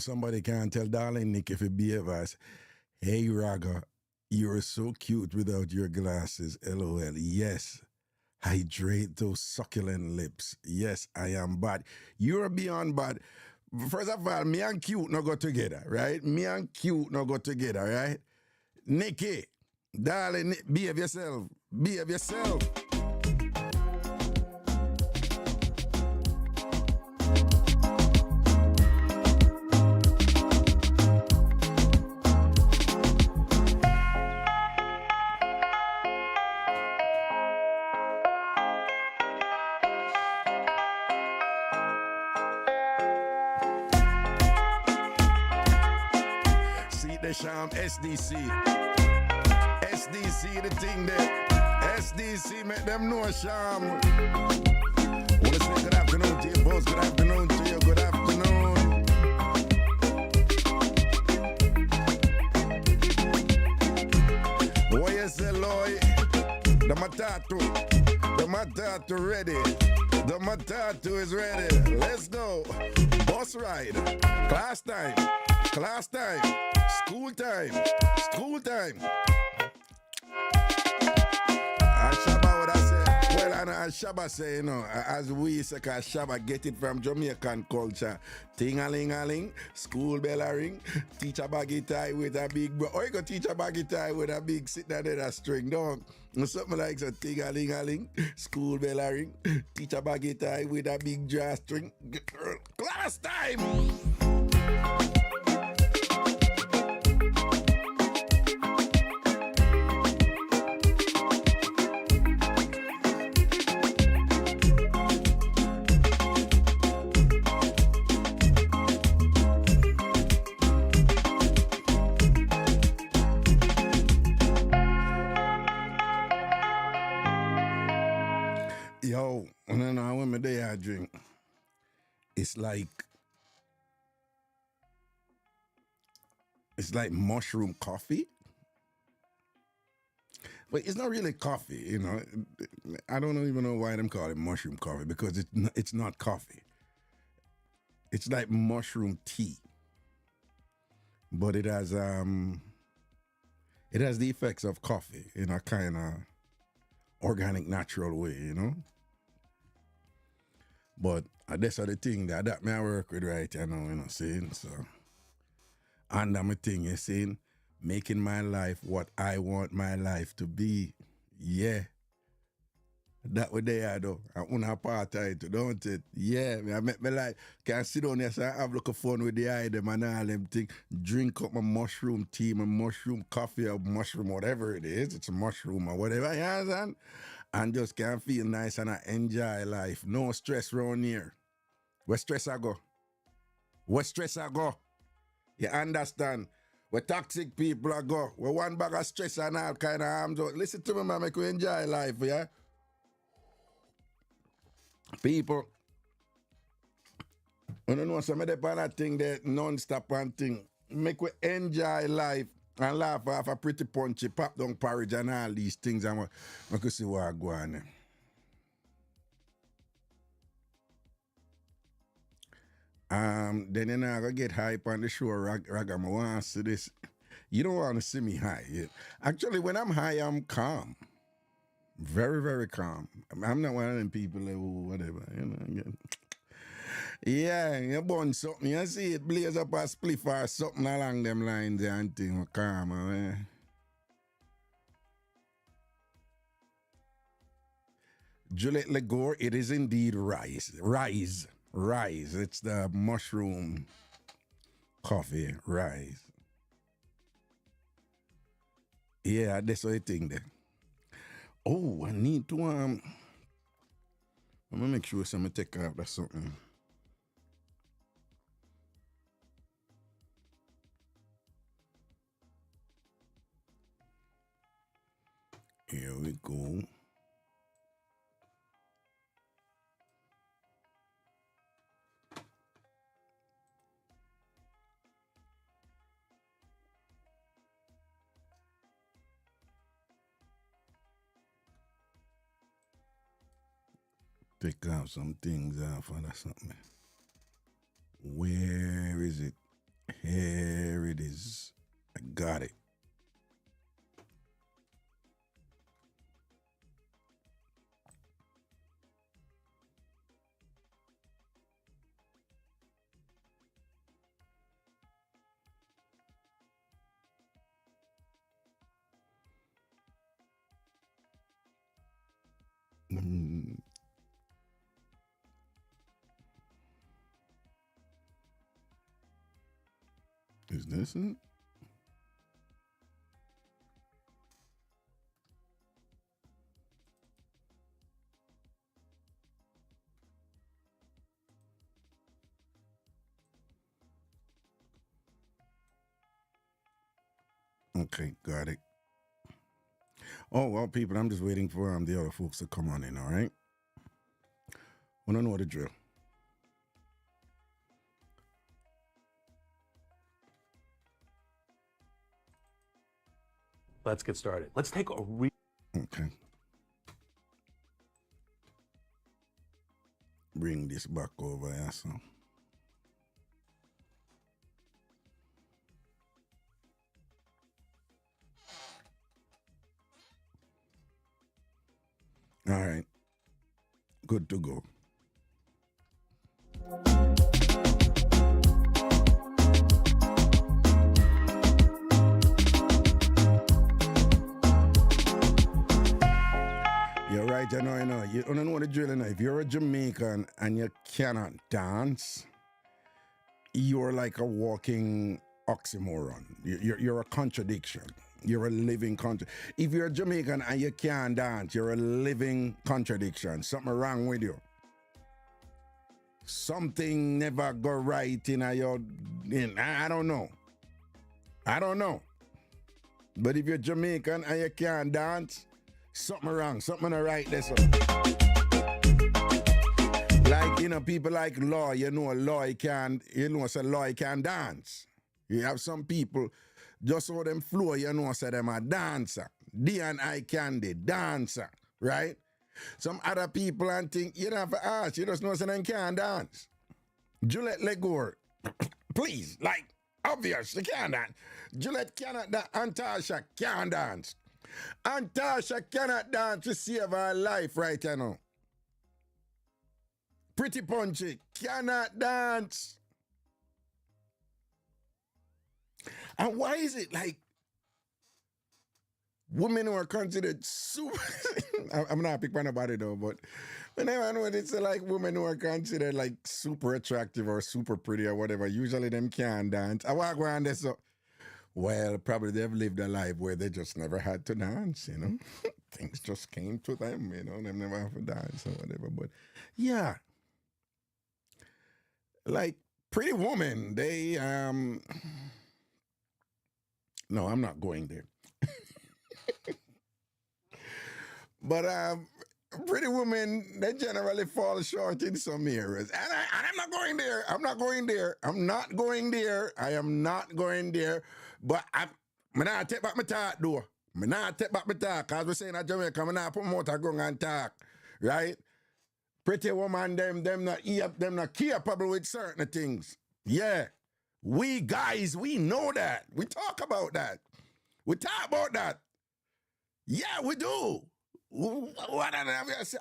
somebody can tell darling Nick if it behave as, hey Raga, you're so cute without your glasses. LOL. Yes. Hydrate those succulent lips. Yes, I am bad. You're beyond bad. First of all, me and cute no go together, right? Me and cute no go together, right? Nikki, darling, behave yourself. Behave yourself. Sham SDC. SDC the thing there. SDC make them know Sham. Wanna say good afternoon to you, boss. Good afternoon to you. Good afternoon. What you say, Loy? The matatu ready. The matatu is ready. Let's go. Bus ride. Class time. Class time. School time. School time. And Shabba what I say? Well, and Shabba say, you know, as we say, cause Shabba get it from Jamaican culture. Ting-a-ling-a-ling, school bell a ring, teacher baggy tie with a big bro. Or you go teach a baggy tie with a big sit down there a string, dog. Something like so, ting-a-ling-a-ling, school bell a ring, teacher baggy tie with a big drawstring. Class time! Yo, I don't know when my day I drink. It's like mushroom coffee. But it's not really coffee, you know. I don't even know why them call it mushroom coffee because it's not coffee. It's like mushroom tea. But it has the effects of coffee in a kind of organic, natural way, you know. But that's the thing that me I work with right now, you know, saying so. And I'm a thing, you saying, making my life what I want my life to be. Yeah. That what they are though. I want to part of it, don't it? Yeah, I make my life. Can sit down here so I have a look of fun with the eye them and all them things. Drink up my mushroom tea, my mushroom coffee or mushroom, whatever it is. It's a mushroom or whatever, you understand? And just can feel nice and I enjoy life. No stress around here. Where stress I go? Where stress I go? You understand? Where toxic people I go? Where one bag of stress and all kind of harms out. Listen to me, man, make we enjoy life, yeah? People, I don't know, some of the kind thing that non-stop and thing. Make we enjoy life and laugh off a pretty punchy, pop down porridge and all these things. And I could see what I go on there. Then you know, I gotta get hype on the show, Ragam. I want to see this. You don't want to see me high yet. Actually, when I'm high, I'm calm. Very, very calm. I'm not one of them people that whatever, you know. Yeah, you burn something, you see it blaze up a spliff or something along them lines and thing, calm, man. Juliet Legore, it is indeed rice. Rice. It's the mushroom coffee, rice. Yeah, that's what I think there. Oh, I need to I'm gonna make sure somebody take out that something. Here we go. Take out some things off or something. Where is it? Here it is. I got it. Is this it? Okay, got it. Oh, well, people, I'm just waiting for the other folks to come on in, all right? I don't know the drill. Let's get started. Let's take a Okay. Bring this back over here, so. All right. Good to go. You're right, I know. You don't know the drill now. If you're a Jamaican and you cannot dance, you're like a walking oxymoron. You're a contradiction. You're a living contradiction. If you're a Jamaican and you can't dance, you're a living contradiction. Something wrong with you. Something never go right in your... I don't know. But if you're Jamaican and you can't dance, something wrong, something not right there. So. Like, people like Law, Law can dance. You have some people, just so them flow, say them a dancer. D and I Candy, dancer, right? Some other people and think, you don't have to ask, you just know say them can't dance. Juliet Legore, please, like, obvious, she can't dance. Juliet cannot dance, Antasha can't dance. Antasha cannot dance to save her life right now. Pretty Punchy cannot dance. And why is it like women who are considered super... I'm not picking one about it though, but whenever I know it's like women who are considered like super attractive or super pretty or whatever, usually them can't dance. I walk around there so... Well, probably they've lived a life where they just never had to dance, Things just came to them, they never have to dance or whatever. But yeah, like Pretty Woman, they, no, I'm not going there. But Pretty Women, they generally fall short in some areas. And I'm not going there. I am not going there. But I'm not take back my talk, though. I'm not take back my talk. As we're saying at Jamaica, I'm not put more to go and talk. Right? Pretty Woman, them not capable with certain things. Yeah. We guys, we know that. We talk about that. Yeah, we do. What I say?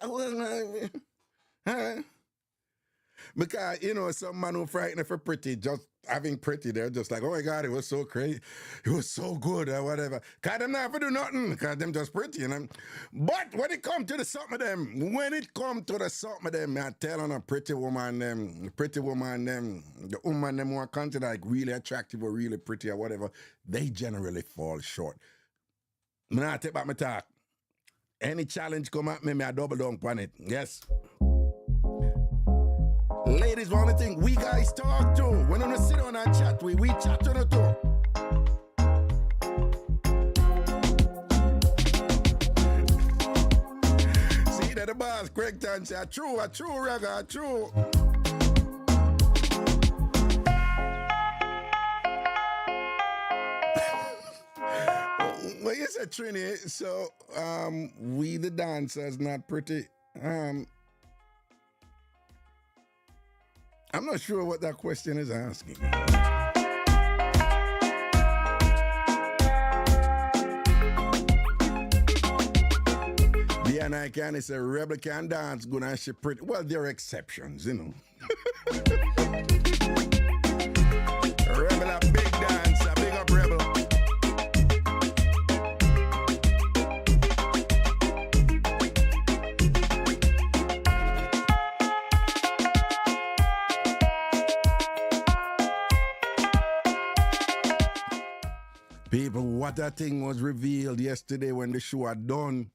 Because, some man who frightened for pretty, just having pretty, they're just like, oh my God, it was so crazy. It was so good or whatever. Because them not have to do nothing, because them just pretty, But when it comes to the something of them, I tell on a pretty woman, the woman them who are considered like really attractive or really pretty or whatever, they generally fall short. I'm not take back my talk. Any challenge come at me, I double down on it. Yes. Ladies, one of the things we guys talk to. When we sit down and chat, we chat to the two. See that the boss, Craig Tan say, true, Raga, true. Well, you said Trini, so we the dancers not pretty. I'm not sure what that question is asking. and I can say rebel can dance good and she pretty. Well, there are exceptions, you know. Rebel a big dance, a big up rebel. People, what a thing was revealed yesterday when the show had done.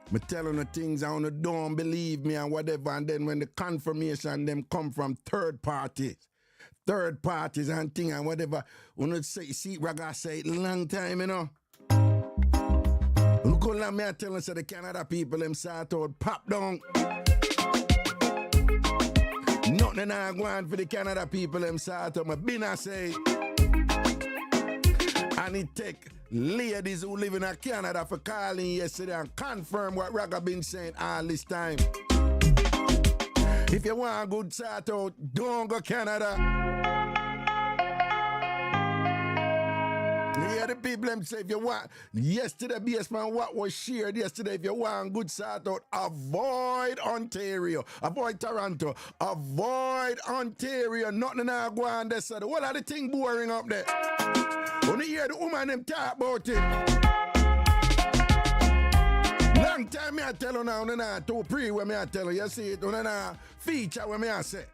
Me telling the things I wanna don't believe me and whatever, and then when the confirmation them come from third parties and thing and whatever, when you see Raga say it long time, you know. Look how long me I tell you, say the Canada people them sort out pop down. Nothing I go on for the Canada people them sort out. My been I say. And it take ladies who live in Canada for calling yesterday and confirm what Raga been saying all this time. If you want a good sort out, don't go Canada. You hear the people them say if you want, yesterday based on what was shared yesterday, if you want a good sort out, avoid Ontario, avoid Toronto, avoid Ontario, nothing I go on there. So what are the things boring up there? When you hear the woman them talk about it. Long time me I tell you now, nah, to pre when me I tell you see it, nah, feature when me I say.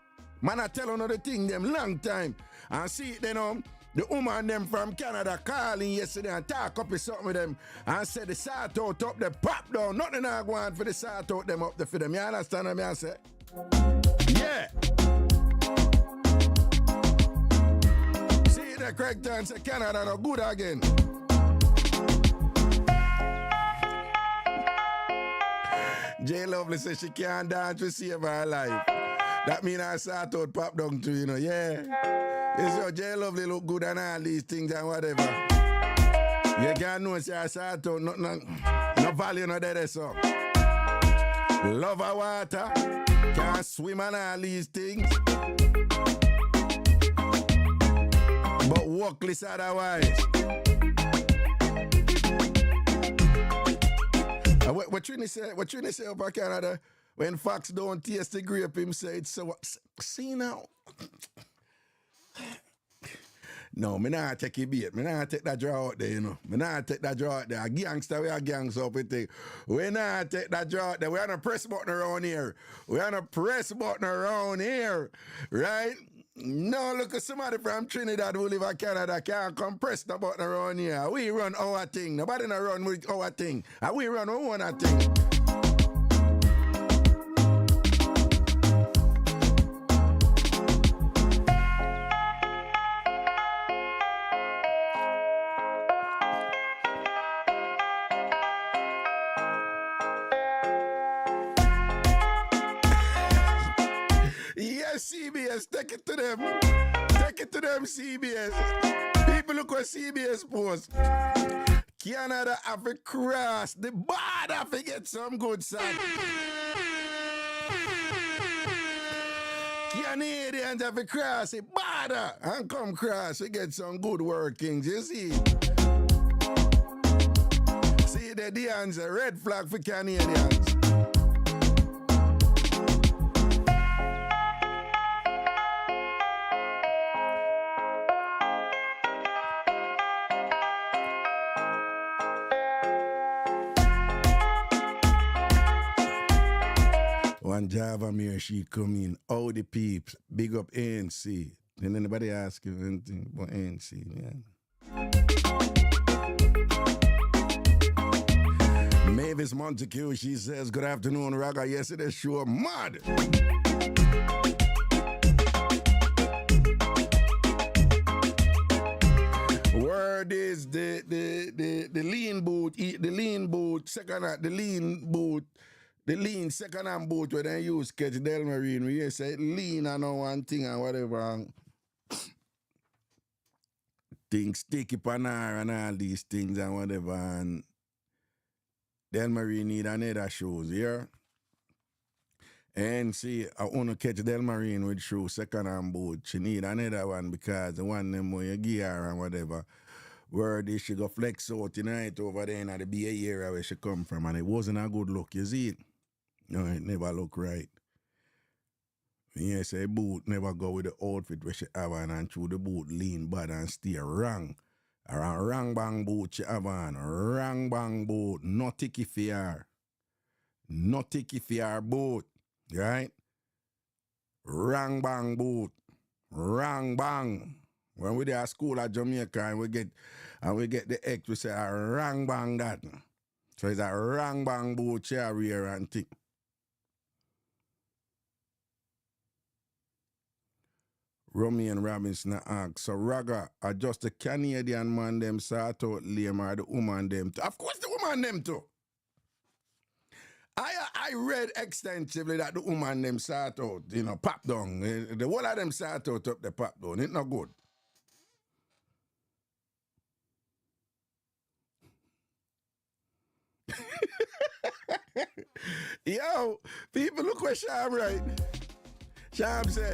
Man I tell you the thing them long time. And see it then the woman them from Canada calling yesterday and talk up with something with them and said the sort out up the pop down. Nothing I go on for the sort out them up there for them. You understand what me I say? Yeah. The correct time say Canada no good again. J Lovely says she can't dance to save her life. That mean I sort out pop down too, you know. Yeah. You see J Lovely look good and all these things and whatever. You can't know say I sort out no value no there so. Love her water. Can't swim and all these things. But workless otherwise. What you say about Canada? When Fox don't taste the grape, him say it's so. See now. No, me not take it bait. Me not take that draw out there, you know. Me not take that draw out there. A gangster, we are gangster up with it. We not take that draw out there. We on a press button around here. We on a press button around here. Right? No, look at somebody from Trinidad who live in Canada can't come press the button around here. We run our thing. Nobody not run with our thing. And we run our own thing. CBS, take it to them. Take it to them, CBS. People look at CBS post. Canada have to cross the border to get some good son. Canadians have to cross the border and come cross to get some good workings, you see. See the Dian's a red flag for Canadians. One Java Mir, she come in, all the peeps, big up ANC. Didn't anybody ask you anything about ANC, man? Mavis Montague, she says, good afternoon, Raga. Yesterday's show, mad. Word is the lean boot, the lean second-hand boat where they use catch Del Marine, we say lean and all one thing and whatever. Things sticky panar and all these things and whatever. And Del Marine need another shoes, yeah? And see, I want to catch Del Marine with shoes, second-hand boat. She need another one because the one them where you gear and whatever. where they should go flex out tonight over there in the BA area where she come from, and it wasn't a good look, you see it? No, it never look right. Yeah, say boot never go with the outfit where she have on and through the boot lean bad and stay wrong. Around wrong bang boot she have on, wrong bang boot, no ticky fear. No ticky fear boot, right? Wrong bang boot, wrong bang. When we there at school at Jamaica and we get the X, we say a wrong bang that. So it's a wrong bang boot she wear and thing. Romy and Robinson ask, so Raga, are just the Canadian man them sort out lame or the woman them too? Of course the woman them too. I read extensively that the woman them sort out, pop down. The whole of them sort out up the pop down. It's not good. Yo, people look where Sham right. Sham say,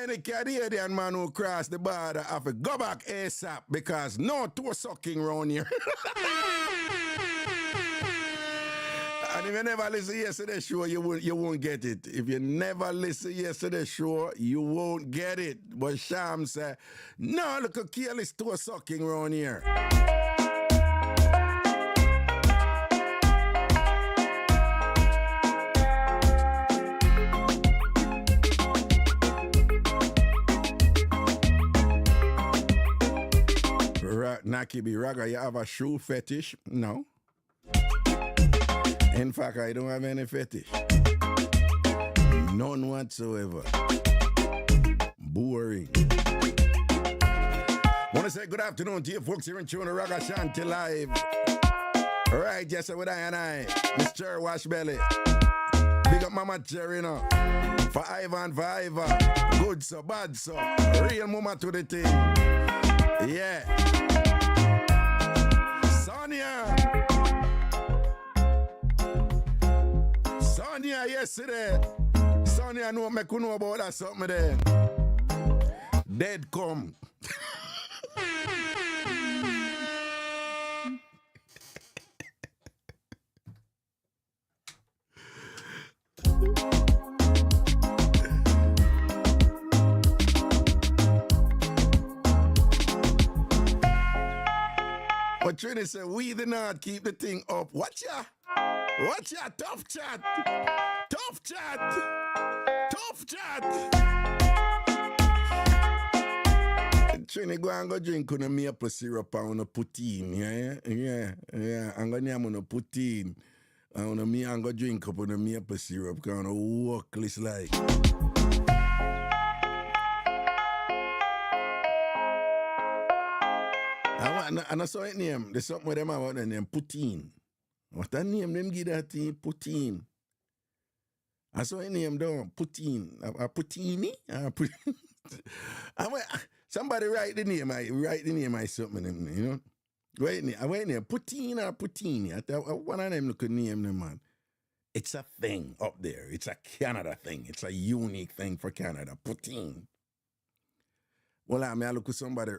any Canadian man who cross the border have to go back ASAP because no toe sucking around here. And if you never listen yesterday's show, you won't get it. If you never listen yesterday's show, you won't get it. But Sham say, no, look at careless toe sucking around here. Nakibi Raga, you have a shoe fetish? No. In fact, I don't have any fetish. None whatsoever. Boring. Want to say good afternoon to you folks here in tune Ragashanti live. All right, yes, with I, Mr. Washbelly. Big up Mama Cherry, For Ivan, for Ivan. Good so, bad so. Real mama to the thing. Yeah. Sonia yesterday. Sonia know me could know about that something there. Dead come. But Trini said, we did not keep the thing up. Watch ya? Tough chat. Tough chat. Tough chat. Trini, go and go drink on a maple syrup and a poutine. Yeah. I'm going to have a poutine. And go drink up on a maple syrup. Kind of workless like. And I saw it name. There's something with them about the name Poutine. What that name them give that thing? Poutine. I saw it name down. Poutine. A Poutini? Somebody write the name. I something, you know. Wait name. Poutine or Poutini. One of them look at name them, man. It's a thing up there. It's a Canada thing. It's a unique thing for Canada. Poutine. Well, I look at somebody.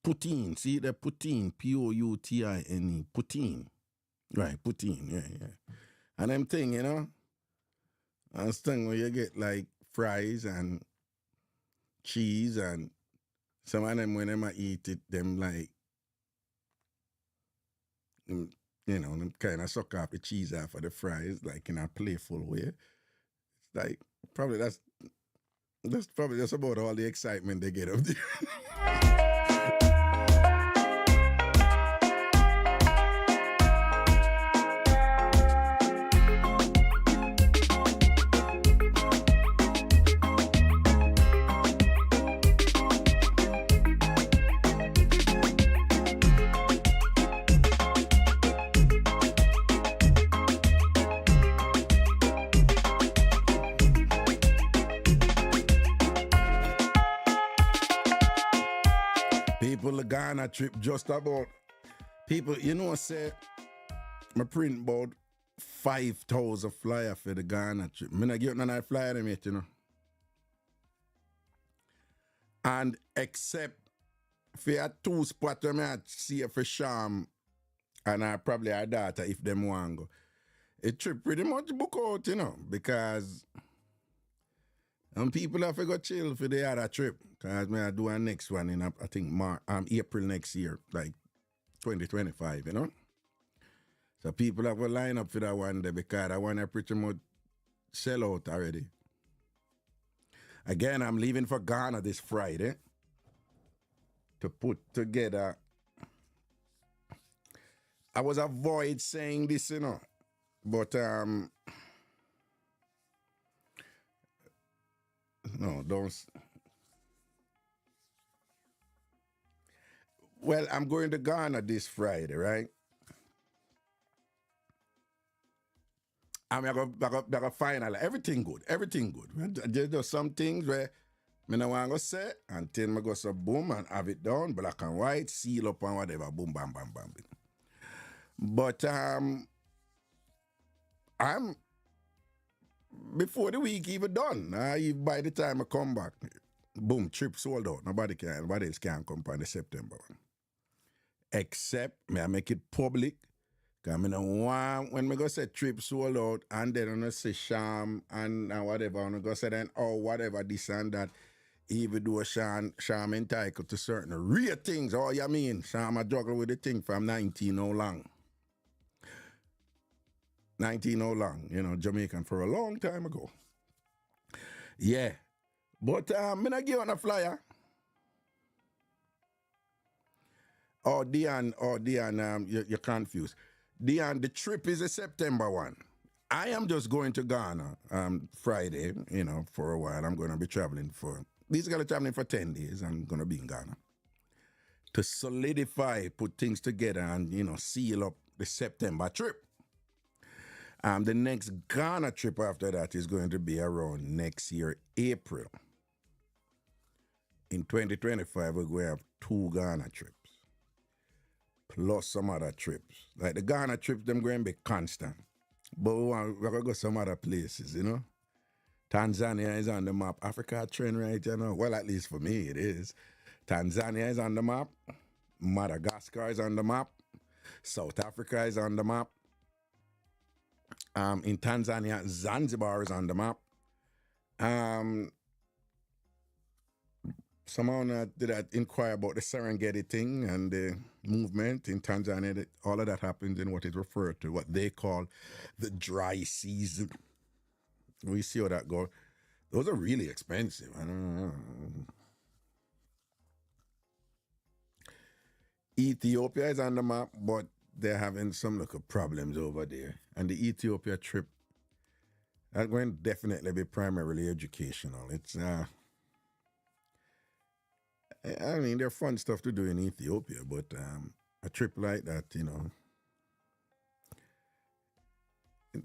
Poutine, see the poutine, Poutine, poutine. Right, poutine, yeah. And them thing, you know, and thing where you get like fries and cheese and some of them when them eat it, them like, you know, them kind of suck off the cheese off of the fries, like in a playful way. It's like, probably that's probably just about all the excitement they get up there. The Ghana trip just about people, you know, say I print about 5,000 flyer for the Ghana trip. I not get none of flyer them yet, you know. And except for a two spot where I see for Sham and I probably our daughter if them want go. It trip pretty much book out, because people have to go chill for the other trip. Because I do a next one in, I think, April next year, like 2025, So people have to line up for that one day because I want to pretty much sell out already. Again, I'm leaving for Ghana this Friday to put together. I was avoid saying this, but no, don't. Well, I'm going to Ghana this Friday, right? I mean, I got final. Everything good. There's just some things where I don't want to say until I go so boom and have it done, black and white, seal up and whatever, boom, bam, bam, bam. But I'm before the week even done. By the time I come back, boom, trip sold out. Nobody else can come on the September one. Except I make it public. Because I don't want, when I go say trip sold out, and then I say sham and whatever, and I go say then, whatever, this and that, even though sham entitled to certain real things. Oh, you mean? Sham I juggle with the thing from 19 how long. 19 how long, Jamaican for a long time ago. Yeah. But I'm going to give on a flyer. Dion, you're confused. Dion, the trip is a September one. I am just going to Ghana Friday, for a while. I'm going to be traveling these guys are traveling for 10 days. I'm going to be in Ghana. To solidify, put things together and, seal up the September trip. The next Ghana trip after that is going to be around next year, April. In 2025, we're going to have 2 Ghana trips. Plus some other trips. Like the Ghana trips, them going to be constant. But we're going to go some other places, Tanzania is on the map. Africa trend, right, Well, at least for me, it is. Tanzania is on the map. Madagascar is on the map. South Africa is on the map. In Tanzania, Zanzibar is on the map. Someone did inquire about the Serengeti thing and the movement in Tanzania. All of that happens in what is referred to, what they call the dry season. We see how that goes. Those are really expensive. I don't know. Ethiopia is on the map, but they're having some local problems over there. And the Ethiopia trip, that's going to definitely be primarily educational. It's, I mean, there's fun stuff to do in Ethiopia, but a trip like that,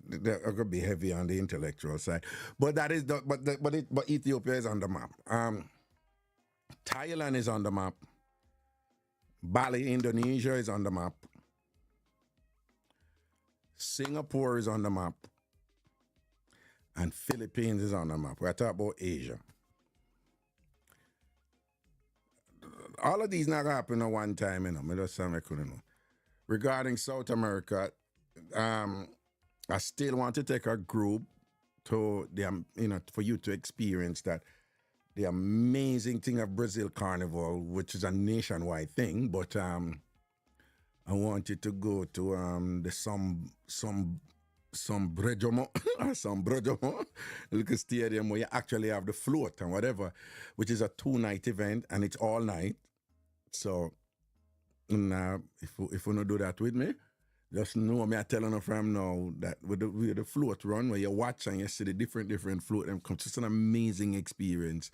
they're going to be heavy on the intellectual side. But that is, but Ethiopia is on the map. Thailand is on the map. Bali, Indonesia is on the map. Singapore is on the map. And Philippines is on the map. We're talking about Asia. All of these not going to happen at one time, I just say I couldn't know. Regarding South America, I still want to take a group to the, for you to experience that the amazing thing of Brazil Carnival, which is a nationwide thing, but I want you to go to the Sombrejomo, little stadium where you actually have the float and whatever, which is a 2-night event and it's all night. So, if you don't do that with me, just know me, I'm telling you from now that with the float run where you watch and you see the different float, them come. It's an amazing experience.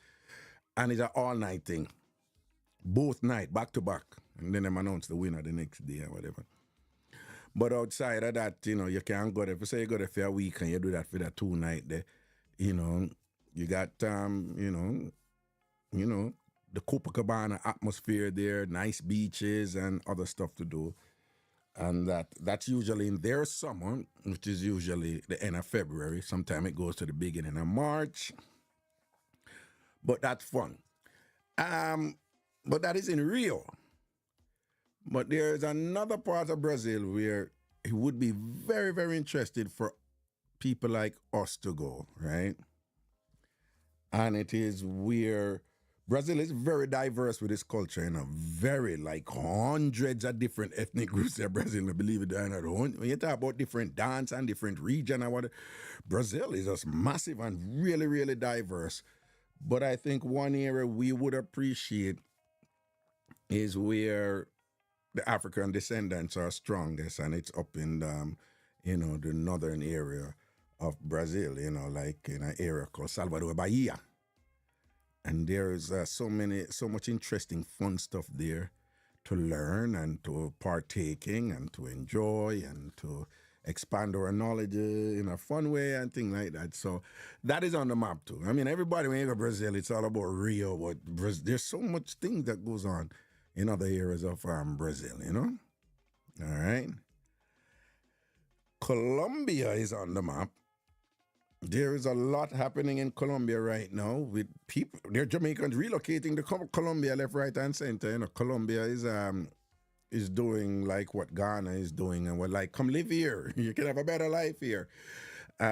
And it's an all-night thing. Both night, back to back. And then them announce the winner the next day or whatever. But outside of that, you can't go there. If you say you go there for a week and you do that for that 2-night there, you got, the Copacabana atmosphere there, nice beaches and other stuff to do. And that's usually in their summer, which is usually the end of February. Sometimes it goes to the beginning of March. But that's fun. But that is in Rio. But there is another part of Brazil where it would be very, very interested for people like us to go, right? And it is where Brazil is very diverse with its culture, very like hundreds of different ethnic groups there. Brazil, believe it or not. When you talk about different dance and different region and what, Brazil is just massive and really, really diverse. But I think one area we would appreciate is where the African descendants are strongest, and it's up in the northern area of Brazil, like in an area called Salvador Bahia. And there's so much interesting fun stuff there to learn and to partaking and to enjoy and to expand our knowledge in a fun way and things like that. So that is on the map too. I mean, everybody when you go to Brazil, it's all about Rio, but there's so much things that goes on in other areas of Brazil, All right. Colombia is on the map. There is a lot happening in Colombia right now with people. They're Jamaicans relocating to Colombia left, right, and center. Colombia is doing like what Ghana is doing, and we're like, come live here. You can have a better life here. There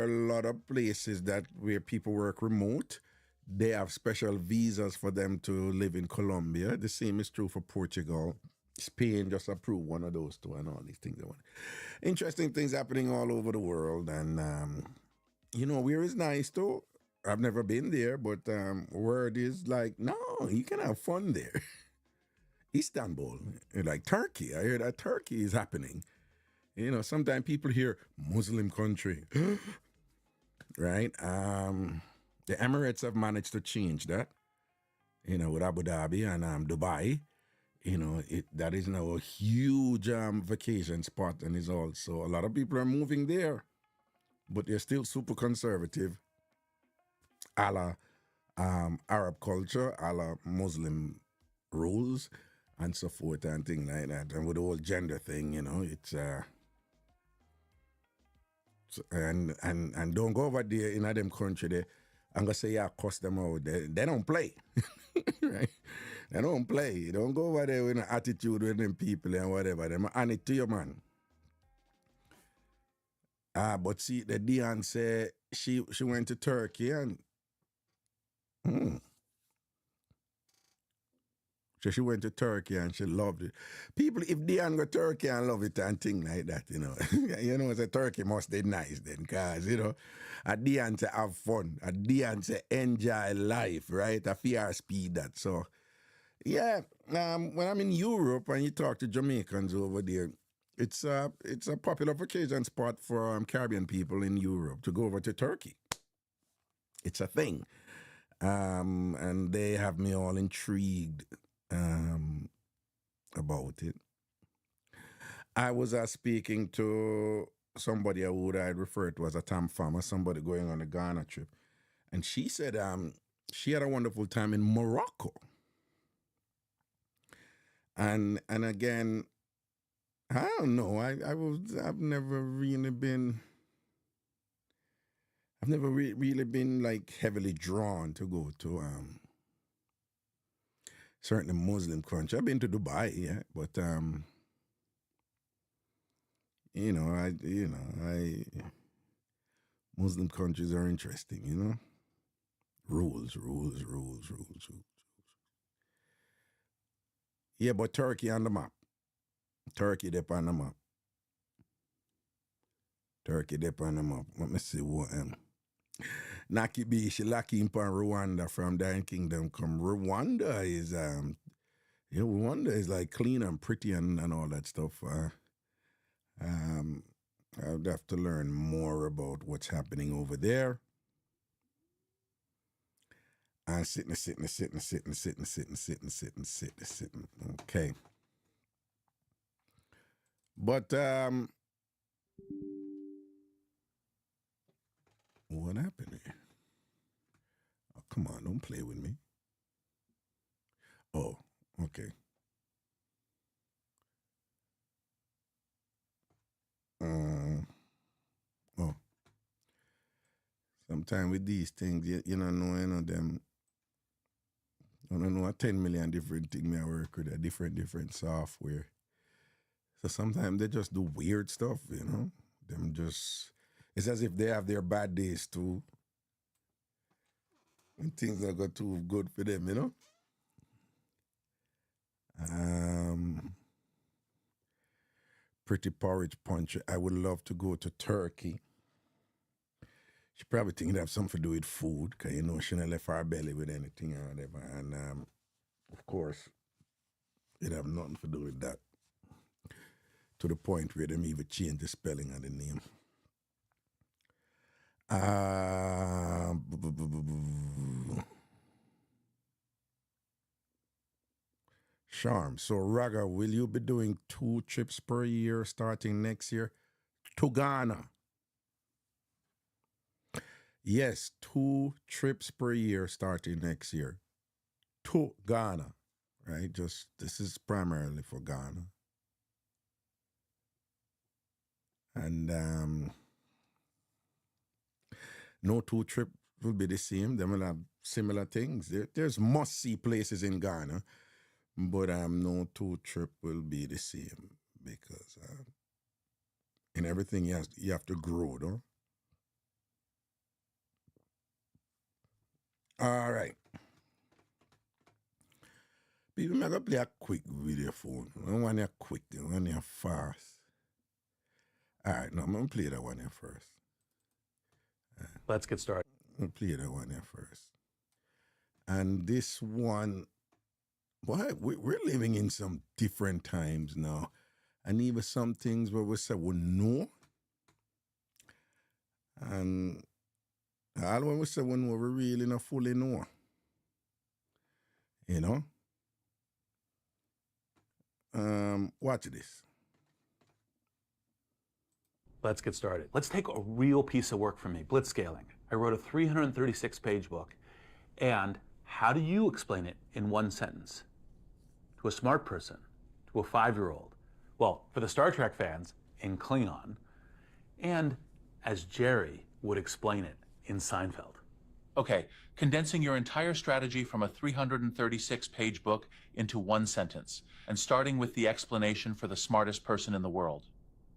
are a lot of places where people work remote. They have special visas for them to live in Colombia. The same is true for Portugal. Spain just approved one of those two, and all these things. Interesting things happening all over the world. And, where is nice too? I've never been there, but word is like, no, you can have fun there. Istanbul, like Turkey. I hear that Turkey is happening. Sometimes people hear Muslim country, right? The Emirates have managed to change that, with Abu Dhabi and Dubai. That is now a huge vacation spot, and is also a lot of people are moving there, but they're still super conservative, a la Arab culture, a la Muslim rules, and so forth, and things like that. And with the whole gender thing, it's and don't go over there in them country. I'm gonna say cuss them out. They don't play, right? They don't play. You don't go over there with an attitude with them people and whatever. Them hand it to you, man. But see, the Dion said she went to Turkey and so she went to Turkey and she loved it. People, if Dion go to Turkey and love it and thing like that, it's Turkey must be nice then, because, a Dion to have fun, a Dion to enjoy life, right? A fear speed that. So, yeah, when I'm in Europe and you talk to Jamaicans over there, it's a popular vacation spot for Caribbean people in Europe to go over to Turkey. It's a thing. And they have me all intrigued about it. I was speaking to somebody who I'd referred to as a Tam farmer, somebody going on a Ghana trip, and she said she had a wonderful time in Morocco. And again, I don't know. I've never really been like heavily drawn to go to certain Muslim country. I've been to Dubai, yeah, but Muslim countries are interesting, rules. Yeah, but Turkey on the map. Turkey dip on the map. Let me see what Naki B, she lucky in Rwanda from Dying Kingdom come. Rwanda is Rwanda is like clean and pretty and all that stuff. I'd have to learn more about what's happening over there. Sitting. Okay. But what happened here? Oh, come on, don't play with me. Oh, okay. Oh. Sometimes with these things, you know them. I don't know, 10 million different things I work with, a different software. So sometimes they just do weird stuff, you know. Them just, it's as if they have their bad days too. And things don't go too good for them, you know. Pretty porridge punch. I would love to go to Turkey. She probably think it have something to do with food, because you know she never left her belly with anything or whatever. And of course, it have nothing to do with that. To the point where them even change the spelling of the name. Charm. So Raga, will you be doing 2 trips per year starting next year to Ghana? Yes, 2 trips per year starting next year to Ghana, right? Just this is primarily for Ghana. And no 2 trip will be the same. They will have similar things. There's must-see places in Ghana, but no 2 trip will be the same because in everything you have to grow, though. All right. People, I'm going to play a quick video phone. I don't want it quick, I want it fast. All right, no, I'm going to play that one here first. Let's get started. I'm going to play that one here first. And this one, boy, we're living in some different times now. And even some things where we say we know. And all when we say we know, we really not fully know. You know? Watch this. Let's get started. Let's take a real piece of work from me, Blitz scaling. I wrote a 336-page book. And how do you explain it in one sentence? To a smart person, to a 5-year-old, well, for the Star Trek fans, in Klingon, and as Jerry would explain it in Seinfeld. Okay, condensing your entire strategy from a 336-page book into one sentence, and starting with the explanation for the smartest person in the world.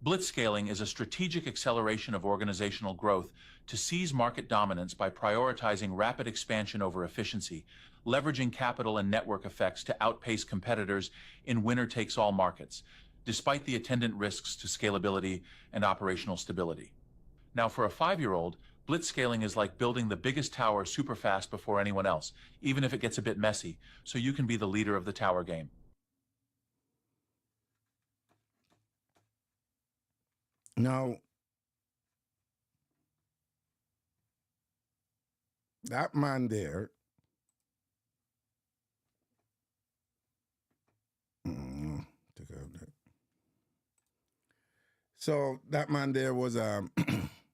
Blitzscaling is a strategic acceleration of organizational growth to seize market dominance by prioritizing rapid expansion over efficiency, leveraging capital and network effects to outpace competitors in winner-takes-all markets, despite the attendant risks to scalability and operational stability. Now, for a 5-year-old, blitzscaling is like building the biggest tower super fast before anyone else, even if it gets a bit messy, so you can be the leader of the tower game. Now, that man there, take out that. So that man there was,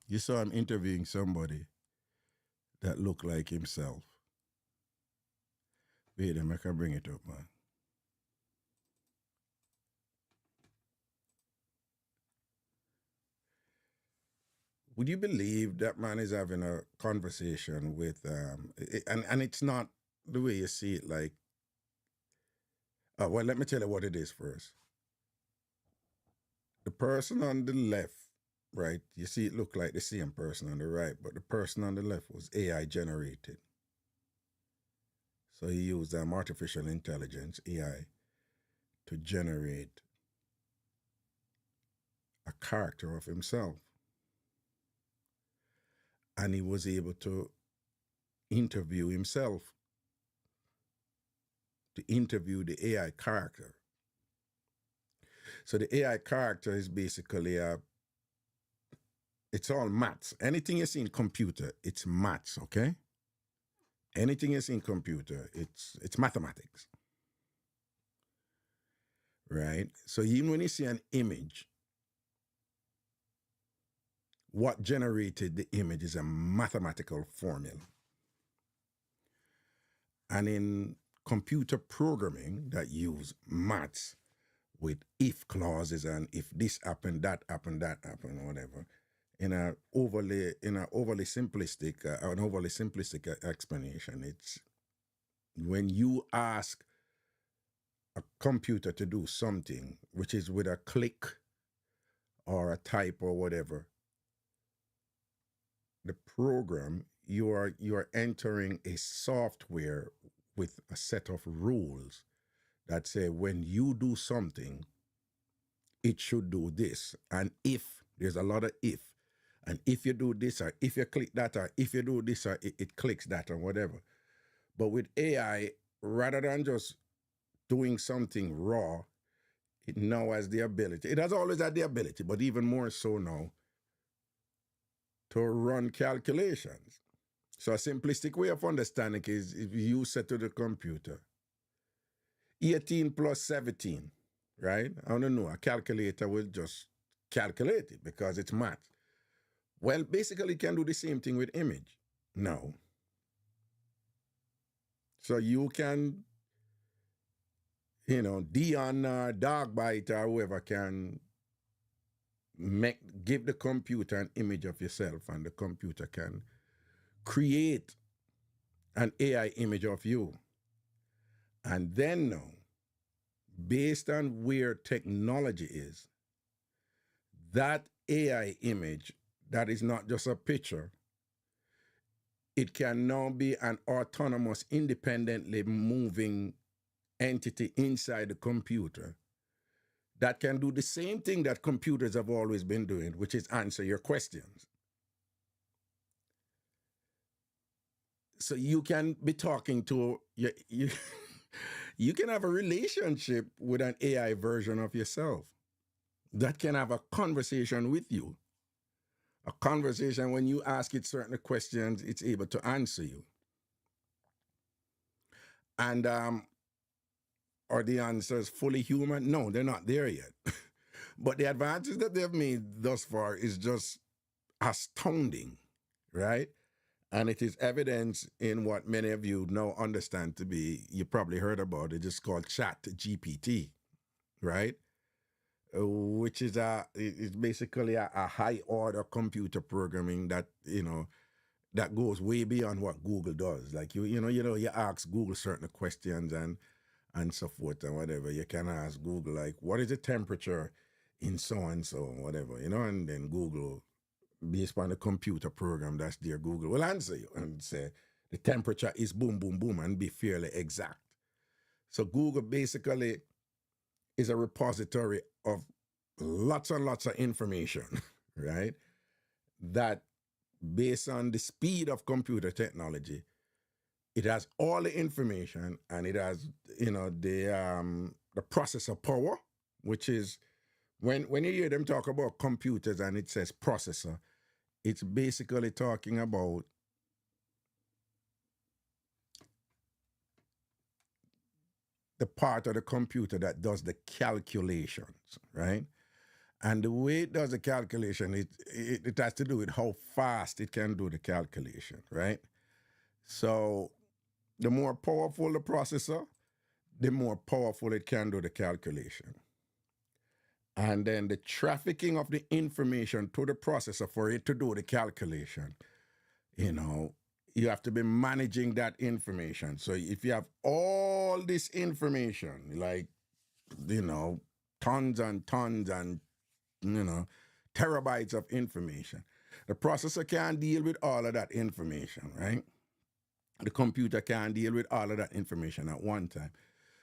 you saw him interviewing somebody that looked like himself. Wait a minute, I can bring it up, man. Would you believe that man is having a conversation with, and it's not the way you see it, like, well, let me tell you what it is first. The person on the left, right, you see it look like the same person on the right, but the person on the left was AI generated. So he used artificial intelligence, AI, to generate a character of himself. And he was able to interview himself, to interview the AI character. So the AI character is basically it's all maths. Anything you see in computer, it's maths, okay? Anything you see in computer, it's mathematics. Right? So even when you see an image, what generated the image is a mathematical formula. And in computer programming that use maths with if clauses and if this happened, that happened, or whatever, in an overly simplistic explanation, when you ask a computer to do something, which is with a click or a type or whatever, the program, you're entering a software with a set of rules that say when you do something, it should do this. And if, there's a lot of if, and if you do this, or if you click that, or if you do this, or it clicks that, or whatever. But with AI, rather than just doing something raw, it now has the ability, it has always had the ability, but even more so now, to run calculations. So a simplistic way of understanding is if you say to the computer, 18 plus 17, right? I don't know, a calculator will just calculate it because it's math. Well, basically, it can do the same thing with image now. So you can, Dion or Dogbite or whoever can give the computer an image of yourself, and the computer can create an AI image of you. And then now, based on where technology is, that AI image, that is not just a picture, it can now be an autonomous, independently moving entity inside the computer that can do the same thing that computers have always been doing, which is answer your questions. So you can be talking to you can have a relationship with an AI version of yourself that can have a conversation with you. A conversation, when you ask it certain questions, it's able to answer you. And are the answers fully human? No, they're not there yet. But the advances that they've made thus far is just astounding, right? And it is evidence in what many of you now understand to be, you probably heard about it, it's called Chat GPT, right? Which is it's basically a high order computer programming that, that goes way beyond what Google does. Like you ask Google certain questions and so forth and whatever. You can ask Google, like, what is the temperature in so and so, whatever, and then Google, based on the computer program that's there, Google will answer you and say the temperature is boom, boom, boom, and be fairly exact. So Google basically is a repository of lots and lots of information, right? That based on the speed of computer technology, it has all the information, and it has, the processor power, which is when you hear them talk about computers and it says processor, it's basically talking about the part of the computer that does the calculations, right? And the way it does the calculation, it has to do with how fast it can do the calculation, right? So the more powerful the processor, the more powerful it can do the calculation. And then the trafficking of the information to the processor for it to do the calculation, you have to be managing that information. So if you have all this information, like, tons and tons and, terabytes of information, the processor can't deal with all of that information, right? The computer can't deal with all of that information at one time.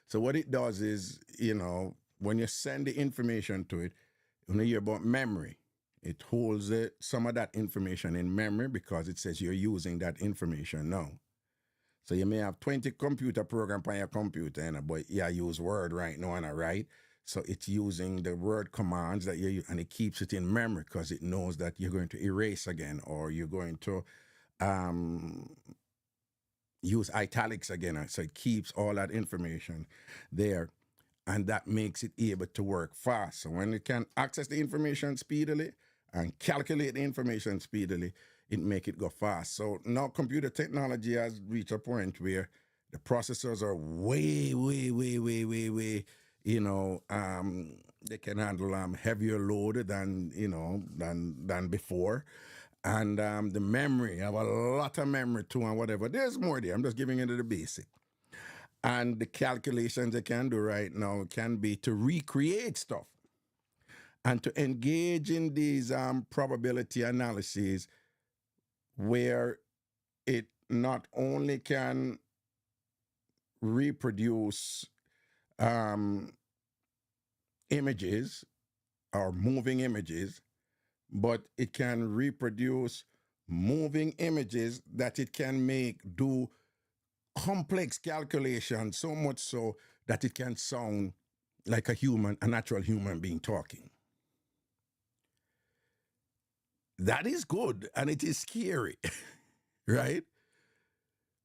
So what it does is, when you send the information to it, when you hear about memory, it holds some of that information in memory because it says you're using that information now. So you may have 20 computer programs on your computer, but you use Word right now and I write. So it's using the word commands that you use, and it keeps it in memory because it knows that you're going to erase again, or you're going to use italics again. So it keeps all that information there, and that makes it able to work fast. So when it can access the information speedily and calculate the information speedily, it make it go fast. So now computer technology has reached a point where the processors are way, way, way, way, way, way, they can handle heavier load than before. And the memory, I have a lot of memory too and whatever. There's more there. I'm just giving you the basic. And the calculations they can do right now can be to recreate stuff and to engage in these probability analyses where it not only can reproduce images or moving images, but it can reproduce moving images that it can make do complex calculations, so much so that it can sound like a natural human being talking. That is good, and it is scary, right?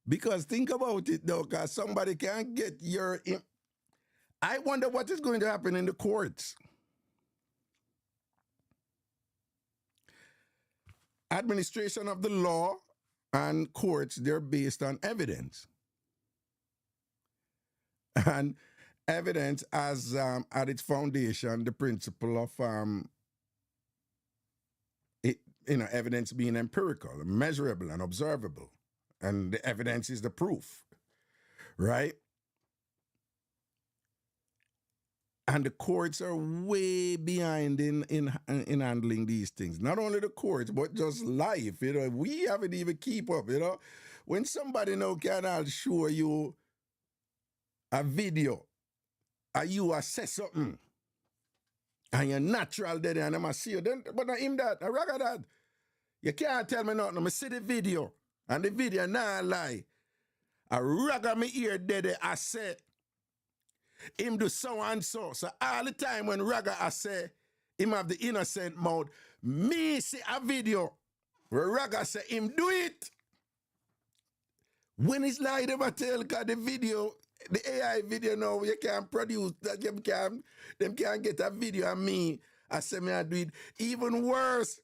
Because think about it, though, because somebody can get your... I wonder what is going to happen in the courts. Administration of the law and courts, they're based on evidence. And evidence has at its foundation the principle of evidence being empirical, measurable, and observable. And the evidence is the proof, right? And the courts are way behind in handling these things. Not only the courts, but just life. We haven't even keep up. When somebody now can show you a video, and you assess something, and you're natural there, and I'm see you. Then, but not him that, I ragga that. You can't tell me nothing. I see the video, and the video not lie. I ragga me ear there, I say, him do so and so. So all the time when ragga I say, him have the innocent mouth, me see a video where ragga say, him do it. When it's lie, them tell, because the video, the AI video now, you can't produce that, them can't get a video of me. I say me I do it. Even worse,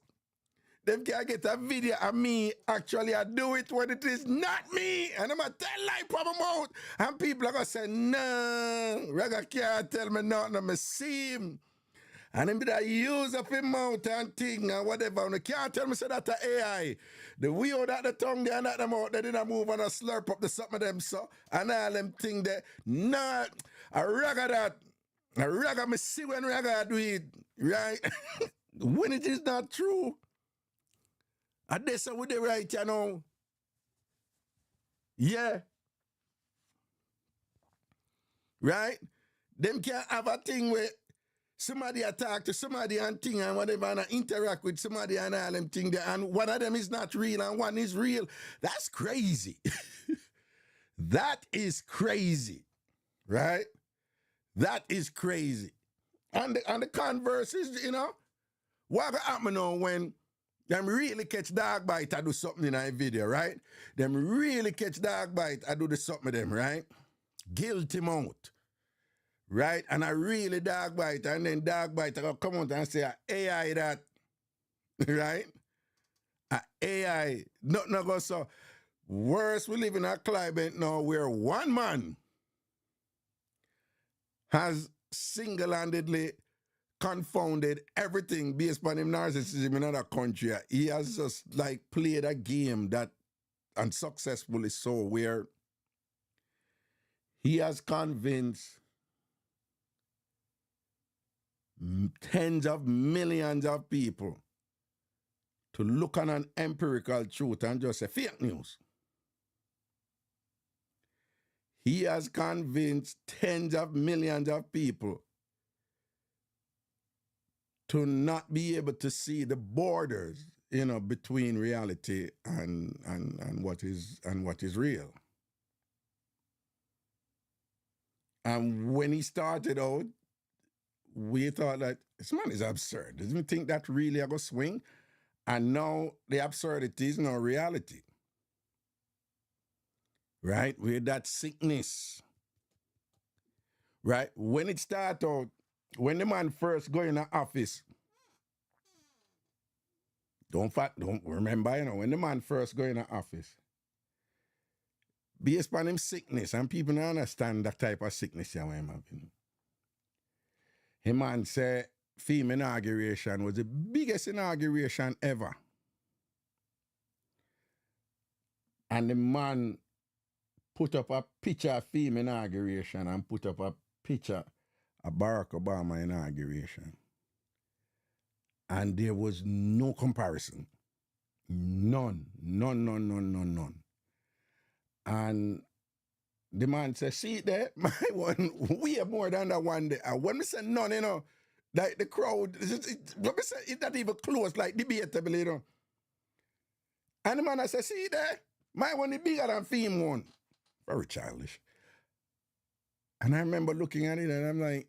them can't get a video of me actually I do it when it is not me. And I'm going to tell lie from my mouth. And people are going to say, no, Raga can't tell me nothing, I'm see him. And him that use up his mouth and thing and whatever. And they can't tell me say that the AI. The way that the tongue there and that the mouth, they didn't move and slurp up the something of them so. And all them thing there. No, I ragga that. I ragga me see when ragga do it. Right? When it is not true. And this is what they right, you know. Yeah. Right? Them can't have a thing where somebody attack to somebody and thing and whatever and interact with somebody and all them thing there and one of them is not real and one is real. That's crazy. That is crazy. Right? That is crazy. And the converse is, what happen now when them really catch dog bite, I do something in a video, right? Them really catch dog bite, I do the something with them, right? Guilty mouth, right? And I really dog bite, and then dog bite, I go come out and say, AI that, right? AI, nothing go so. Worse, we live in a climate now where one man has single-handedly confounded everything based on him narcissism in another country. He has just like played a game that unsuccessfully so where he has convinced tens of millions of people to look on an empirical truth and just say fake news. He has convinced tens of millions of people to not be able to see the borders, between reality and what is real. And when he started out, we thought that this man is absurd. Doesn't he think that really I go swing? And now the absurdity is now reality. Right? With that sickness. Right? When it started out, when the man first go in the office, don't remember, when the man first go in the office, based on him sickness, and people don't understand that type of sickness I'm having. Him man say, female inauguration was the biggest inauguration ever. And the man put up a picture of film inauguration and put up a picture of Barack Obama inauguration. And there was no comparison. None. And the man said, see there, my one, we have more than that one there. And when we say none, you know, like the crowd, when we say it's not even close, like debatable, you know. And the man I said, see there, my one is bigger than film one. Very childish. And I remember looking at it and I'm like,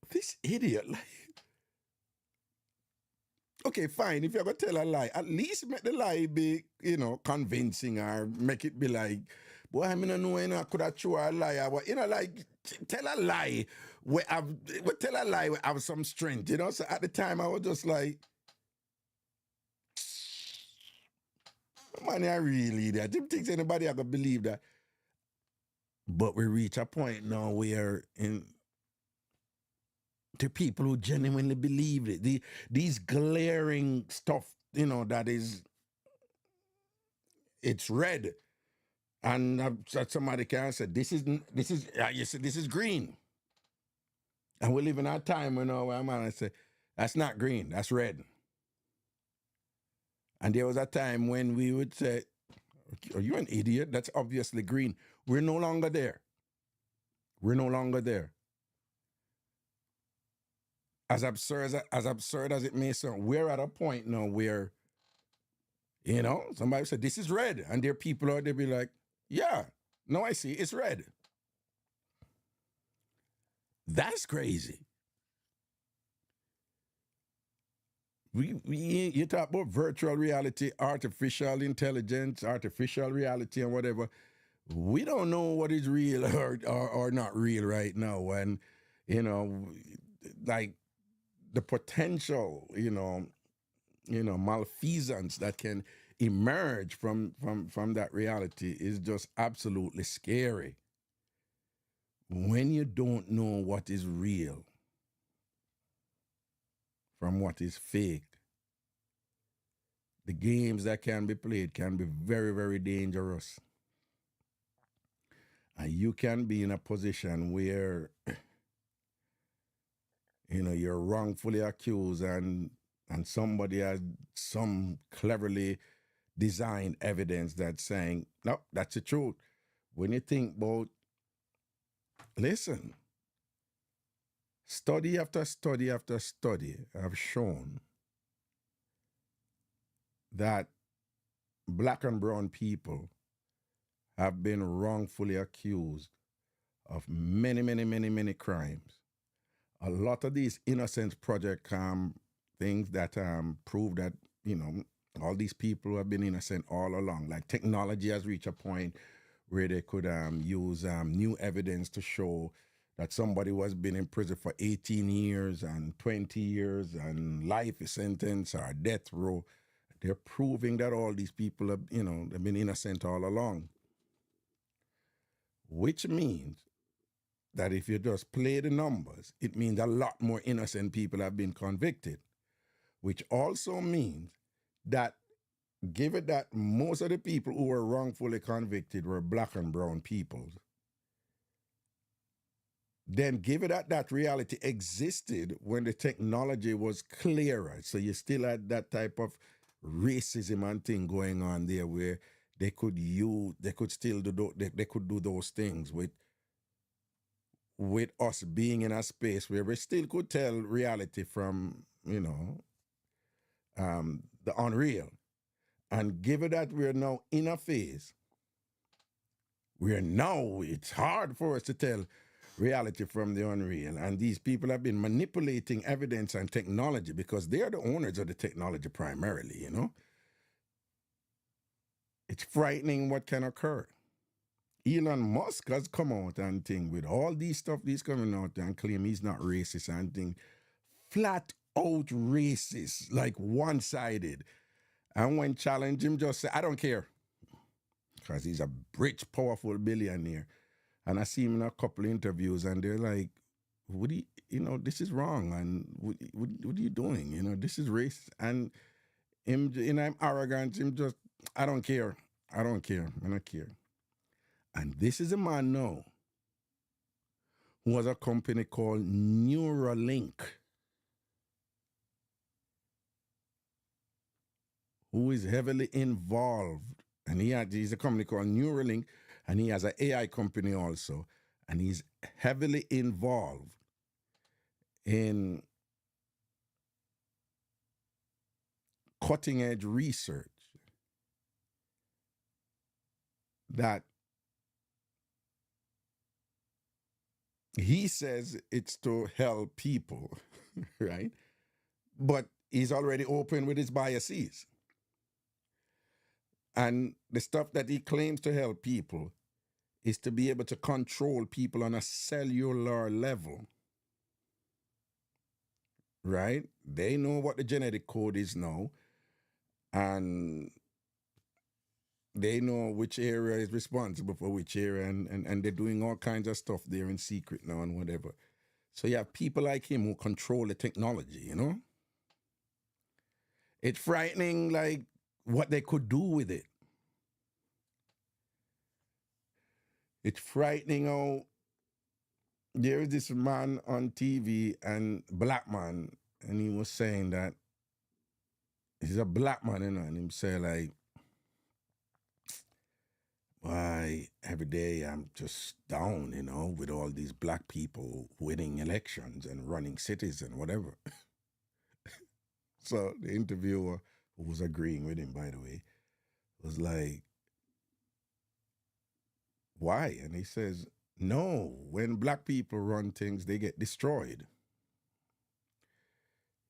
this idiot, like, okay, fine, if you're going to tell a lie, at least make the lie be, you know, convincing or make it be like, boy, I mean, I know, you know, I could have thrown a lie, or, you know, like, tell a lie where have some strength, you know? So at the time, I was just like, man, I really, I didn't think anybody ever believe that. But we reach a point now where to people who genuinely believe it, these glaring stuff, you know, that is, it's red. And somebody can say, this is green. And we live in our time, you know, where man say, that's not green, that's red. And there was a time when we would say, are you an idiot? That's obviously green. We're no longer there. We're no longer there. As absurd as it may sound, we're at a point now where, you know, somebody said, this is red. And there are people out there be like, yeah, no, I see, it's red. That's crazy. You talk about virtual reality, artificial intelligence, artificial reality and whatever. We don't know what is real or not real right now. And, you know, like the potential, you know, malfeasance that can emerge from that reality is just absolutely scary. When you don't know what is real from what is fake, the games that can be played can be very, very dangerous. And you can be in a position where, you know, you're wrongfully accused and somebody has some cleverly designed evidence that's saying, no, that's the truth. When you think about, listen, study after study after study have shown that black and brown people have been wrongfully accused of many, many, many, many crimes. A lot of these Innocence Project things that prove that, you know, all these people have been innocent all along. Like technology has reached a point where they could use new evidence to show that somebody was been in prison for 18 years and 20 years and life sentence or death row. They're proving that all these people have, you know, they've been innocent all along. Which means that if you just play the numbers, it means a lot more innocent people have been convicted. Which also means that, given that most of the people who were wrongfully convicted were black and brown people, then given that that reality existed when the technology was clearer, so you still had that type of racism and thing going on there where they could do those things with us being in a space where we still could tell reality from, you know, the unreal. And given that we're now in a phase where now it's hard for us to tell reality from the unreal, and these people have been manipulating evidence and technology because they are the owners of the technology primarily, you know. It's frightening what can occur. Elon Musk has come out and thing with all these stuff he's coming out and claim he's not racist and thing. Flat out racist, like one-sided. And when challenged him, just say, I don't care. Because he's a rich, powerful billionaire. And I see him in a couple of interviews and they're like, what do you know, this is wrong. And what are you doing? You know, this is racist. And him, you know, I'm arrogant. Him just, I don't care. I don't care. I don't care. And this is a man now who has a company called Neuralink, who is heavily involved. And he's a company called Neuralink, and he has an AI company also. And he's heavily involved in cutting edge research that he says it's to help people, right? But he's already open with his biases. And the stuff that he claims to help people is to be able to control people on a cellular level, right? They know what the genetic code is now, and they know which area is responsible for which area, and they're doing all kinds of stuff there in secret now and whatever. So you have people like him who control the technology, you know? It's frightening, like, what they could do with it. It's frightening how there is this man on TV, and black man, and he was saying that he's a black man, you know, and him say like, why every day I'm just down, you know, with all these black people winning elections and running cities and whatever. So the interviewer, who was agreeing with him, by the way, was like, why? And he says, no, when black people run things, they get destroyed.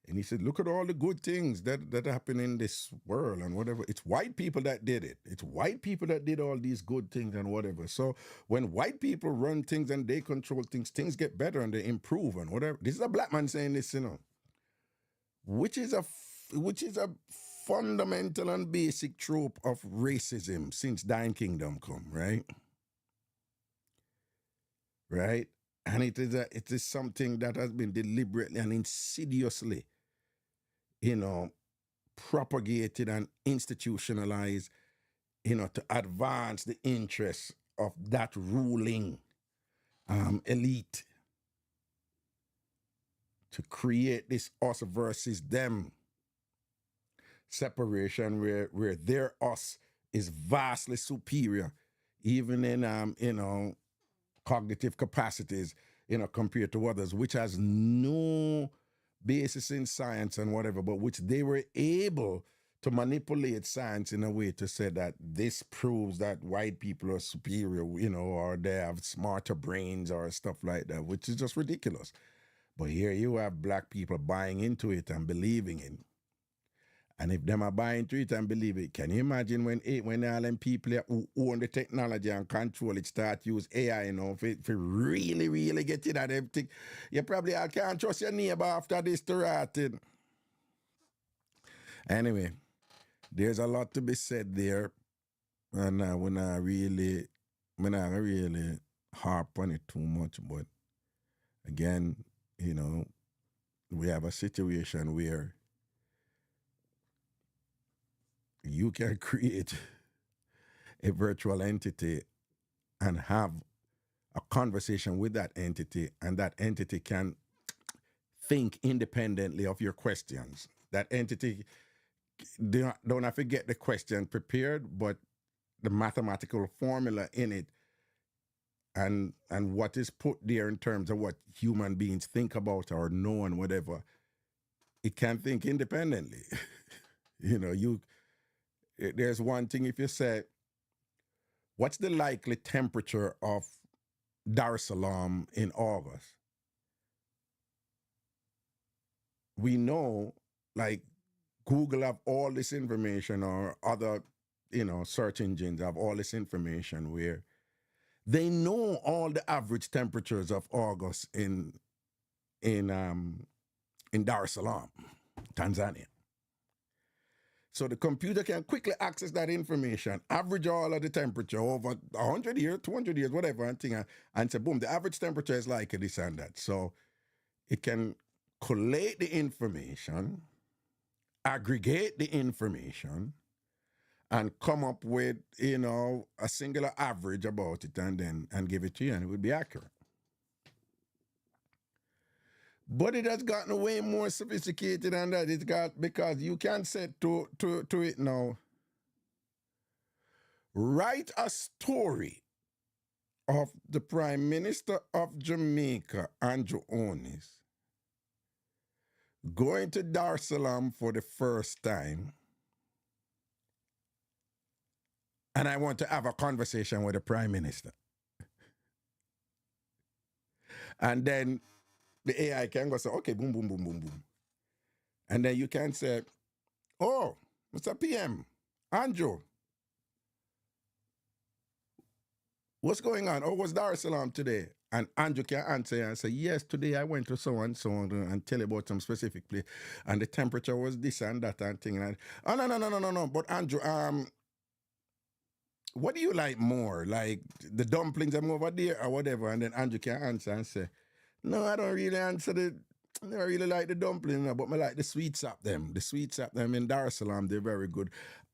And he said, look at all the good things that happen in this world and whatever. It's white people that did it. It's white people that did all these good things and whatever. So when white people run things and they control things, things get better and they improve and whatever. This is a black man saying this, you know, which is a fundamental and basic trope of racism since Thine Kingdom come, right? Right? And it is something that has been deliberately and insidiously, you know, propagated and institutionalized, you know, to advance the interests of that ruling elite, to create this us versus them separation where their us is vastly superior, even in you know, cognitive capacities, you know, compared to others, which has no basis in science and whatever, but which they were able to manipulate science in a way to say that this proves that white people are superior, you know, or they have smarter brains or stuff like that, which is just ridiculous. But here you have black people buying into it and believing it. And if them are buying into it and believe it, can you imagine when all them people who own the technology and control it start use AI, you know, for really, really get it at everything? You probably can't trust your neighbor after this to rot it. Anyway, there's a lot to be said there. And we're not really harp on it too much. But again, you know, we have a situation where you can create a virtual entity and have a conversation with that entity, and that entity can think independently of your questions. That entity don't have to get the question prepared, but the mathematical formula in it and what is put there in terms of what human beings think about or know and whatever, it can think independently. You know, there's one thing if you say, what's the likely temperature of Dar es Salaam in August? We know, like, Google have all this information, or other, you know, search engines have all this information where they know all the average temperatures of August in Dar es Salaam, Tanzania. So the computer can quickly access that information, average all of the temperature over 100 years, 200 years, whatever, and say, boom, the average temperature is like this and that. So it can collate the information, aggregate the information, and come up with, a singular average about it and give it to you, and it would be accurate. But it has gotten way more sophisticated than that. It got, because you can set to it now, write a story of the Prime Minister of Jamaica, Andrew Onis, going to Dar es Salaam for the first time, and I want to have a conversation with the Prime Minister. And then the AI can go say, okay, boom, boom, boom, boom, boom. And then you can say, oh, Mr. PM, Andrew, what's going on? Oh, was Dar es Salaam today? And Andrew can answer and say, yes, today I went to so and so and tell you about some specific place. And the temperature was this and that and thing. And oh, no. But Andrew, what do you like more? Like the dumplings I'm over there or whatever? And then Andrew can answer and say, no, I don't really like the dumpling, but I like the sweet sap them. The sweet sap them in Dar es Salaam, they're very good.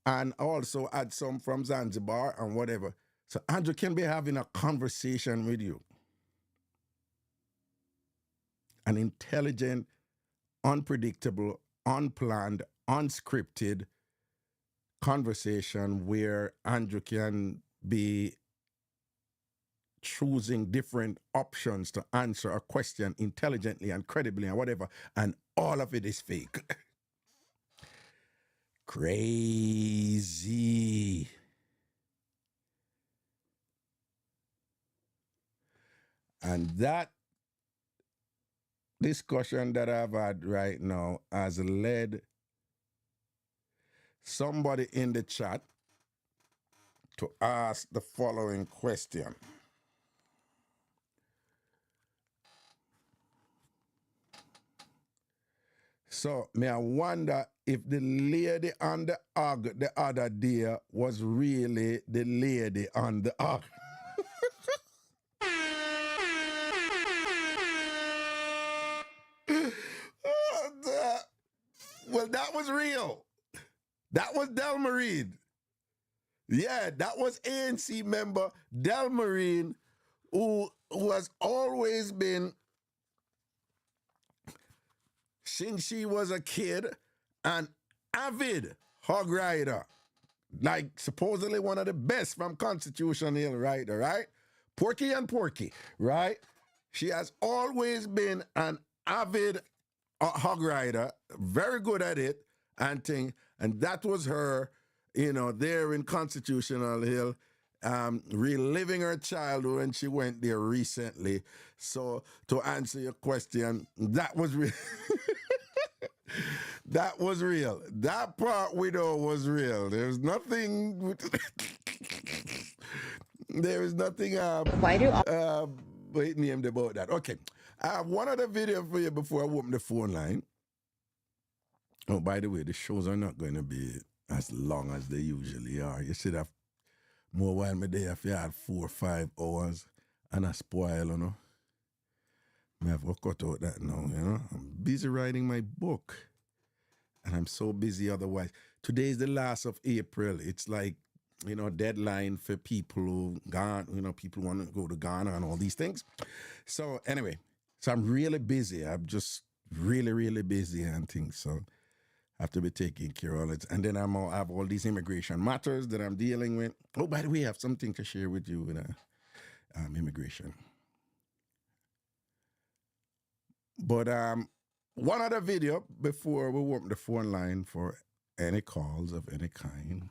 And also add some from Zanzibar and whatever. So Andrew can be having a conversation with you. An intelligent, unpredictable, unplanned, unscripted conversation where Andrew can be choosing different options to answer a question intelligently and credibly and whatever, and all of it is fake. Crazy. And that discussion that I've had right now has led somebody in the chat to ask the following question. So, may I wonder if the lady on the hog the other day was really the lady on the hog. Well, that was real. That was Delmarine. Yeah, that was ANC member Delmarine, who has always been, since she was a kid, an avid hog rider. Like supposedly one of the best from Constitution Hill rider, right? Porky, right? She has always been an avid hog rider, very good at it, and thing. And that was her, there in Constitutional Hill, reliving her childhood when she went there recently. So to answer your question, that was real. That was real. That part we know was real. There's nothing. There is nothing. Why do named about that? Okay, I have one other video for you before I open the phone line. Oh, by the way, the shows are not going to be as long as they usually are. You see that more while my day if you had 4 or 5 hours and I spoil, I have to cut out that now, I'm busy writing my book. And I'm so busy otherwise. Today is the last of April. It's like, deadline for people who gone, people want to go to Ghana and all these things. So anyway, I'm really busy. I'm just really, really busy and things. So I have to be taking care of it. And then I have all these immigration matters that I'm dealing with. Oh, by the way, I have something to share with you with immigration. But one other video before we open the phone line for any calls of any kind.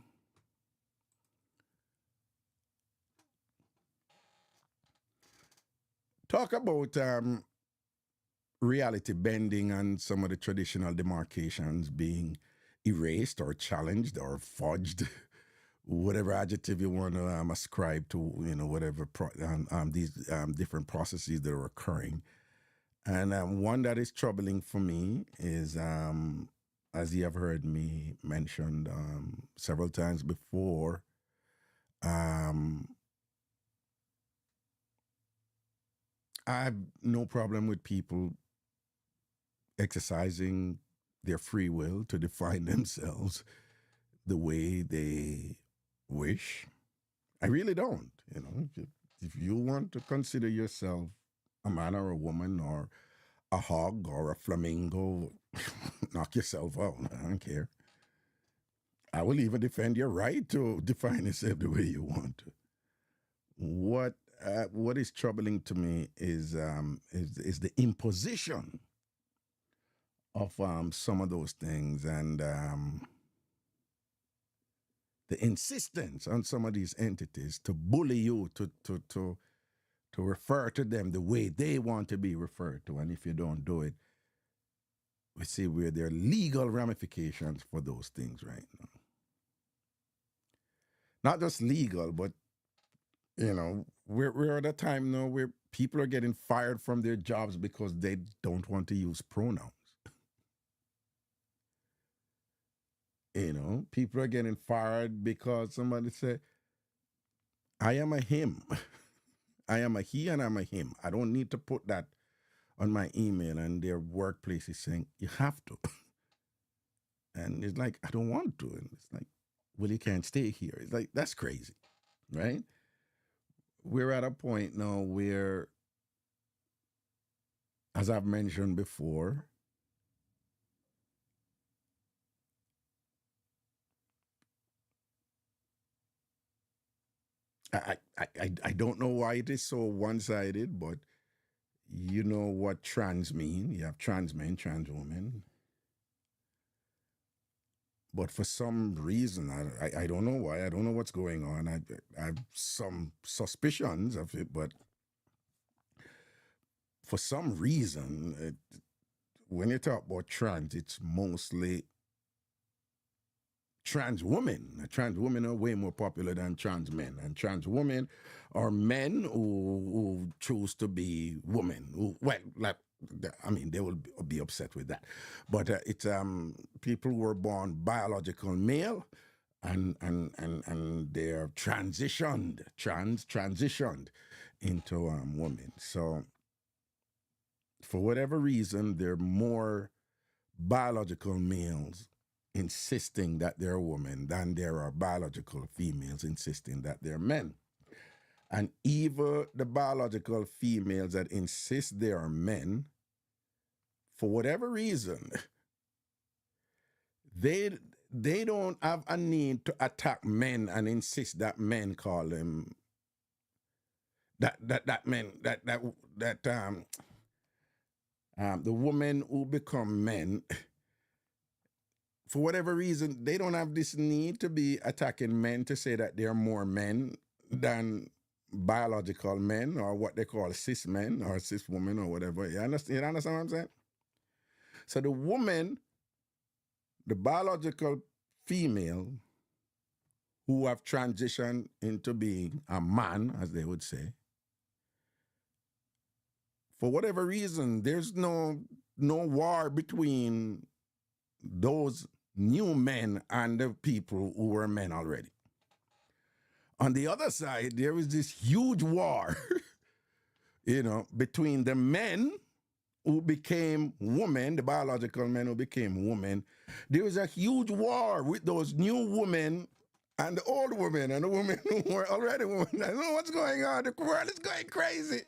Talk about reality bending and some of the traditional demarcations being erased or challenged or fudged, whatever adjective you want to ascribe to, whatever these different processes that are occurring. And one that is troubling for me is, as you have heard me mentioned several times before, I have no problem with people exercising their free will to define themselves. the way they wish. I really don't. If you want to consider yourself a man or a woman or a hog or a flamingo, knock yourself out. I don't care. I will even defend your right to define yourself the way you want to. What is troubling to me is the imposition of some of those things, and the insistence on some of these entities to bully you, to refer to them the way they want to be referred to, and if you don't do it, we see where there are legal ramifications for those things right now. Not just legal, but we're at a time now where people are getting fired from their jobs because they don't want to use pronouns. People are getting fired because somebody said, I am a him. I am a he and I'm a him. I don't need to put that on my email, and their workplace is saying, you have to. And it's like, I don't want to. And it's like, well, you can't stay here. It's like, that's crazy, right? We're at a point now where, as I've mentioned before, I don't know why it is so one-sided, but you know what trans mean. You have trans men, trans women. But for some reason, I don't know why. I don't know what's going on. I have some suspicions of it, but for some reason, when you talk about trans, it's mostly trans women. Trans women are way more popular than trans men. And trans women are men who choose to be women. They will be upset with that. But it's people who were born biological male and they're transitioned into women. So for whatever reason, there are more biological males insisting that they're women than there are biological females insisting that they're men. And even the biological females that insist they are men, for whatever reason, they don't have a need to attack men and insist that men call them the women who become men. For whatever reason, they don't have this need to be attacking men to say that they're more men than biological men, or what they call cis men or cis women or whatever. You understand what I'm saying? So the woman, the biological female who have transitioned into being a man, as they would say, for whatever reason, there's no war between those new men and the people who were men already. On the other side, there is this huge war, between the men who became women, the biological men who became women. There was a huge war with those new women and the old women and the women who were already women. I don't know what's going on. The world is going crazy.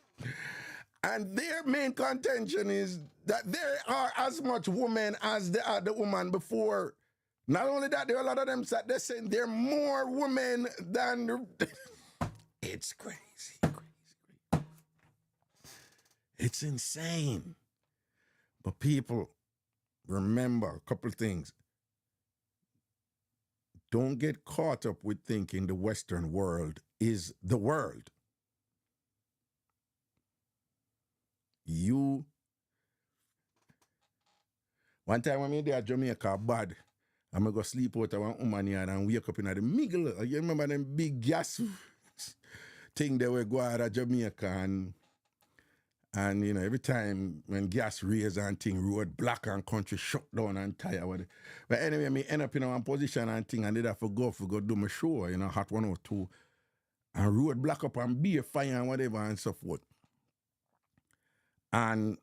And their main contention is that there are as much women as there are the woman before. Not only that, there are a lot of them that they're saying there are more women than... It's crazy. It's insane. But people, remember a couple of things. Don't get caught up with thinking the Western world is the world. One time when I was at Jamaica, bad, I'm going to go sleep out of one woman here and wake up in the middle. You remember them big gas thing they were going at Jamaica, and every time when gas raise and thing, road block and country shut down and tire. But anyway, me end up in one position and thing, and did have to go do my show, Hot 102, and road block up and beer fire and whatever and so forth. And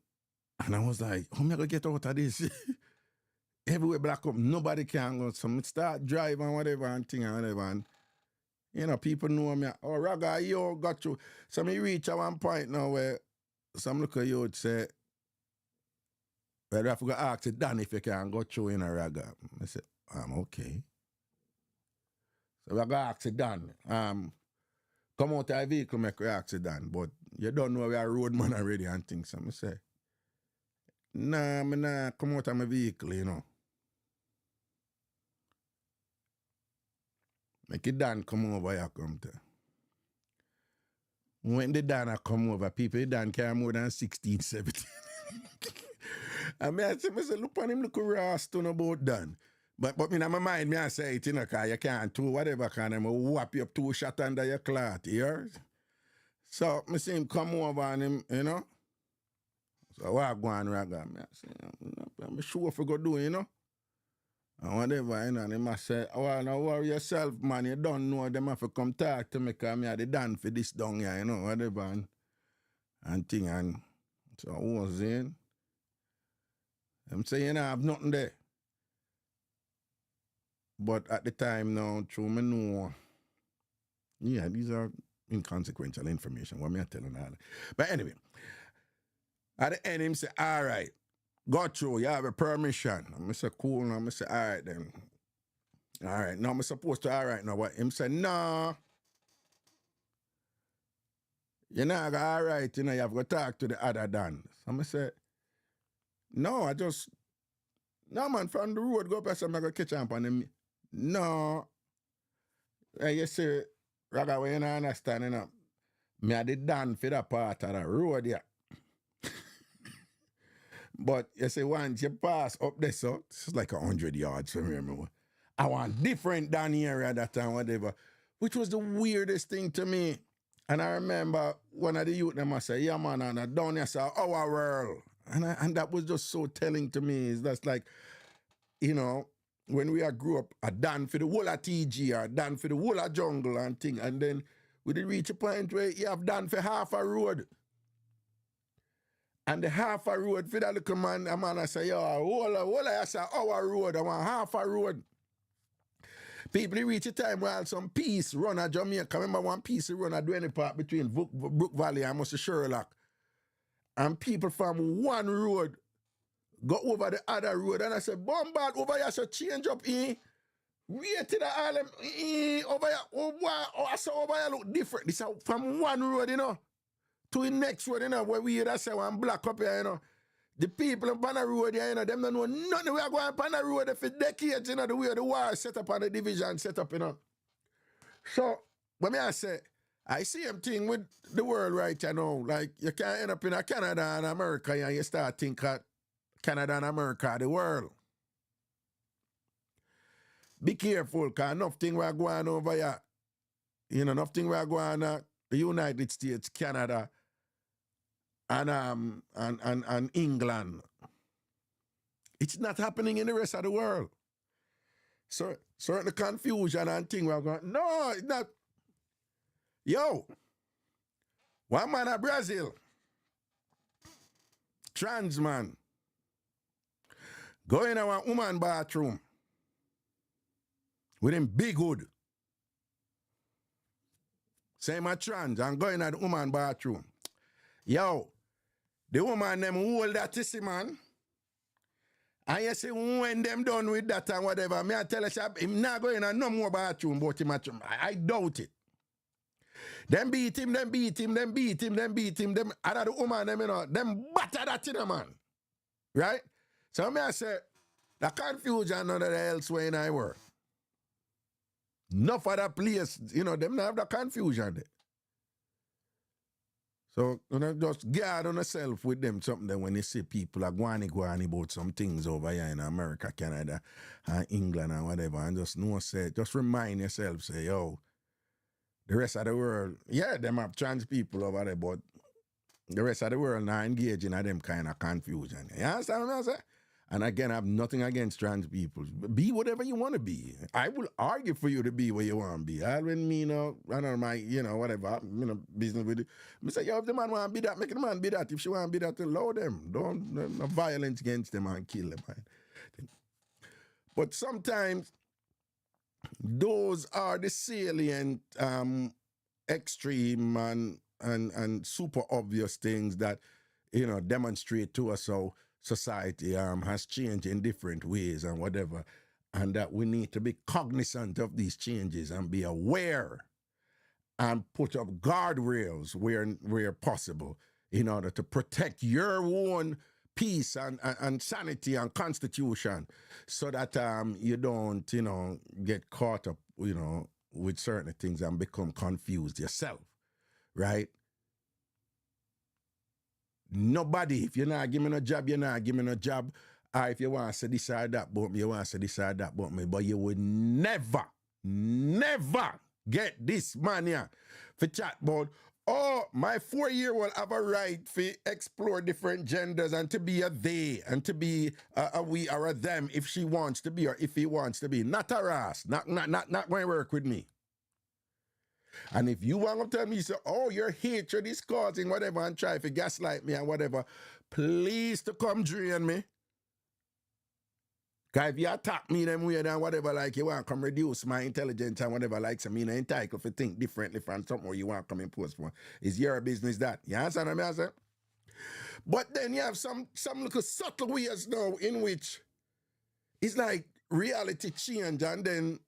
I was like, how am I going to get out of this? everywhere black up, nobody can go. So me start driving whatever and thing and whatever. And, you know, people know me. Oh, Raga, yo, got you. So me reach at one point now where some look at you would say, well, I have to ask Dan if you can go through in a Raga. I said, I'm okay. So I go ask Dan, come out of the vehicle, make you ask Dan, but you don't know we are roadman already and things. So I say, nah, I nah come out of my vehicle, you know. Make it Dan come over here, come to. When the Dan come over, people Dan carry more than 16, 17. And I say, look on him, look raston about Dan. But in my mind, me I say it, you know, because you can't do whatever kind of whap you up 2 shots under your cloth, you hear? So I see him come over and him, you know. So what I go on, Raga? I say, I'm sure if we go do, you know. And whatever, you know, and he must say, well, now worry yourself, man, you don't know them have to come talk to me because I had the done for this down here, you know, whatever, and thing, and so I was saying, I'm saying, you know, I have nothing there. But at the time now, through me know, yeah, these are inconsequential information, what me I telling all. But anyway, at the end, him say, all right, go through, you have a permission. And I say, cool, and I say, all right then. All right, now I'm supposed to, all right now, what? Him say, no. You're not all right, you know, you have to talk to the other Dan. So I say, no, no man, from the road, go past I'm going to catch up on him. No. And you see, Raga, when you don't understand, you know, me I did Dan for that part of the road, yeah. But you see, once you pass up there, so it's like 100 yards from here. I want different down here at that time, whatever, which was the weirdest thing to me. And I remember one of the youth them I say, yeah, man, and down here, say, our world. And that was just so telling to me. It's just like, you know, when we grew up, I done for the whole of TG, or done for the whole of jungle and thing. And then we did reach a point where you have done for half a road. And the half a road for that little man, a man I say, yo, whole I say, our road, I want half a road. People reach a time where some piece run at Jamaica. Remember one piece run at Dwayne Park between Brook Valley and Mr. Sherlock. And people from one road go over the other road. And I said, bombard over here, so change up here. Wait till the island over here. Oh, wow. Oh, I saw over here look different. This is from one road, you know, to the next road, you know, where we hear say one black up here, you know. The people on the road here, you know, them don't know nothing. We are going on the road for decades, you know, the way the war set up on the division set up, you know. So, when I say, I see them thing with the world right you know, like you can't end up in a Canada and America and you start thinking Canada and America are the world. Be careful, because enough thing we are going over here. You know, enough thing we are going on the United States, Canada, and England. It's not happening in the rest of the world. So certain confusion and thing we're going, no, it's not. Yo, one man at Brazil, trans man, go in our woman bathroom with him big hood. Say my trans and go in at the woman bathroom. Yo, the woman them hold that tissy man. And you see when them done with that and whatever, me I tell you, him not going in no more bathroom but him. I doubt it. Them beat him. Them other woman them, you know, them batter that in a man. Right? So me I say, the confusion none of the elsewhere in our world. Enough of that place, you know, them not have the confusion there. So, you know, just guard on yourself with them something that when you see people are going about some things over here in America, Canada, and England and whatever, and just know, say, just remind yourself, say, yo, the rest of the world, yeah, them have trans people over there, but the rest of the world not engaging in them kind of confusion. You understand what I'm saying? And again, I have nothing against trans people. Be whatever you want to be. I will argue for you to be where you want to be. I don't mean, I don't know, my, you know, whatever, you know, business with it. I say, yo, if the man want to be that, make the man be that. If she want to be that, allow them. Don't no violence against them and kill them. But sometimes those are the salient, extreme and super obvious things that, demonstrate to us how society has changed in different ways and whatever, and that we need to be cognizant of these changes and be aware and put up guardrails where possible in order to protect your own peace and sanity and constitution, so that you don't get caught up with certain things and become confused yourself, right? Nobody, if you're not giving me a job, you're not giving me a job. Or if you want to say this or that about me, you want to say this or that about me. But you would never get this man here for chat about, oh, my 4-year-old have a right to explore different genders and to be a they and to be a we or a them if she wants to be or if he wants to be. Not a ass. Not going to work with me. And if you want to tell me, so, oh, your hatred is causing whatever and try to gaslight me and whatever, please to come drain me. Because if you attack me them way and whatever, like you want to come reduce my intelligence and whatever, like some, entitled to think differently from something where you want to come impose for. It's your business that. You understand what I'm saying? But then you have some little subtle ways now in which it's like reality change, and then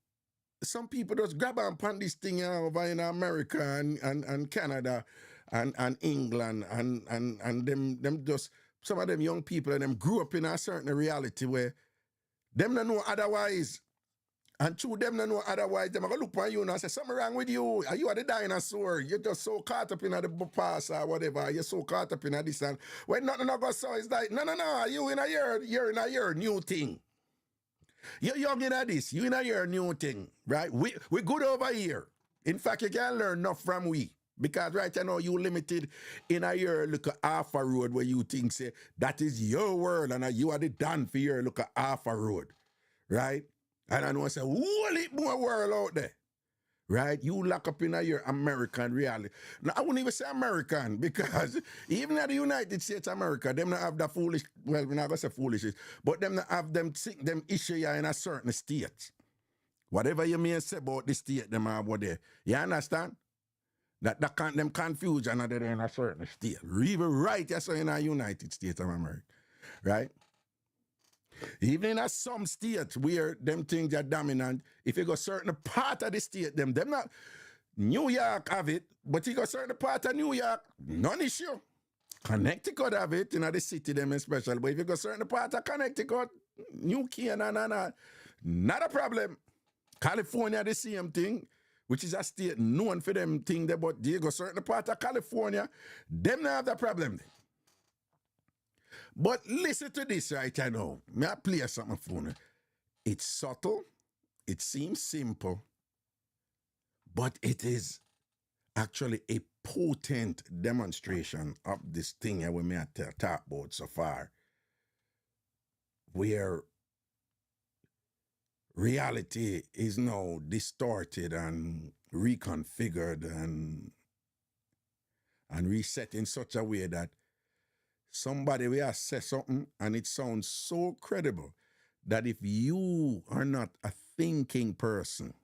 some people just grab on this thing over in America and Canada and England and them just, some of them young people and them grew up in a certain reality where them don't know otherwise. And through them don't know otherwise, them are going to look at you and say, something wrong with you. Are you are the dinosaur? You're just so caught up in the past or whatever. You're so caught up in this. And when nothing not going so, it's like, no, you in you're in a year new thing. You're young in this, you in your new thing, right? We good over here. In fact, you can learn enough from we. Because right now you limited in a year look at half a road where you think say that is your world and you are the done for your look at half a road. Right? And I know I say, whole it more world out there. Right? You lock up in your American reality. Now, I wouldn't even say American, because even at the United States of America, them not have the foolish, well, we're not going to say foolishness, but them not have them issue in a certain state. Whatever you may say about the state, them have what there. You understand? That them confusion are there in a certain state. Even right, yes, in the United States of America. Right? Even in some states where them things are dominant, if you go certain part of the state, them not, New York have it, but you go certain part of New York, none issue. Connecticut have it, the city them especially, but if you go certain part of Connecticut, New Canaan, not a problem. California, the same thing, which is a state known for them thing there, but you go certain part of California, them not have that problem. But listen to this right now. May I play something for you? It's subtle, it seems simple, but it is actually a potent demonstration of this thing that we may have talked about so far, where reality is now distorted and reconfigured and reset in such a way that somebody will say something and it sounds so credible that if you are not a thinking person,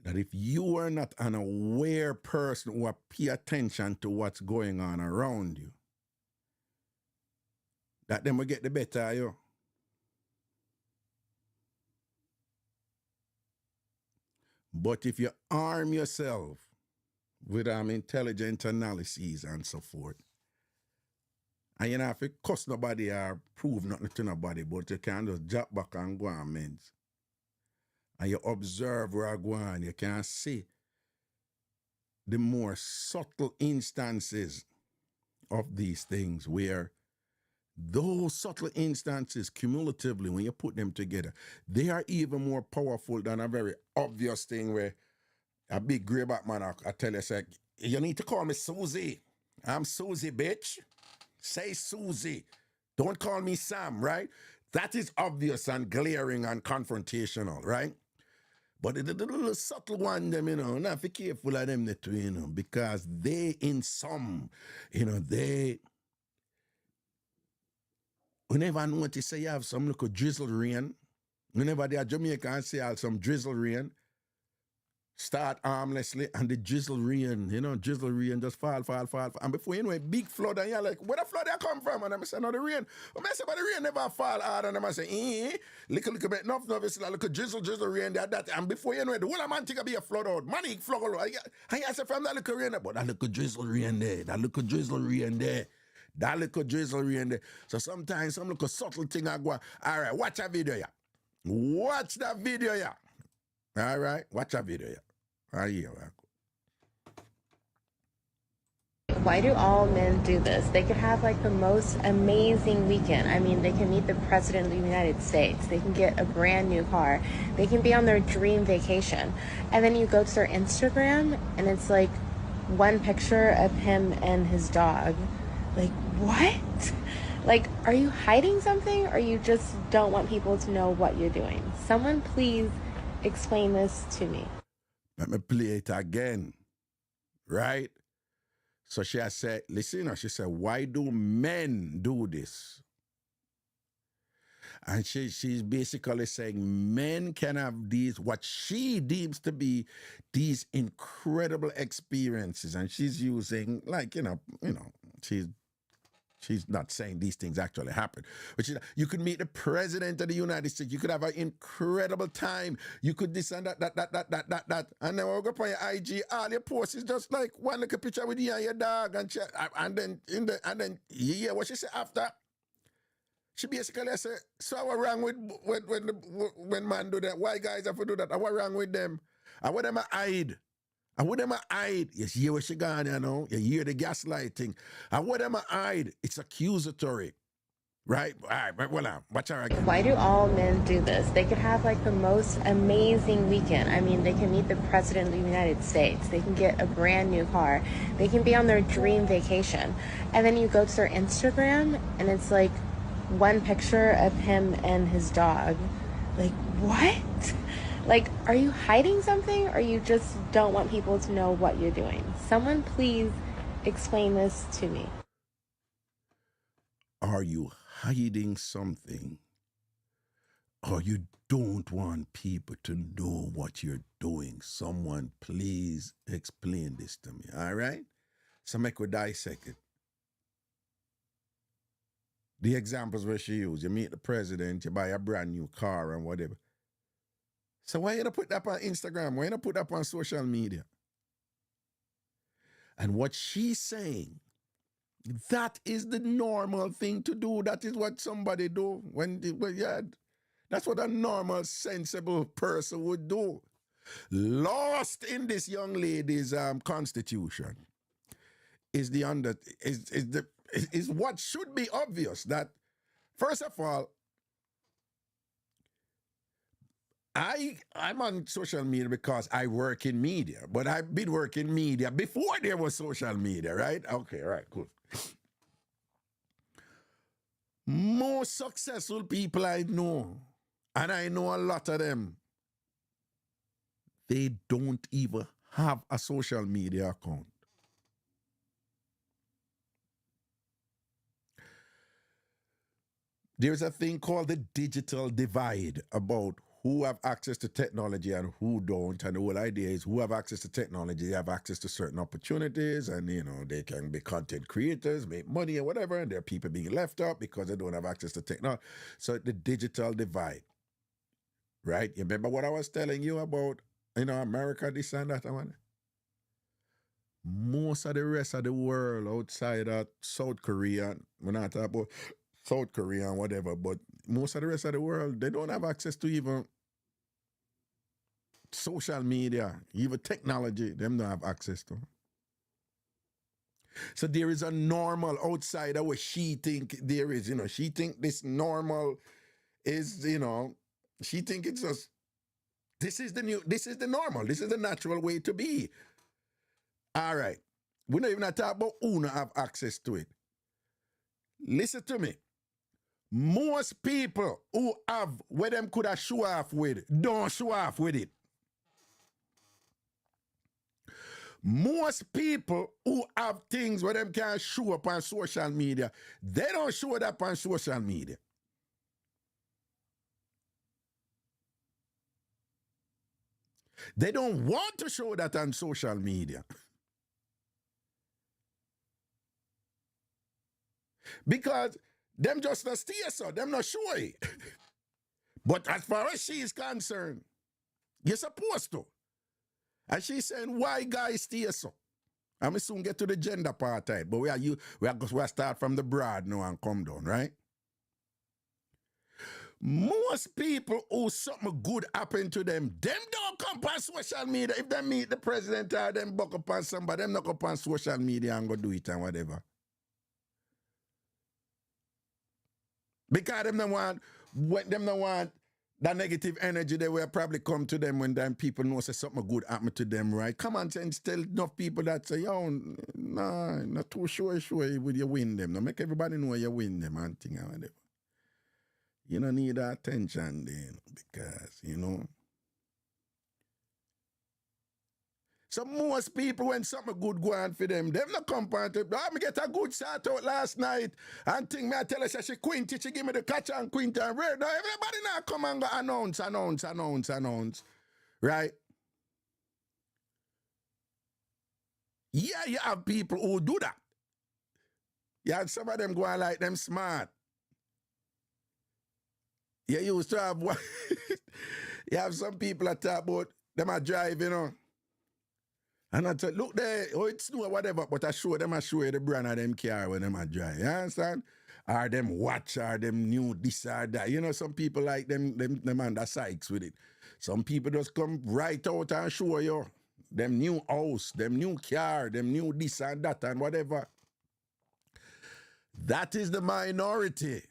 that if you are not an aware person who will pay attention to what's going on around you, that them will get the better of you. But if you arm yourself with intelligent analyses and so forth, and you don't have to cuss nobody or prove nothing to nobody, but you can just drop back and go on men's. And you observe where I go on, you can see the more subtle instances of these things, where those subtle instances cumulatively, when you put them together, they are even more powerful than a very obvious thing where a big greyback man, I tell you, say, you need to call me Susie. I'm Susie, bitch. Say Susie. Don't call me Sam, right? That is obvious and glaring and confrontational, right? But the little subtle one, them, not be careful of them, because they, in some, they, whenever I notice say you have some little drizzle rain, Whenever they are Jamaica and see all some drizzle rain, start harmlessly and the drizzle rain, drizzle rain just fall. And before you know it, big flood and you're like, where the flood they come from? And I say, no, the rain. But I say, but the rain never fall hard. And I say, little bit, enough, it's like drizzle rain, that. And before you know it, the whole man think it'll be a flood out. Money flood out. I say, from that little rain there, but that little drizzle rain there, that little drizzle rain there. That little drizzle rain there. So sometimes some little subtle thing I go, all right, watch a video, yeah. Watch that video, yeah. All right, watch a video, yeah. Why do all men do this? They could have like the most amazing weekend. I mean, they can meet the president of the United States. They can get a brand new car. They can be on their dream vacation. And then you go to their Instagram and it's like one picture of him and his dog. Like, what? Like, are you hiding something or you just don't want people to know what you're doing? Someone please explain this to me. Let me play it again, right? So she has said, listen, she said, why do men do this? And she's basically saying men can have these, what she deems to be these incredible experiences. And she's using, like, she's not saying these things actually happen. But you could meet the president of the United States. You could have an incredible time. You could this and that. And then we'll go on your IG. All your posts is just like one little picture with you and your dog. And then you hear what she said after. She basically said, so what's wrong with when man do that? Why guys have to do that? And what's wrong with them? And what them I hide? And what them I hide? You hear where she gone, You hear the gaslighting. And what them I hide? It's accusatory. Right? All right, but watch her again. Why do all men do this? They could have like the most amazing weekend. I mean, they can meet the president of the United States. They can get a brand new car. They can be on their dream vacation. And then you go to their Instagram and it's like one picture of him and his dog. Like, what? Like, are you hiding something or you just don't want people to know what you're doing? Someone please explain this to me. Are you hiding something or you don't want people to know what you're doing? Someone please explain this to me, all right? So make we dissect it. The examples where she used, you meet the president, you buy a brand new car and whatever. So why you not put that on Instagram? Why you not put that on social media? And what she's saying, that is the normal thing to do. That is what somebody do. That's what a normal, sensible person would do. Lost in this young lady's constitution is what should be obvious. That first of all, I'm on social media because I work in media, but I've been working media before there was social media, right? Okay, all right, cool. Most successful people I know, and I know a lot of them, they don't even have a social media account. There's a thing called the digital divide about who have access to technology and who don't. And the whole idea is who have access to technology, they have access to certain opportunities and, they can be content creators, make money and whatever. And there are people being left out because they don't have access to technology. So the digital divide, right? You remember what I was telling you about, America, this and that? Most of the rest of the world outside of South Korea, we're not talking about South Korea and whatever, but most of the rest of the world, they don't have access to even social media, even technology, them don't have access to. So there is a normal outsider where she think there is, she think this normal is, she think it's just, this is the normal, this is the natural way to be. All right. We're not even talking about who not have access to it. Listen to me. Most people who have where them could have show off with, don't show off with it. Most people who have things where them can show up on social media, they don't show it up on social media. They don't want to show that on social media. Because them just not steer so, them not sure it. But as far as she is concerned, you're supposed to. And she's saying, why guys steer so? I'm soon get to the gender part of it, but we are start from the broad now and come down, right? Most people who something good happen to them don't come on social media. If they meet the president or them buck up on somebody, them not come on social media and go do it and whatever. Because them don't want that negative energy, they will probably come to them when them people know say something good happened to them, right? Come on, and tell enough people that say, yo, nah, not too sure with you win them. No, make everybody know you win them and thing or whatever. You don't need that attention then, because, you know. So most people, when something good go on for them not come on to, me get a good start out last night and think me I tell her say she quinty, she give me the catch and quinty and red. Now everybody now come and go announce. Right? Yeah, you have people who do that. You have some of them go on like them smart. You used to have one. You have some people that talk about them are drive, you know. And I said, look there, oh, it's new or whatever, but I show you the brand of them car when them are drive. You understand? Or them watch, or them new this or that. You know, some people like them under sykes with it. Some people just come right out and show you them new house, them new car, them new this and that and whatever. That is the minority.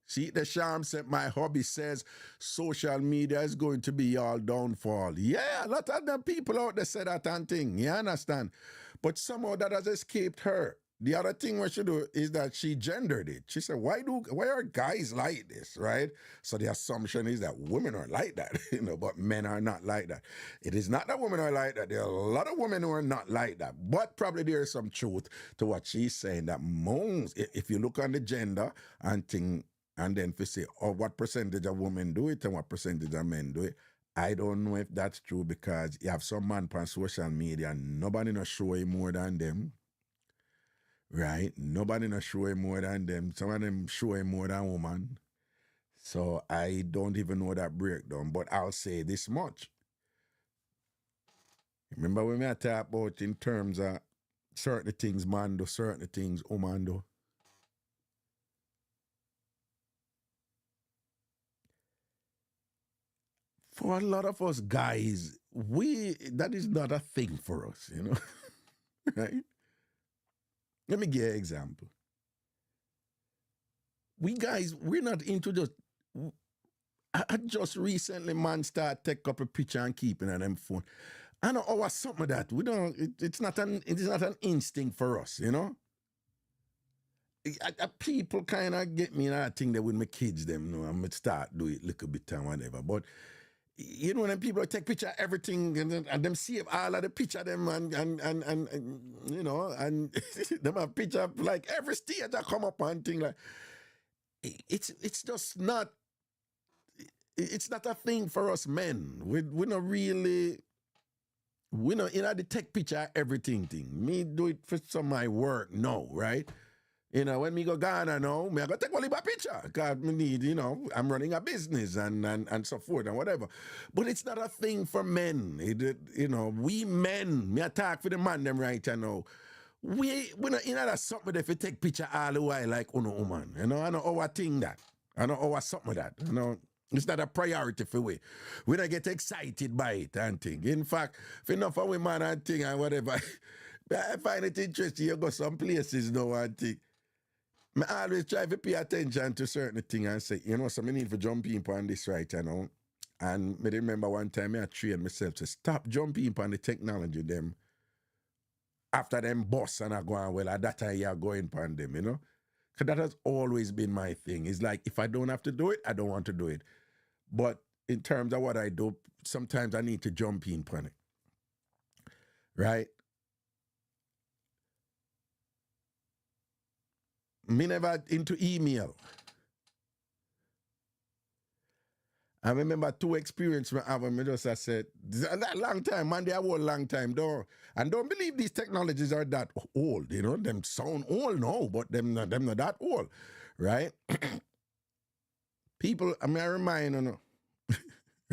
See, the charm said, my hobby says social media is going to be all downfall. Yeah, a lot of them people out there say that and thing. You understand? But somehow that has escaped her. The other thing what she do is that she gendered it. She said, why are guys like this, right? So the assumption is that women are like that, you know, but men are not like that. It is not that women are like that. There are a lot of women who are not like that. But probably there is some truth to what she's saying, that most, if you look on the gender and thing, and then if you say, oh, what percentage of women do it and what percentage of men do it, I don't know if that's true, because you have some man on social media and nobody not show him more than them. Right? Nobody not show him more than them. Some of them show him more than woman. So I don't even know that breakdown. But I'll say this much. Remember when I talk about in terms of certain things man do, certain things woman do? For a lot of us guys, that is not a thing for us, you know? Right? Let me give you an example. We guys, we're not into just... I just recently, man, start take up a picture and keeping on them phone. I know what's something of that. We don't... It's not an instinct for us, you know? People kind of get me in that thing that with my kids, them, you know, I'm going to start do it a little bit and whatever. But... You know, when people take picture of everything and them save all of the picture of them and you know, and them have picture of like every stage that come up and thing like it's just not, it's not a thing for us men. We're not really, we not, you know, the take picture of everything thing. Me do it for some of my work, no, right? You know, when me go Ghana now, me I go take only my picture. Because me need, you know, I'm running a business and so forth and whatever. But it's not a thing for men. You know, we men, me attack for the man them right now. We not, you know, that's something if you take picture all the while like uno woman. You know, I know our thing that. I know our something that. You know, it's not a priority for we. We don't get excited by it and thing. In fact, if enough of women and thing and whatever, I find it interesting. You go some places now and thing. I always try to pay attention to certain things and say, you know, so I need to jump in on this right, you know. And I remember one time I trained myself to stop jumping on the technology them after them boss and I go on, well, at that time you're going on them, you know. Because that has always been my thing. It's like, if I don't have to do it, I don't want to do it. But in terms of what I do, sometimes I need to jump in on it. Right? Me never into email. I remember two experiences I have when I said, that long time, man, they are old long time, though. And don't believe these technologies are that old, you know, them sound old now, but them not that old, right? People, I mean, I remind you,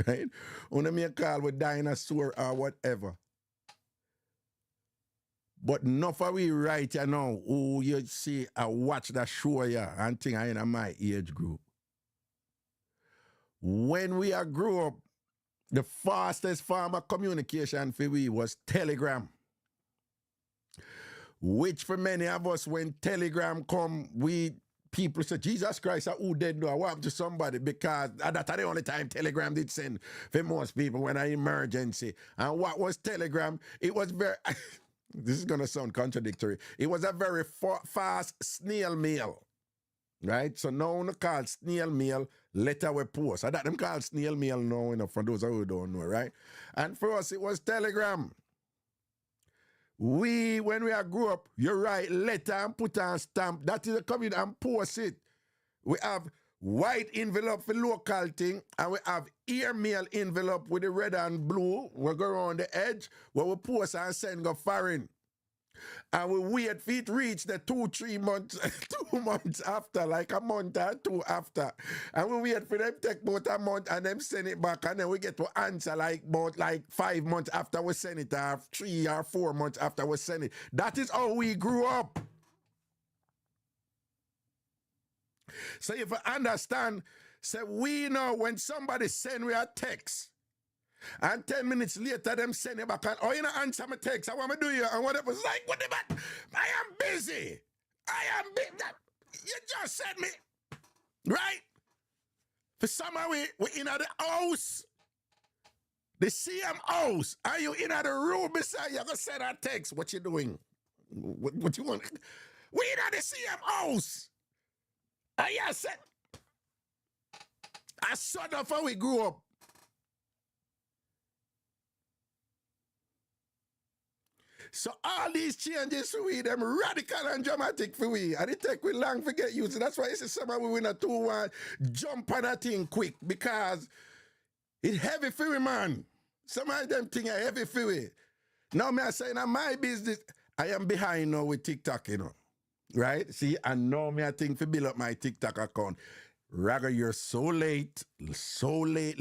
right? When me a call with dinosaur or whatever. But enough of we right you know, who you see, I watch that show yeah, and think I in my age group. When we grew up, the fastest form of communication for we was telegram. Which for many of us, when telegram come, people say, Jesus Christ, who dead now? What happened to somebody? Because that's the only time telegram did send for most people when an emergency. And what was telegram? It was very, this is going to sound contradictory. It was a very fast snail mail. Right? So now we call snail mail letter we post. I that them call snail mail now, you know, for those who don't know, right? And for us, it was telegram. When we grew up, you write letter and put on stamp. That is a coming and post it. We have white envelope for local thing, and we have airmail envelope with the red and blue. We go around the edge where we post and send go foreign. And we wait for it reach the 2-3 months, 2 months after, like a month or two after. And we wait for them take about a month and them send it back. And then we get to answer like about 5 months after we send it, or 3 or 4 months after we send it. That is how we grew up. So if you understand, say we know when somebody send we a text, and 10 minutes later, them send it back and, oh, you know, answer my text. I want to do you. And whatever. It's like, whatever. I am busy. You just said me. Right? For some of we in the house. The same house. Are you in the room beside you? You're going to send a text. What you doing? What you want? We in the same house. And you said, I saw enough how we grew up. So all these changes for we, them radical and dramatic for we. And it take we long to get used to. That's why you see some of we win a 2-1 jump on a thing quick because it's heavy for we, man. Some of them things are heavy for we. Now me I say, in my business, I am behind now with TikTok, you know. Right? See, and now me I think to build up my TikTok account. Raga, you're so late. So late.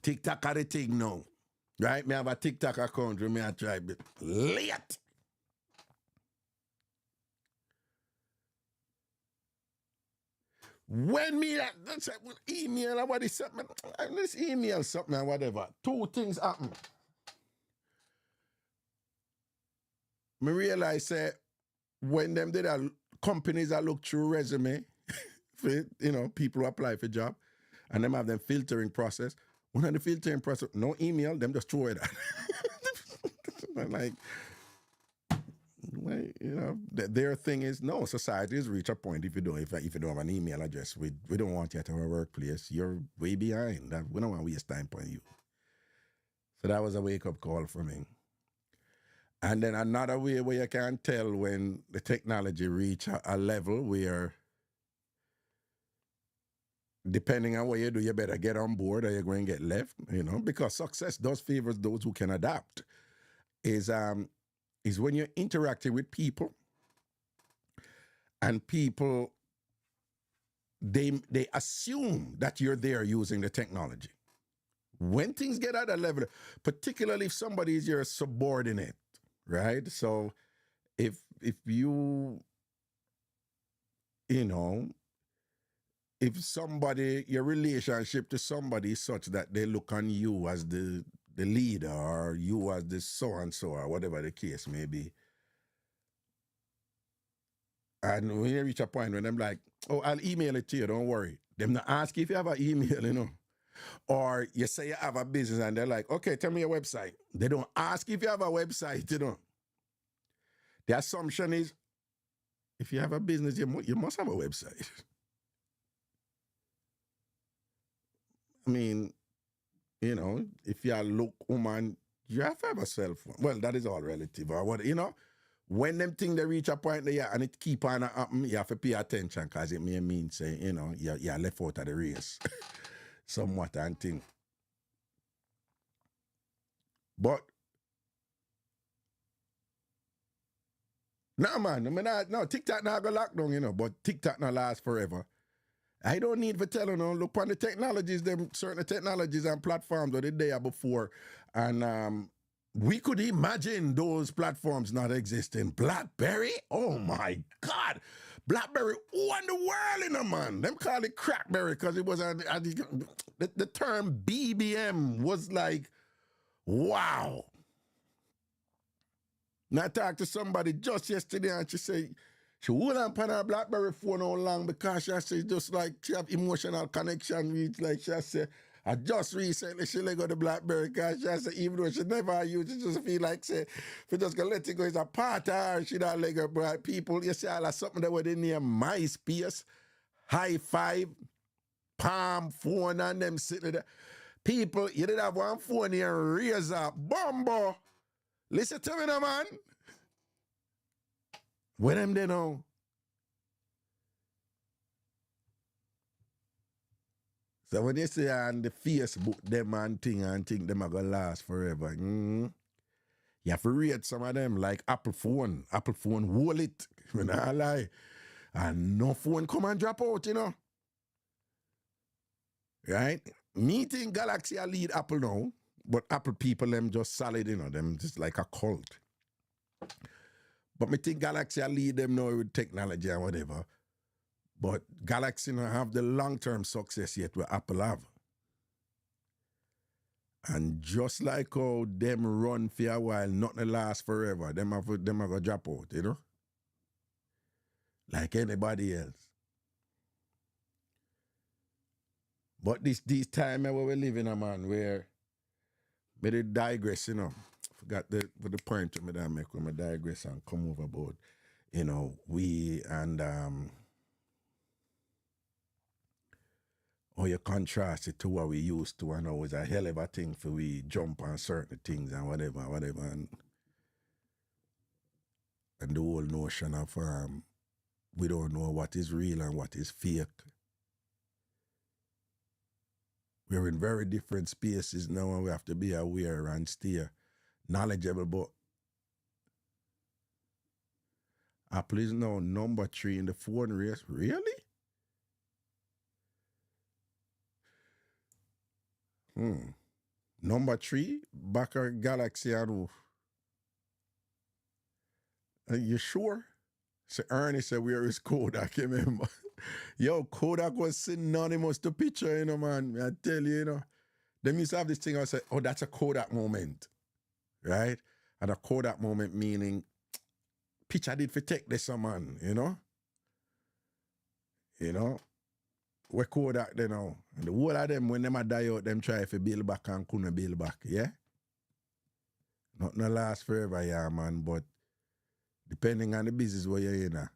TikTok are the thing now. Right? Me have a TikTok account where me I try bit late. When me that's email or what is something, let's email something or whatever. 2 things happen. Me realize that when them did companies that look through resume, for, you know, people who apply for job, and them have them filtering process. One of the filtering process, no email, them just throw it out. I'm like, well, you know, their thing is no. Society has reached a point if you don't have an email address, we don't want you at our workplace. You're way behind. We don't want to waste time on you. So that was a wake up call for me. And then another way where you can tell when the technology reach a level where, depending on what you do, you better get on board or you're going to get left, you know, because success does favor those who can adapt. Is when you're interacting with people and people, they assume that you're there using the technology. When things get at a level, particularly if somebody is your subordinate, right? So if you know, if somebody, your relationship to somebody is such that they look on you as the leader or you as the so-and-so or whatever the case may be. And when you reach a point when I'm like, oh, I'll email it to you, don't worry. Them not ask if you have an email, you know. Or you say you have a business and they're like, okay, tell me your website. They don't ask if you have a website, you know. The assumption is, if you have a business, you must have a website. I mean, you know, if you look woman, you have to have a cell phone. Well, that is all relative or what, you know. when them thing they reach a point there and it keep on happen, you have to pay attention because it may mean say, you know, you're left out of the race somewhat and thing. But no man, I mean, no, TikTok not go lock down, you know, but TikTok not last forever. I don't need to tell you, no, look on the technologies, them certain technologies and platforms that they there before. And we could imagine those platforms not existing. BlackBerry? Oh my God. BlackBerry won the world in a man. Them call it Crackberry because it was the term BBM was like, wow. Now I talked to somebody just yesterday and she said, she hold on her BlackBerry phone how long because she said just like she have emotional connection with, like she said, I just recently she let go the BlackBerry because she said even though she never used it, just feel like say if you just gonna let it go, it's a part of her, she don't let go. But people, you see all of something that were in near MySpace, High Five, Palm phone and them sitting there. People, you did have one phone here, Razor, Bumbo. Listen to me now, man. Where them they know? So when you say on the Facebook, them and think them are gonna last forever. You have to rate some of them like Apple phone. Apple phone hold it. When I lie. And no phone come and drop out, you know. Right? Me think Galaxy will lead Apple now, but Apple people them just solid, you know, them just like a cult. But me think Galaxy will lead them now with technology and whatever. But Galaxy don't have the long-term success yet where Apple have. And just like how them run for a while, nothing lasts forever. Them are gonna drop out, you know? Like anybody else. But these time where we live in, man, where but they digress, you know. Forgot the point to me that I make when I digress and come overboard. You know, we and you contrast it to what we used to, and always a hell of a thing for we jump on certain things and whatever, and the whole notion of we don't know what is real and what is fake. We're in very different spaces now and we have to be aware and stay knowledgeable. But Apple is now number 3 in the phone race. Really? Number 3? Back at Galaxy and who? Are you sure? So Ernie said, where is Kodak? Remember? Yo, Kodak was synonymous to picture, you know, man. I tell you, you know. Them used to have this thing, I say, oh, that's a Kodak moment. Right? And a Kodak moment meaning picture did for take this, man, you know? You know? Where Kodak they know. And the whole of them, when them a die out, them try to build back and couldn't build back, yeah? Nothing last forever, yeah, man, but depending on the business where you're in,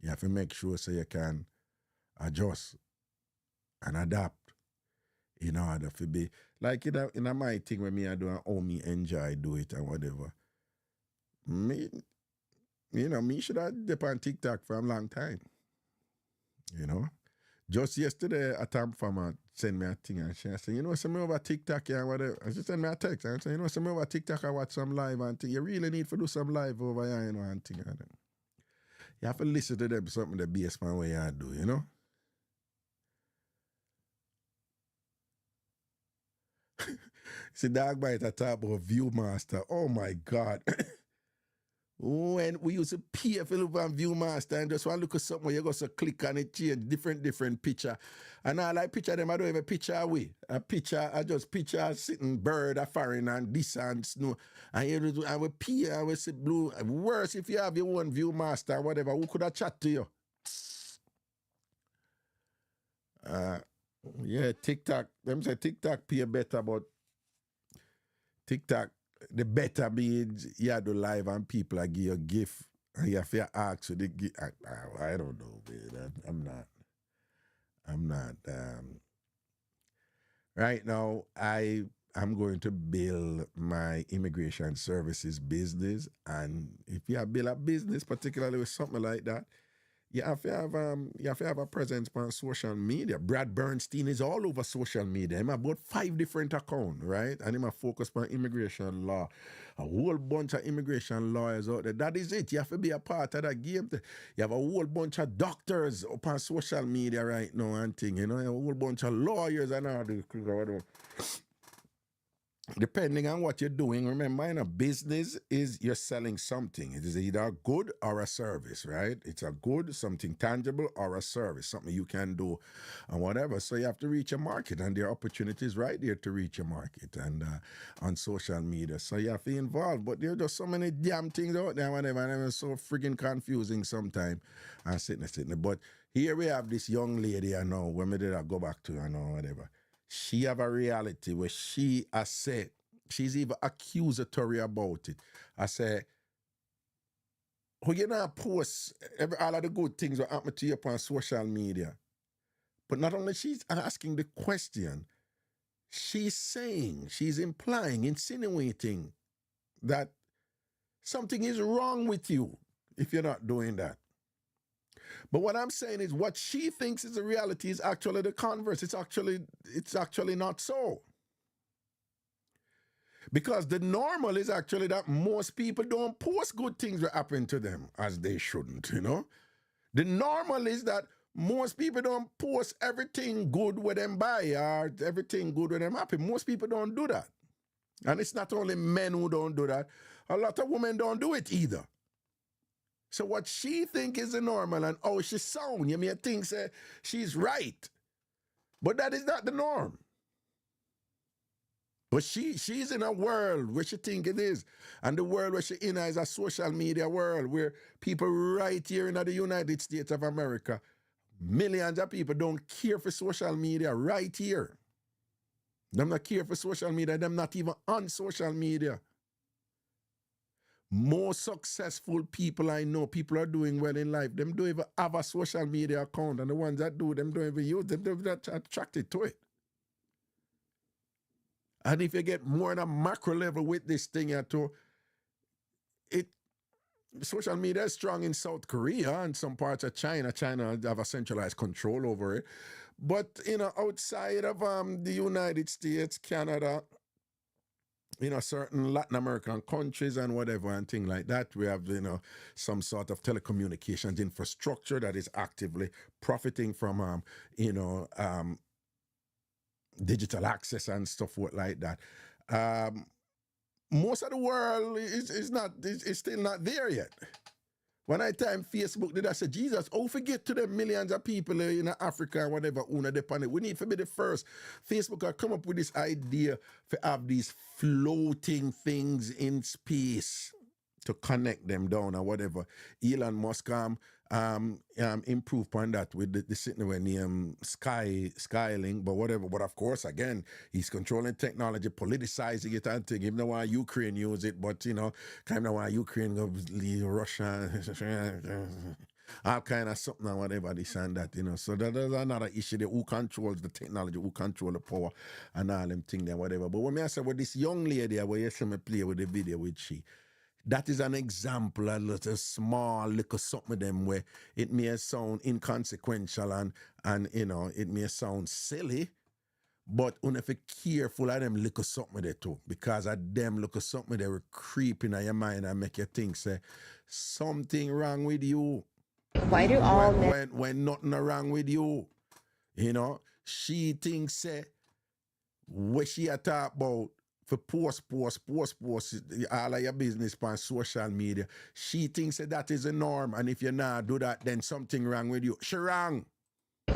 you have to make sure so you can adjust and adapt in order to be like in a my thing when me I do and how me enjoy do it and whatever. Me, you know, me should have dip on TikTok for a long time. You know? Just yesterday a Tom farmer sent me a thing and she said, you know, something over TikTok and whatever. And she sent me a text and said, you know, something over TikTok I watch some live and thing. You really need to do some live over here, you know, and thing. You have to listen to them something the base man way you do, you know? See, dog bite I talk about Viewmaster. Oh my God. When we used to pay for look on Viewmaster and just want to look at something where you go to click on it, change different picture. And I like picture them, I don't even picture away. I just picture a sitting bird, a foreign and this and snow. And I will pay, I will see blue. Worse if you have your own Viewmaster or whatever, who could have chat to you? Yeah, TikTok. Them say TikTok pay better, but TikTok, the better means you do live and people give you a gift and you have to ask for the gift. I don't know, man. I'm not. Right now, I I'm going to build my immigration services business. And if you build a business, particularly with something like that, you have to have a presence on social media. Brad Bernstein is all over social media. Him about 5 different accounts, right? And him a focus on immigration law. A whole bunch of immigration lawyers out there. That is it. You have to be a part of that game. You have a whole bunch of doctors up on social media right now and thing. You know, you have a whole bunch of lawyers and all the depending on what you're doing. Remember, in a business is you're selling something. It is either a good or a service, right? It's a good, something tangible, or a service, something you can do and whatever. So you have to reach a market, and there are opportunities right there to reach a market and on social media. So you have to involve, but there are just so many damn things out there, whatever, and it's so friggin' confusing sometimes. I'm sitting there. But here we have this young lady I know, when we did I go back to her, I know, whatever. She have a reality where she, I say, she's even accusatory about it. I say, who you not post all of the good things that happen to you upon social media. But not only she's asking the question, she's saying, she's implying, insinuating that something is wrong with you if you're not doing that. But what I'm saying is what she thinks is the reality is actually the converse. It's actually not so. Because the normal is actually that most people don't post good things that happen to them as they shouldn't, you know. The normal is that most people don't post everything good with them buy or everything good with them happy. Most people don't do that. And it's not only men who don't do that. A lot of women don't do it either. So what she think is the normal and how she sound, you may think say she's right. But that is not the norm. But she's in a world where she think it is. And the world where she in is a social media world where people right here in the United States of America, millions of people don't care for social media right here. Them not care for social media. Them not even on social media. More successful people I know, people are doing well in life, them don't even have a social media account. And the ones that do, them don't even use them, they're not attracted to it. And if you get more on a macro level with this thing here too, social media is strong in South Korea and some parts of China. China have a centralized control over it. But, you know, outside of the United States, Canada, you know, certain Latin American countries and whatever and things like that, we have, you know, some sort of telecommunications infrastructure that is actively profiting from, digital access and stuff like that. Most of the world is still not there yet. When I time Facebook did, I said, Jesus, forget to the millions of people in Africa and whatever, depend it. We need to be the first. Facebook have come up with this idea to have these floating things in space to connect them down or whatever. Elon Musk improved upon that with the sitting where named Skylink, but whatever. But of course, again, he's controlling technology, politicizing it and thing. Even though why Ukraine use it, but you know, kind of why Ukraine go leave Russia, all kind of something and whatever this and that, you know. So there's another issue there. Who controls the technology? Who control the power and all them things there, whatever. But when I say with this young lady where you see me play with the video with she. That is an example, a little small little something of them where it may sound inconsequential and you know, it may sound silly, but you have to be careful of them little something there too, because of them little something they will creep in your mind and make you think, say, something wrong with you. Why do all men... When nothing wrong with you, you know, she thinks, say, what she a talk about, for post all of your business on social media. She thinks that is a norm, and if you not do that, then something wrong with you. She wrong.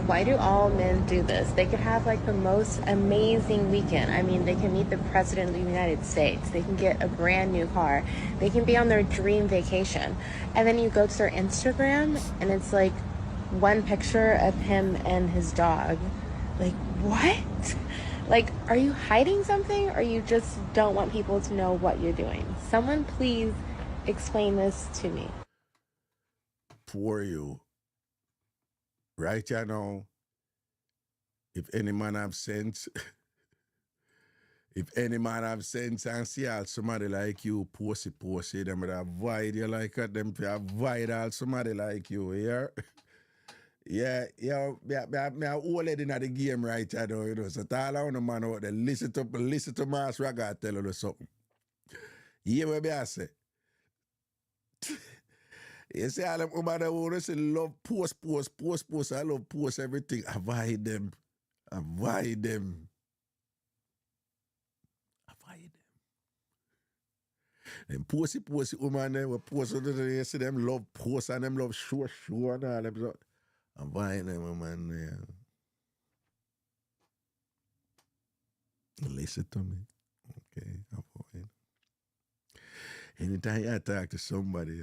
Why do all men do this? They could have like the most amazing weekend. I mean, they can meet the president of the United States. They can get a brand new car. They can be on their dream vacation. And then you go to their Instagram and it's like one picture of him and his dog. Like, what? Like, are you hiding something, or you just don't want people to know what you're doing? Someone please explain this to me. Poor you. Right, you know, if any man have sense, If any man have sense and see all somebody like you, pussy, them would avoid you like that, them to avoid all somebody like you, yeah? Yeah, me a old lady in the game right now, you know. So all I want man out there, listen to Mass Raga tell you something. You hear what I say? You see all them women that want to say love post, I love post everything. Avoid them. Avoid them. Them posty woman them will post, you see them love post and them love show and all them. So avoid them woman. Yeah. Listen to me. Okay, avoid. Anytime I talk to somebody,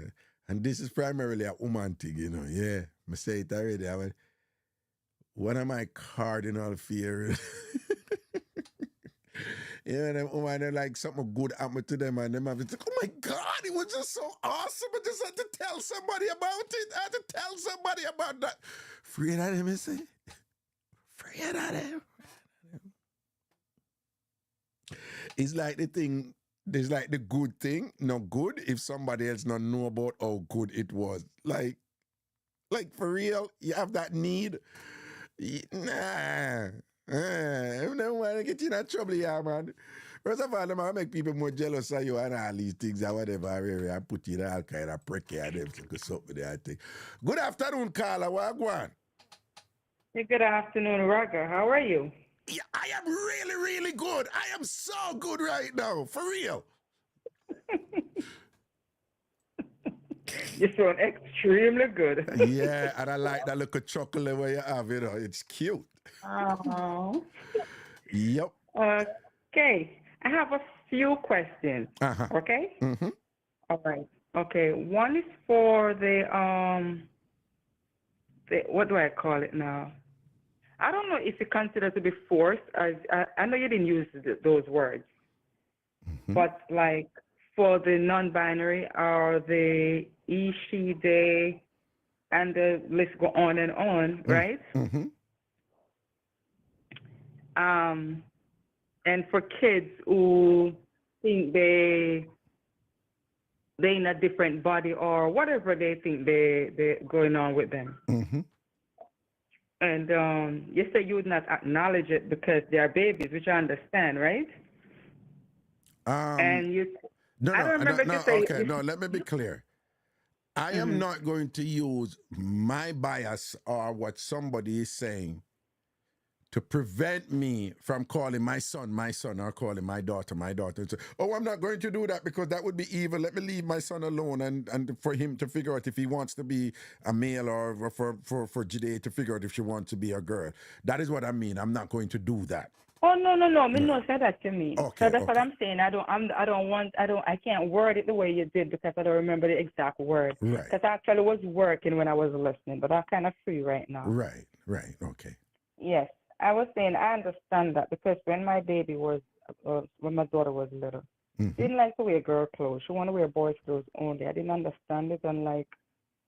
and this is primarily a woman thing, you know, yeah. I say it already. One of my cardinal fears. You know, them women, they're like something good happened to them, and them have to think, oh my God, it was just so awesome. I just had to tell somebody about it. I had to tell somebody about that. Afraid of them, you say? Afraid of them. It's like the thing, there's like the good thing, not good, if somebody else not know about how good it was. Like for real, you have that need. Nah. I don't want to get you in that trouble, yeah, man. First of all, them I make people more jealous of you and all these things and whatever. I put you in all kind of precare them something there, I think. Good afternoon, Carla. What go on? Hey, good afternoon, Raga. How are you? Yeah, I am really, really good. I am so good right now, for real. You sound extremely good. Yeah, and I like that little chocolate where you have, you know, it's cute. Yep. Okay, I have a few questions. Okay? Mm-hmm. All right. Okay, one is for the what do I call it now? I don't know if you consider to be forced. I know you didn't use those words, but like for the non-binary or the he, she, they, and the list go on and on, right? Mm-hmm. And for kids who think they in a different body or whatever they think they going on with them. Mm-hmm. And you say you would not acknowledge it because they are babies, which I understand, right? And you, I don't remember if you say. Okay, no, let me be clear. I am not going to use my bias or what somebody is saying to prevent me from calling my son, or calling my daughter. And say, oh, I'm not going to do that because that would be evil. Let me leave my son alone and for him to figure out if he wants to be a male or for Jide to figure out if she wants to be a girl. That is what I mean. I'm not going to do that. Oh no, me no say that to me. Okay, so that's what I'm saying. I can't word it the way you did because I don't remember the exact word. Right. Because I actually was working when I was listening, but I'm kind of free right now. Right, okay. Yes. I was saying I understand that because when my baby was, when my daughter was little, she didn't like to wear girl clothes. She wanted to wear boys' clothes only. I didn't understand it. And like,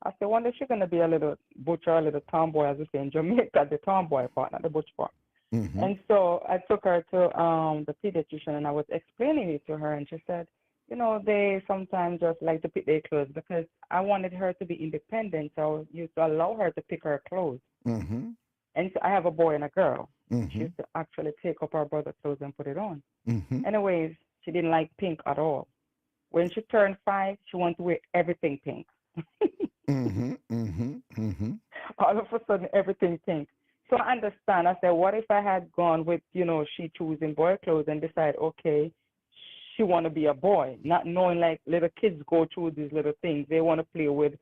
I said, wonder if she's going to be a little butch or a little tomboy, as we say in Jamaica, the tomboy part, not the butch part. And so I took her to the pediatrician and I was explaining it to her. And she said, you know, they sometimes just like to pick their clothes because I wanted her to be independent. So I used to allow her to pick her clothes. And so I have a boy and a girl. She used to actually take up her brother's clothes and put it on. Anyways, she didn't like pink at all. When she turned 5, she wanted to wear everything pink. All of a sudden, everything pink. So I understand. I said, what if I had gone with, you know, she choosing boy clothes and decide, okay, she want to be a boy, not knowing like little kids go through these little things. They want to play with,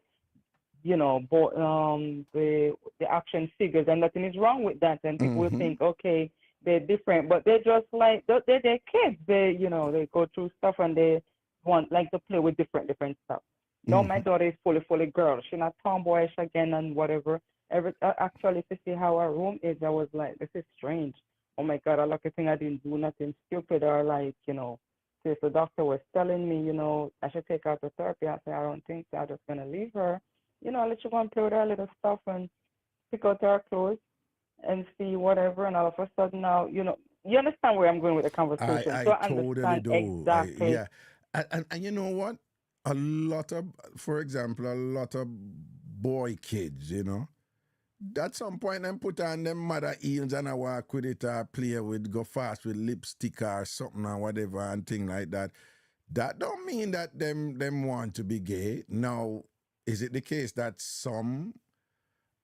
you know, the action figures, and nothing is wrong with that. And people will think, okay, they're different, but they're just like they're kids. They, you know, they go through stuff and they want like to play with different stuff. No, my daughter is fully girl. She's not tomboyish again and whatever. Actually, if you see how our room is, I was like, this is strange. Oh my God, a lucky thing I didn't do nothing stupid or like, you know. So if the doctor was telling me, you know, I should take her to therapy, I said, I don't think so. I'm just gonna leave her. You know, let you go and play with her little stuff and pick out her clothes and see whatever. And all of a sudden now, you know, you understand where I'm going with the conversation. So I I totally understand do. exactly. Yeah. And you know what? A lot of, for example, a lot of boy kids, you know, at some point them put on them mother heels and I walk with it or play with, go fast with lipstick or something or whatever and thing like that. That don't mean that them want to be gay. Now, is it the case that some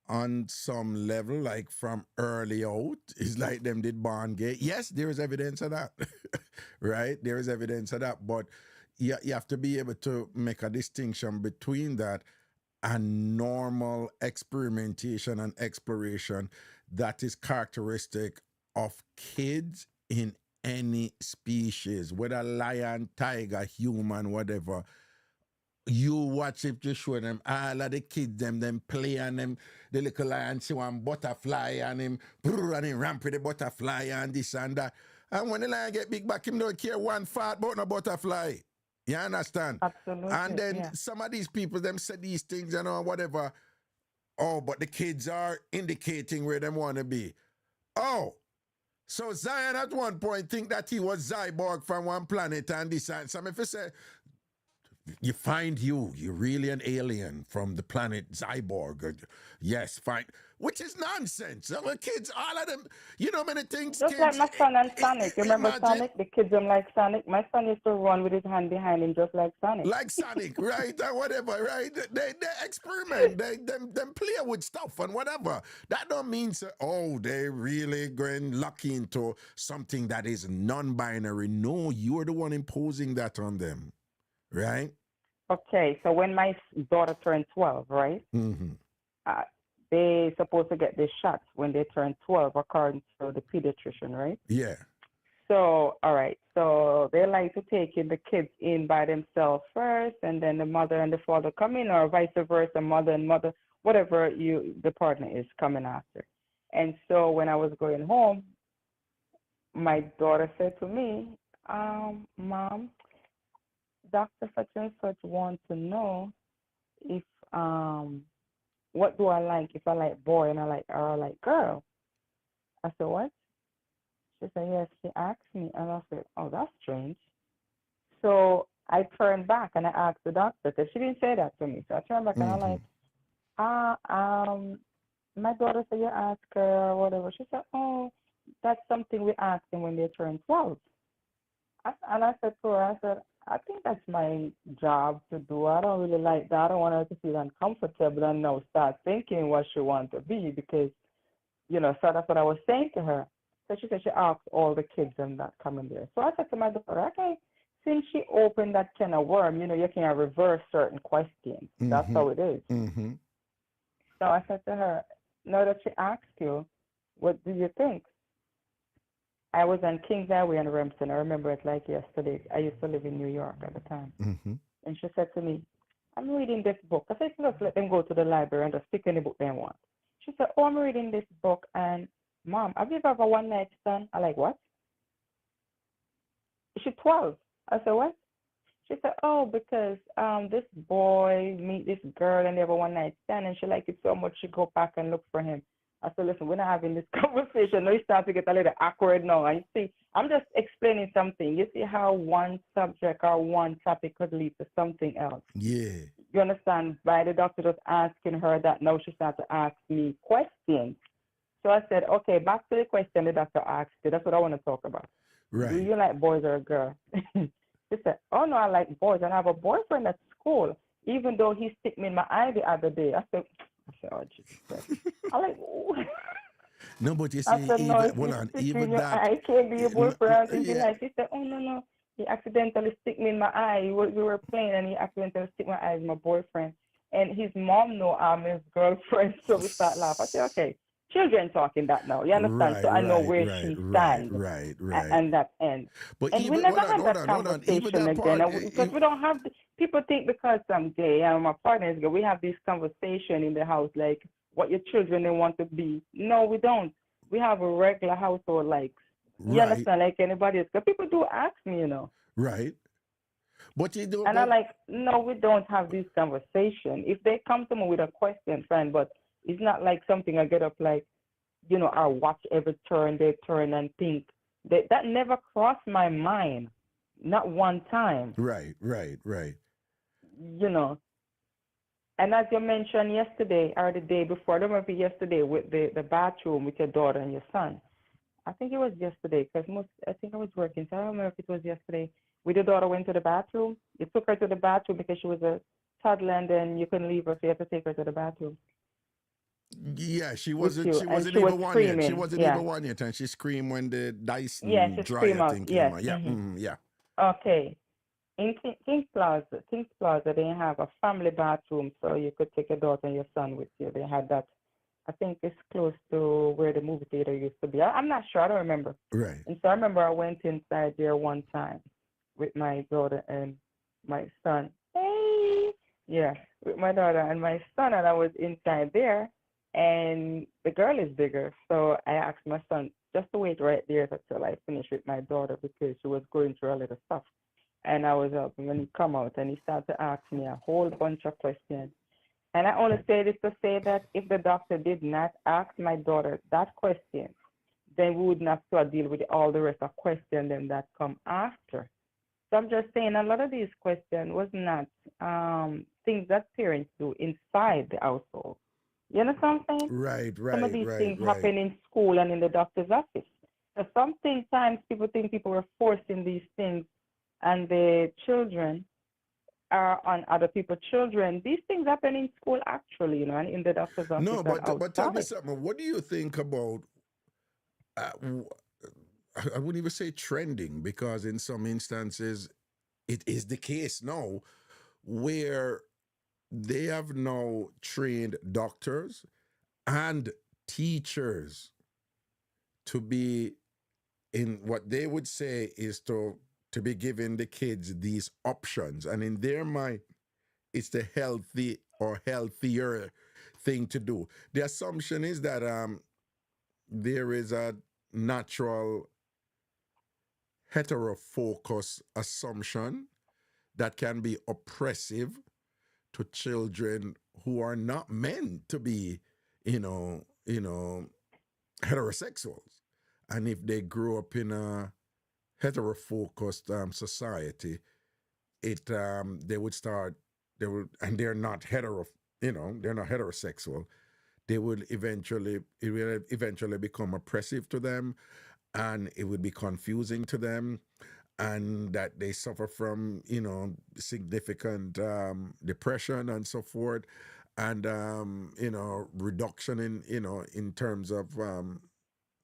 on some level, like from early out, is like them did born gay? Yes, there is evidence of that. Right? There is evidence of that. But you have to be able to make a distinction between that and normal experimentation and exploration that is characteristic of kids in any species, whether lion, tiger, human, whatever. You watch it, you show them all of the kids, them play and them, the little lion see one butterfly and him, and him ramp with the butterfly and this and that. And when the lion get big back, him don't care one fart about no butterfly. You understand? And Absolutely, then yeah. some of these people, them say these things and all whatever. Oh, but the kids are indicating where them want to be. Oh, so Zion at one point think that he was Cyborg from one planet and this and some. If you say, you find you're really an alien from the planet Cyborg. Yes, fine. Which is nonsense. The kids, all of them, you know many things, Just like kids, my son and Sonic. You remember imagine. Sonic? The kids them like Sonic. My son used to run with his hand behind him just like Sonic. Like Sonic, right? Or whatever, right? They experiment. Them play with stuff and whatever. That don't mean they really going lucky into something that is non-binary. No, you're the one imposing that on them. Right? Okay, so when my daughter turned 12, right? Mm-hmm. They supposed to get the shots when they turn 12, according to the pediatrician, right? Yeah. So, all right. So they like to take in the kids in by themselves first, and then the mother and the father come in, or vice versa, mother and mother, whatever the partner is coming after. And so when I was going home, my daughter said to me, Mom, Dr. Such and Such wants to know if what do I like, if I like boy and or I like girl. I said, what? She said, yes. She asked me, and I said, oh, that's strange. So I turned back and I asked the doctor, because she didn't say that to me. So I turned back and I'm like, my daughter said you ask her or whatever. She said, oh, that's something we ask them when they turn 12. And I said to her, I think that's my job to do. I don't really like that. I don't want her to feel uncomfortable and now start thinking what she wants to be, because, so that's what I was saying to her. So she said she asked all the kids and that come in there. So I said to my daughter, okay, since she opened that can of worm, you can reverse certain questions. That's how it is. Mm-hmm. So I said to her, now that she asked you, what do you think? I was on Kings Highway in Remsen. I remember it like yesterday. I used to live in New York at the time. Mm-hmm. And she said to me, I'm reading this book. I said, let's let them go to the library and just pick any book they want. She said, oh, I'm reading this book, and Mom, have you ever one night stand? I'm like, what? She's 12. I said, what? She said, oh, because this boy meet this girl and they have a one night stand, and she liked it so much she go back and look for him. I said, listen, we're not having this conversation. Now you start to get a little awkward now. And you see, I'm just explaining something. You see how one subject or one topic could lead to something else. Yeah. You understand? By the doctor just asking her that, now she started to ask me questions. So I said, okay, back to the question the doctor asked you. That's what I want to talk about. Right. Do you like boys or a girl? She said, oh, no, I like boys. And I have a boyfriend at school, even though he stick me in my eye the other day. I said, oh, Jesus. I like, no, but you see, I said, no, even that. I can't be your boyfriend. And she said, oh, no. He accidentally stick me in my eye. We were playing, and he accidentally stick my eye with my boyfriend. And his mom know I'm his girlfriend, so we start laughing. I said, okay, children talking that now. You understand? Right, so I know where right, she right, stands. right. And that end. But and we never had that conversation again. Because we don't have, people think because I'm gay and my partner is gay, we have this conversation in the house, like what your children they want to be. No, we don't. We have a regular household like, you understand, like anybody else. Because people do ask me, Right. But you do. And I'm like, no, we don't have this conversation. If they come to me with a question, fine, but it's not like something I get up like, I watch every turn they turn and think, That never crossed my mind, not one time. Right. You know, and as you mentioned yesterday or the day before, I don't remember yesterday with the bathroom with your daughter and your son. I think it was yesterday because I think I was working, so I don't remember if it was yesterday. With your daughter went to the bathroom. You took her to the bathroom because she was a toddler, and then you couldn't leave her, so you had to take her to the bathroom. Yeah, she With wasn't. you, She and wasn't she was even one yet. She screaming. wasn't Yeah, even one yet, and she screamed when the yeah, Dyson she dryer screamed out. thing came Yes. out. Yeah, yeah. Okay. In Kings Plaza, they have a family bathroom, so you could take your daughter and your son with you. They had that. I think it's close to where the movie theater used to be. I'm not sure. I don't remember. Right. And so I remember I went inside there one time with my daughter and my son. Hey, yeah, with my daughter and my son, and I was inside there, and the girl is bigger, so I asked my son just to wait right there until I finish with my daughter because she was going through a little stuff. And I was up, and when he come out, and he started to ask me a whole bunch of questions. And I only say this to say that if the doctor did not ask my daughter that question, then we wouldn't have to deal with all the rest of questions then that come after. So I'm just saying a lot of these questions was not things that parents do inside the household. You understand what I'm saying? Right. Some of these things happen in school and in the doctor's office. So sometimes people think people were forcing these things and the children are on other people's children. These things happen in school actually, and in the doctor's office No, and but tell me outside. something. What do you think about? I wouldn't even say trending because in some instances it is the case now where they have now trained doctors and teachers to be in what they would say is to be giving the kids these options, and in their mind it's the healthy or healthier thing to do. The assumption is that there is a natural heterofocus assumption that can be oppressive to children who are not meant to be, heterosexuals. And if they grew up in a heterofocused society, they would and they're not they're not heterosexual. It will eventually become oppressive to them, and it would be confusing to them, and that they suffer from significant depression and so forth, and reduction in terms of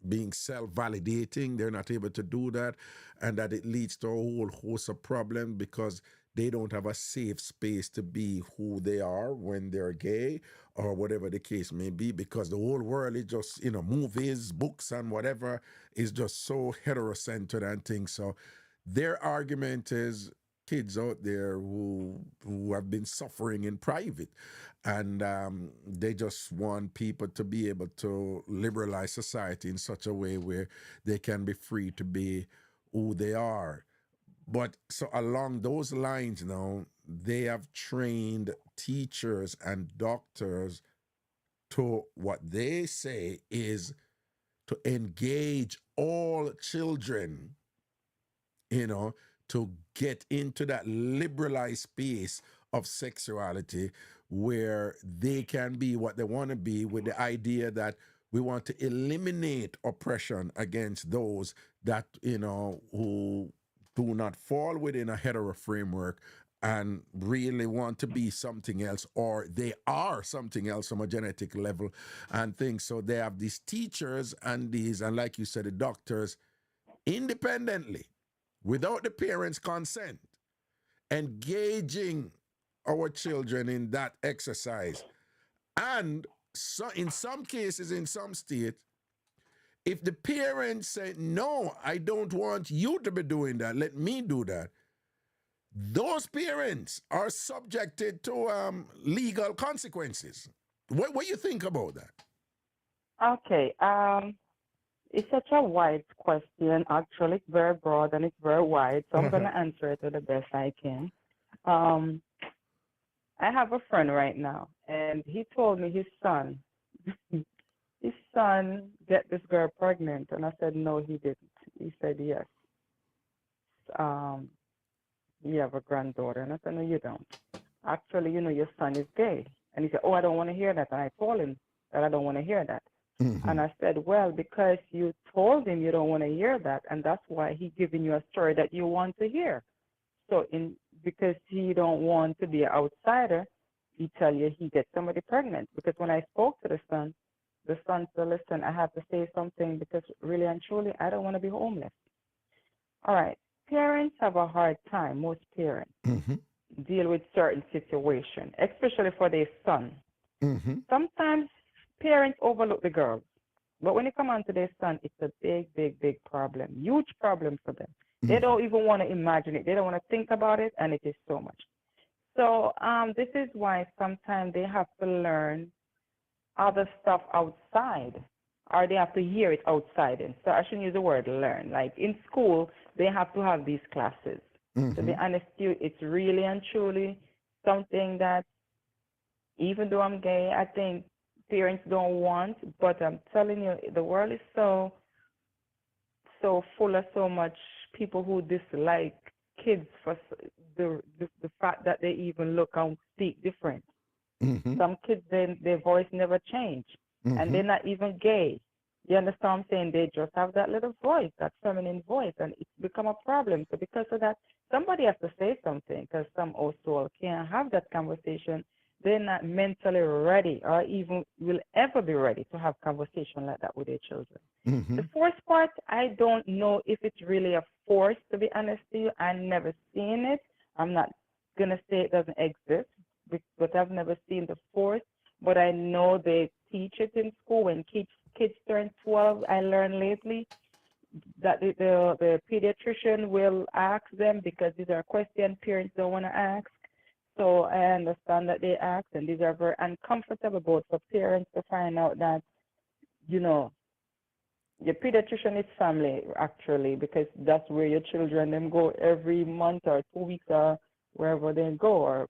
being self-validating. They're not able to do that, and that it leads to a whole host of problems because they don't have a safe space to be who they are when they're gay or whatever the case may be, because the whole world is just movies, books, and whatever is just so heterocentered and things. So their argument is kids out there who have been suffering in private, and they just want people to be able to liberalize society in such a way where they can be free to be who they are. But so along those lines now, they have trained teachers and doctors to what they say is to engage all children, to get into that liberalized space of sexuality where they can be what they want to be, with the idea that we want to eliminate oppression against those that, who do not fall within a hetero framework and really want to be something else, or they are something else from a genetic level and things. So they have these teachers and like you said, the doctors, independently, without the parents' consent, engaging our children in that exercise. And so in some cases, in some states, if the parents say, no, I don't want you to be doing that, let me do that, those parents are subjected to legal consequences. What do you think about that? Okay. It's such a wide question. Actually, it's very broad and it's very wide. So I'm going to answer it to the best I can. I have a friend right now, and he told me his son get this girl pregnant, and I said no, he didn't. He said, yes. You have a granddaughter. And I said, no, you don't. Actually, your son is gay. And he said, oh, I don't want to hear that. And I told him that I don't want to hear that. And I said, well, because you told him you don't want to hear that, and that's why he's giving you a story that you want to hear. So because he don't want to be an outsider, he tell you he gets somebody pregnant. Because when I spoke to the son said, listen, I have to say something because really and truly, I don't want to be homeless. All right. Parents have a hard time, most parents, deal with certain situations, especially for their son. Sometimes parents overlook the girls. But when it comes on to their son, it's a big, big, big problem, huge problem for them. They don't even want to imagine it. They don't want to think about it, and it is so much. So this is why sometimes they have to learn other stuff outside, or they have to hear it outside. And so I shouldn't use the word learn. Like in school, they have to have these classes. To be honest with you, it's really and truly something that, even though I'm gay, I think parents don't want, but I'm telling you, the world is so full of so much people who dislike kids for the fact that they even look and speak different. Some kids, their voice never change, and they're not even gay. You understand what I'm saying? They just have that little voice, that feminine voice, and it's become a problem. So because of that, somebody has to say something, because some old soul can't have that conversation. They're not mentally ready or even will ever be ready to have conversation like that with their children. The force part, I don't know if it's really a force, to be honest with you. I've never seen it. I'm not going to say it doesn't exist, but I've never seen the force. But I know they teach it in school. When kids turn 12, I learned lately that the pediatrician will ask them, because these are questions parents don't want to ask. So I understand that they ask, and these are very uncomfortable both for parents to find out that, your pediatrician is family, actually, because that's where your children them go every month or 2 weeks or wherever they go, or,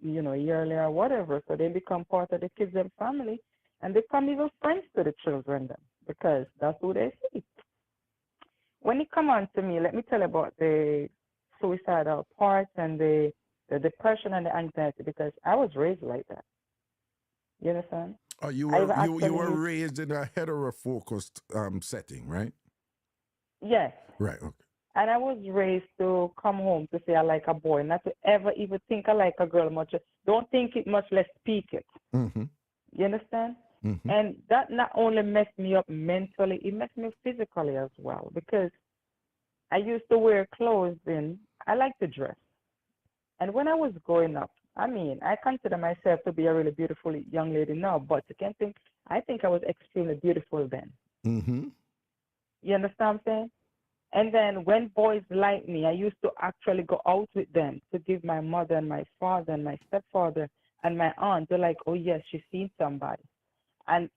yearly or whatever. So they become part of the kids and family, and they become even friends to the children then, because that's who they see. When it come on to me, let me tell you about the suicidal part and the depression and the anxiety, because I was raised like that. You understand? Oh, you were raised in a hetero-focused setting, right? Yes. Right. Okay. And I was raised to come home to say I like a boy, not to ever even think I like a girl much. Don't think it much, let's speak it. You understand? And that not only messed me up mentally, it messed me physically as well, because I used to wear clothes I like to dress. And when I was growing up, I consider myself to be a really beautiful young lady now, but I think I was extremely beautiful then. You understand what I'm saying? And then when boys like me, I used to actually go out with them to give my mother and my father and my stepfather and my aunt, they're like, oh yes, she's seen somebody. And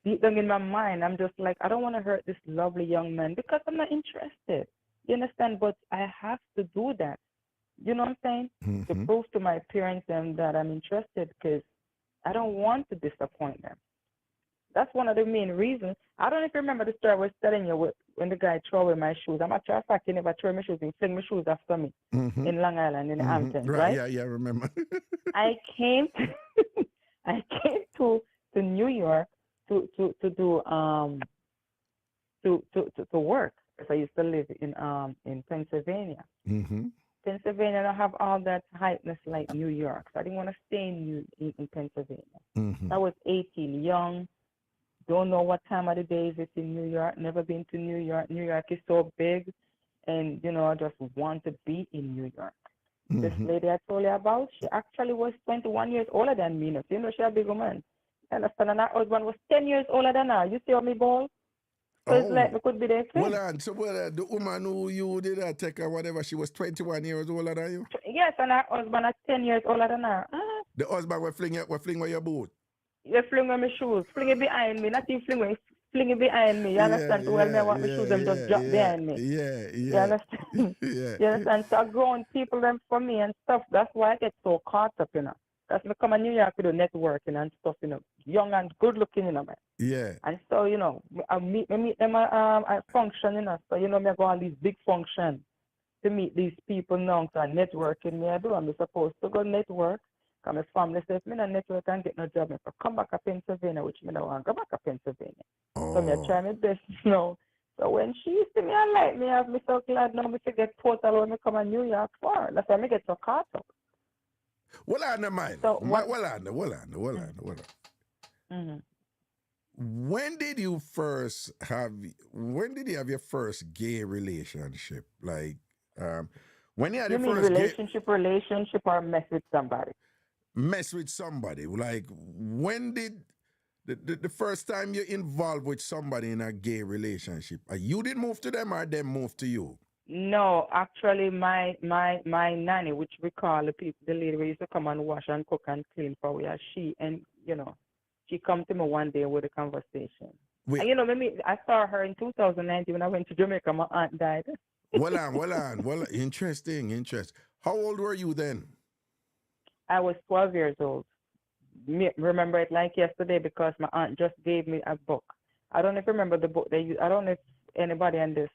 deep down in my mind, I'm just like, I don't want to hurt this lovely young man because I'm not interested. You understand? But I have to do that. You know what I'm saying? To prove to my parents that I'm interested, because I don't want to disappoint them. That's one of the main reasons. I don't know if you remember the story I was telling you when the guy threw away my shoes. I'm actually fact he never threw my shoes. He flung my shoes after me in Long Island, in the Hamptons, right? Yeah, I remember. I came to New York to work, because I used to live in Pennsylvania. Pennsylvania don't have all that hypeness like New York, so I didn't want to stay in Pennsylvania. I was 18, young, don't know what time of the day is it in New York, never been to New York. New York is so big, and I just want to be in New York. This lady I told you about, she actually was 21 years older than me. She's a big woman. And her husband was 10 years older than her. You see how me ball? So it's like we could be there. The woman who you did take her, whatever, she was 21 years older than you? Yes, and her husband is 10 years older than her. The husband was fling with your boot? You fling with my shoes. Fling it behind me. Not even fling it behind me. You understand? Well, me want my shoes, them just drop behind me. You understand? You understand? So grown people, them for me and stuff. That's why I get so caught up, Because I come to New York to do networking and stuff, young and good looking, man. Yeah. And so, I meet them at function, So, me go on these big functions to meet these people now. So networking me I do. I'm supposed to go network. Because my family says, me not network and get no job. I come back to Pennsylvania, which me don't want to go back to Pennsylvania. So me try my best, So when she see me and like me, I'm so glad now me to get total when me come to New York for. That's why me get so caught up. Well, I know mine. So Well, I know. Mm-hmm. When did you have your first gay relationship? Like, when you had You your mean first relationship or mess with somebody? mess with somebody? Like, when did the first time you're involved with somebody in a gay relationship? You did move to them or them moved to you? No, actually, my nanny, which we call the lady who used to come and wash and cook and clean for we, she she come to me one day with a conversation. Wait. And, I saw her in 2019 when I went to Jamaica. My aunt died. Well on. Interesting. How old were you then? I was 12 years old. Remember it like yesterday because my aunt just gave me a book. I don't know if you remember the book they use. I don't know if anybody on this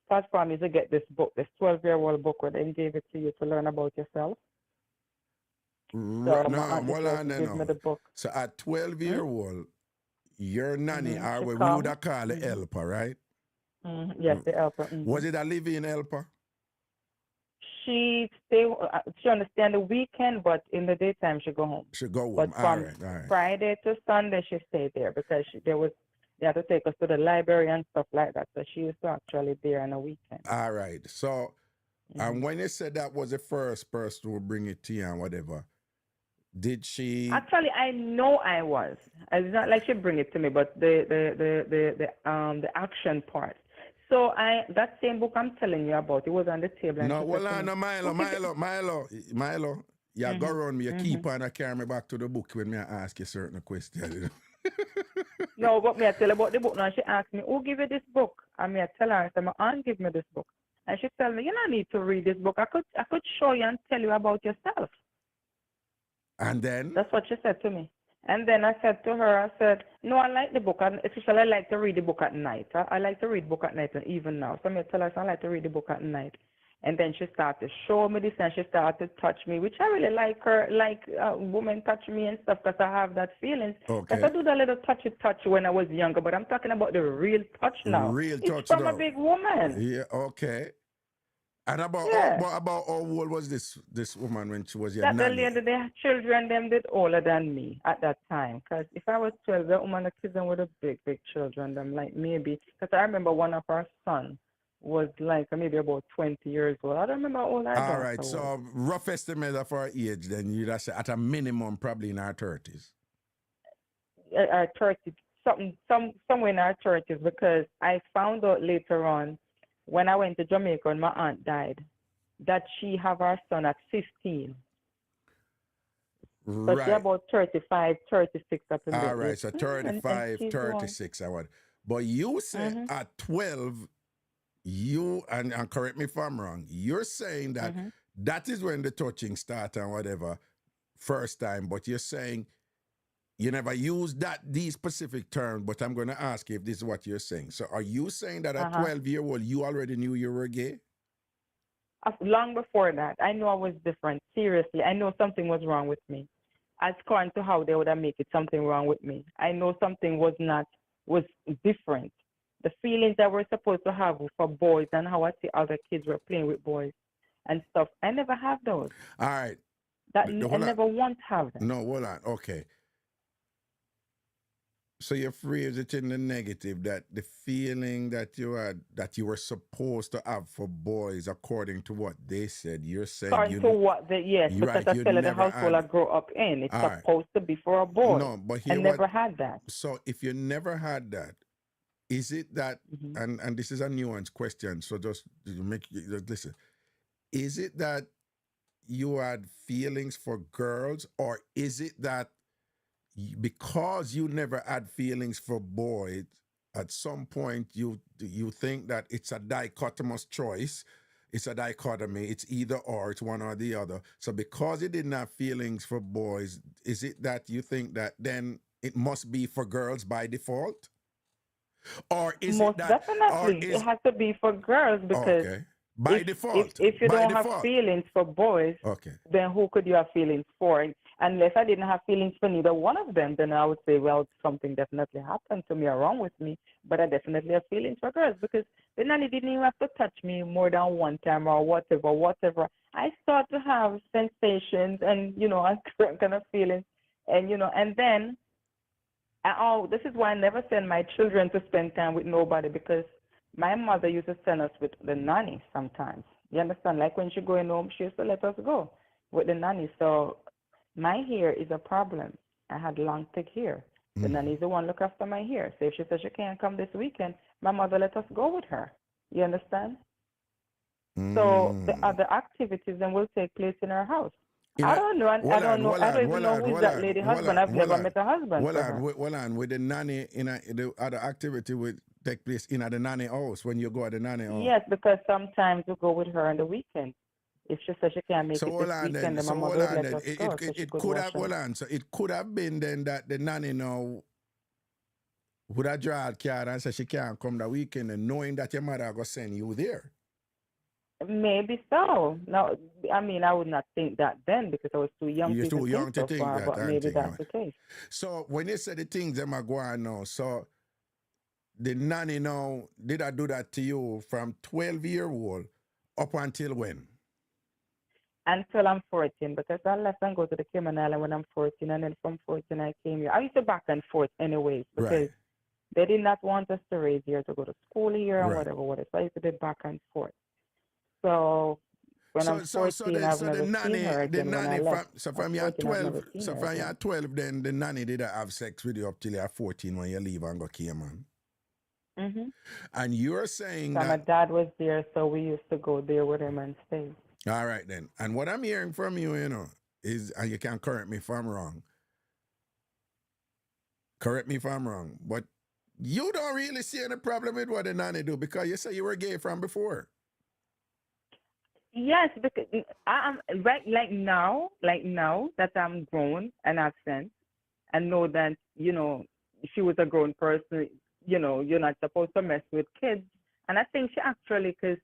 platform is to get this book, this 12-year-old book where they gave it to you to learn about yourself. So no. The book. So at 12-year-old, your nanny, or we would have called the helper, right? Yes, the helper. Was it a living helper? She understand the weekend, but in the daytime she go home. She go home. But from Friday to Sunday she stayed there because they had to take us to the library and stuff like that. So she used to actually there on a weekend. All right. So, and when you said that was the first person who would bring it to you and whatever, did she? Actually, I know I was. It's not like she bring it to me, but the action part. So that same book I'm telling you about, it was on the table. No, Milo. You go around me, you keep on carry me back to the book when me ask you certain questions. No, but me I tell her about the book now. She asked me, who give you this book? And me I tell her, I said, my aunt give me this book. And she tell me, you don't need to read this book. I could show you and tell you about yourself. And then? That's what she said to me. And then I said to her, no, I like the book. Especially I like to read the book at night. I like to read book at night, and even now. So I tell her, I like to read the book at night. And then she started to show me this, and she started to touch me, which I really like her, like women touch me and stuff, because I have that feeling. Because I do the little touch when I was younger, but I'm talking about the real touch now. It's from a big woman. Yeah, okay. And about how old was this woman when she was your nanny? The lady, their children, them did older than me at that time. Because if I was 12, the woman, the kids, them were the big children. Them like maybe, because I remember one of our sons was like maybe about 20 years old. I don't remember how old I was. All right, so rough estimate of our age, then you'd say at a minimum probably in our 30s. Our 30s, somewhere in our 30s, because I found out later on when I went to Jamaica and my aunt died, that she have her son at 15. Right. So she about 35, 36 up in there. All right, so 35, 36, I want. But you said at 12, you, and correct me if I'm wrong, you're saying that that is when the touching started and whatever, first time, but you're saying you never used these specific terms, but I'm going to ask you if this is what you're saying. So are you saying that at 12-year-old, you already knew you were gay? Long before that, I knew I was different. Seriously, I know something was wrong with me. According to how they would have made it, something wrong with me. I know something was different. The feelings that we're supposed to have for boys and how I see other kids were playing with boys and stuff, I never have those. All right. I never want to have them. No, hold on. Okay. So you phrase it in the negative, that the feeling that you had, that you were supposed to have for boys, according to what they said, you're saying according to what yes, because I tell you the household I grew up in, it's supposed to be for a boy. No, but I never had that. So if you never had that, is it that, and this is a nuanced question, so just listen, is it that you had feelings for girls, or is it that because you never had feelings for boys, at some point you think that it's a dichotomous choice It's a dichotomy. It's either or. It's one or the other. So because you didn't have feelings for boys, is it that you think that then it must be for girls by default? Or is it Most that, or definitely, it is, has to be for girls because okay, by default, if you by don't have default. feelings for boys, Okay. then who could you have feelings for? Unless I didn't have feelings for neither one of them, then I would say, well, something definitely happened to me or wrong with me. But I definitely have feelings for girls because the nanny didn't even have to touch me more than one time or whatever. I start to have sensations and, a kind of feelings. And, and then, this is why I never send my children to spend time with nobody because my mother used to send us with the nanny sometimes. You understand? Like when she going home, she used to let us go with the nanny. So my hair is a problem. I had long, thick hair. The nanny is the one look after my hair. So if she says she can't come this weekend, my mother let us go with her. You understand? So the other activities then will take place in her house. I don't know. I don't know. I don't even know who is that lady husband. I've never met a husband for her. Well on, with the nanny the other activity will take place in the nanny house when you go at the nanny house. Yes, because sometimes we go with her on the weekend. If she says she can't make So it this weekend, then my mother would let us go. It could have so it could have been then that the nanny now would have drawn card and say she can't come the weekend, and knowing that your mother go send you there. Maybe so. No, I mean, I would not think that then because I was too young. You're too young to think that. But maybe that's the case. So when you say the things that are going on now, so the nanny now, did I do that to you from 12-year-old up until when? Until I'm 14, because I left and go to the Cayman Island when I'm 14, and then from 14 I came here. I used to back and forth anyways because they did not want us to raise here to go to school here and whatever. So I used to be back and forth. So when I'm 14, I've never seen her again. When I left, so from your 12, from your 12, then the nanny did have sex with you up till you're 14 when you leave and go Cayman. Mm-hmm. And you're saying that my dad was there, so we used to go there with him and stay. All right then. And what I'm hearing from you, is, and you can correct me if I'm wrong. Correct me if I'm wrong, but you don't really see any problem with what the nanny do because you say you were gay from before. Yes, because I'm right now that I'm grown and I've sense and know that, she was a grown person, you're not supposed to mess with kids. And I think she actually, because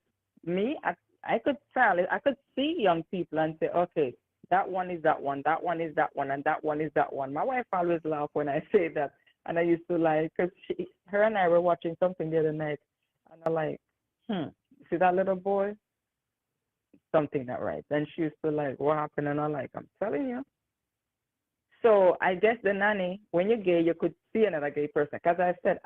me, I could tell, I could see young people and say, okay, that one is that one, that one is that one, and that one is that one. My wife always laughs when I say that. And I used to because her and I were watching something the other night. And I'm like, see that little boy? Something not right. Then she used to what happened? And I'm like, I'm telling you. So I guess the nanny, when you're gay, you could see another gay person. Because I said,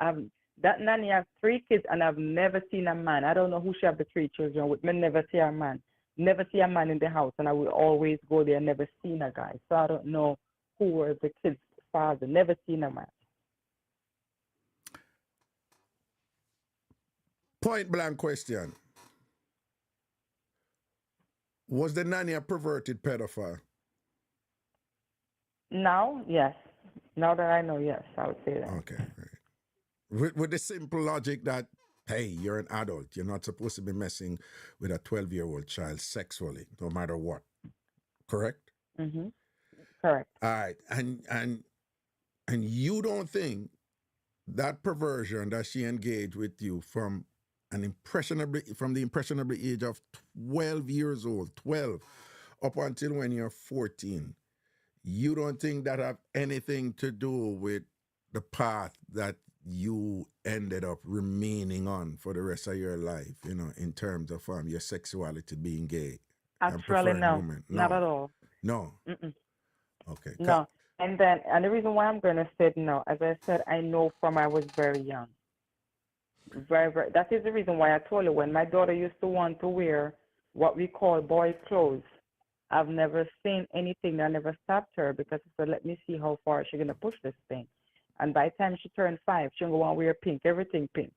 that nanny has 3 kids and I've never seen a man. I don't know who she have the 3 children with. Me never see a man. Never see a man in the house. And I will always go there, never seen a guy. So I don't know who was the kid's father. Never seen a man. Point blank question. Was the nanny a perverted pedophile? Now, yes. Now that I know, yes, I would say that. Okay, right. With the simple logic that, hey, you're an adult. You're not supposed to be messing with a 12-year-old child sexually, no matter what. Correct? Mm-hmm. Correct. All right. And you don't think that perversion that she engaged with you from the impressionable age of 12 years old, 12, up until when you're 14, you don't think that have anything to do with the path that you ended up remaining on for the rest of your life, in terms of your sexuality, being gay? Actually, no, not at all. No? Mm-mm. Okay. No. And the reason why I'm going to say no, as I said, I know from I was very young. Very, very. That is the reason why I told you when my daughter used to want to wear what we call boy clothes, I've never seen anything that never stopped her because I said, let me see how far she's going to push this thing. And by the time she turned 5, she going to want to wear pink, everything pink.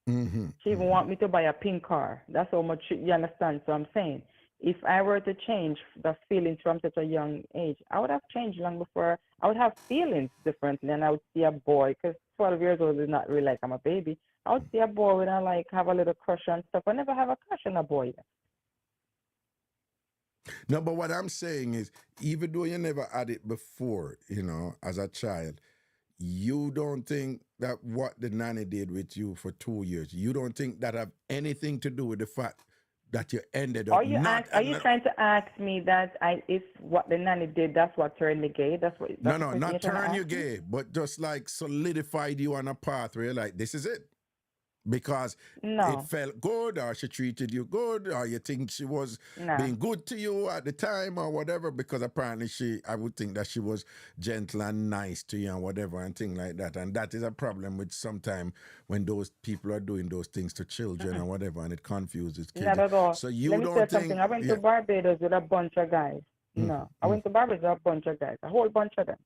Mm-hmm. She even want me to buy a pink car. That's how much you understand. So I'm saying, if I were to change the feelings from such a young age, I would have changed long before. I would have feelings differently, and I would see a boy, because 12 years old is not really like I'm a baby. I would see a boy when I have a little crush and stuff. I never have a crush on a boy yet. No, but what I'm saying is, even though you never had it before, as a child, you don't think that what the nanny did with you for 2 years, you don't think that have anything to do with the fact that you ended up not. Are you trying to ask me that if what the nanny did, that's what turned me gay? That's No, the question not you're trying to turn you ask me? gay, but just like solidified you on a path where you're like, this is it. Because it No, felt good, or she treated you good, or you think she was no. being good to you at the time, or whatever, because apparently I would think that she was gentle and nice to you and whatever and things like that. And that is a problem with sometimes when those people are doing those things to children and whatever, and it confuses kids. Not at all. So you Let me don't tell you think... something. I went to Barbados with a bunch of guys. No, I went to Barbados with a bunch of guys, a whole bunch of them.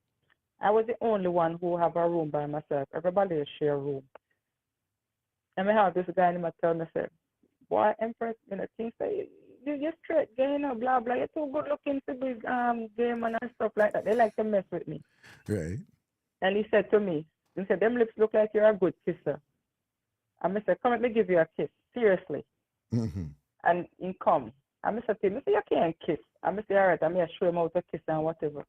I was the only one who have a room by myself. Everybody else share a room. And I have this guy in my town and said, boy, Empress, things say, you're straight gay, blah, blah. You're too good looking to be gay man and stuff like that. They like to mess with me. Right. And he said to me, them lips look like you're a good kisser. And I said, come, let me give you a kiss, seriously. And he come. And I said to him, you can't kiss. And I said, all right, I'm going to show him how to kiss and whatever.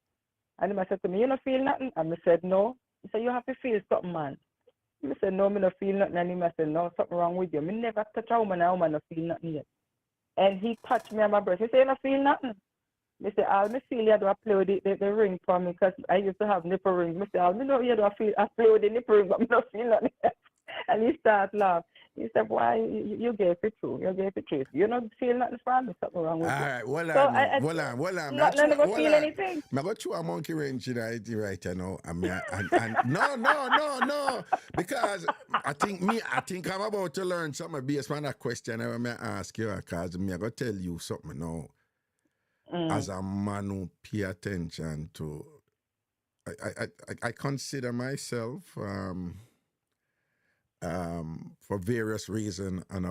And he said to me, you don't feel nothing? And I said, no. He said, you have to feel something, man. I said, no, I don't feel nothing. And he said, no, something wrong with you. I never touch a woman and a woman don't feel nothing yet. And he touched me on my breast. He said, you don't feel nothing. I said, I'll feel you do play with the ring for me because I used to have nipple rings. I said, I'll know you do I play with the nipple ring, but I don't feel nothing yet. And he started laughing. He said, why you gave it true? You gave it true. You don't feel nothing from me, something wrong with you. All right, well, So I'm never feel anything. I got you a monkey wrench right, no. No. Because I think I'm about to learn something based on that question I may ask you, because I'm going to tell you something now. As a man who pay attention to, I consider myself, for various reasons, having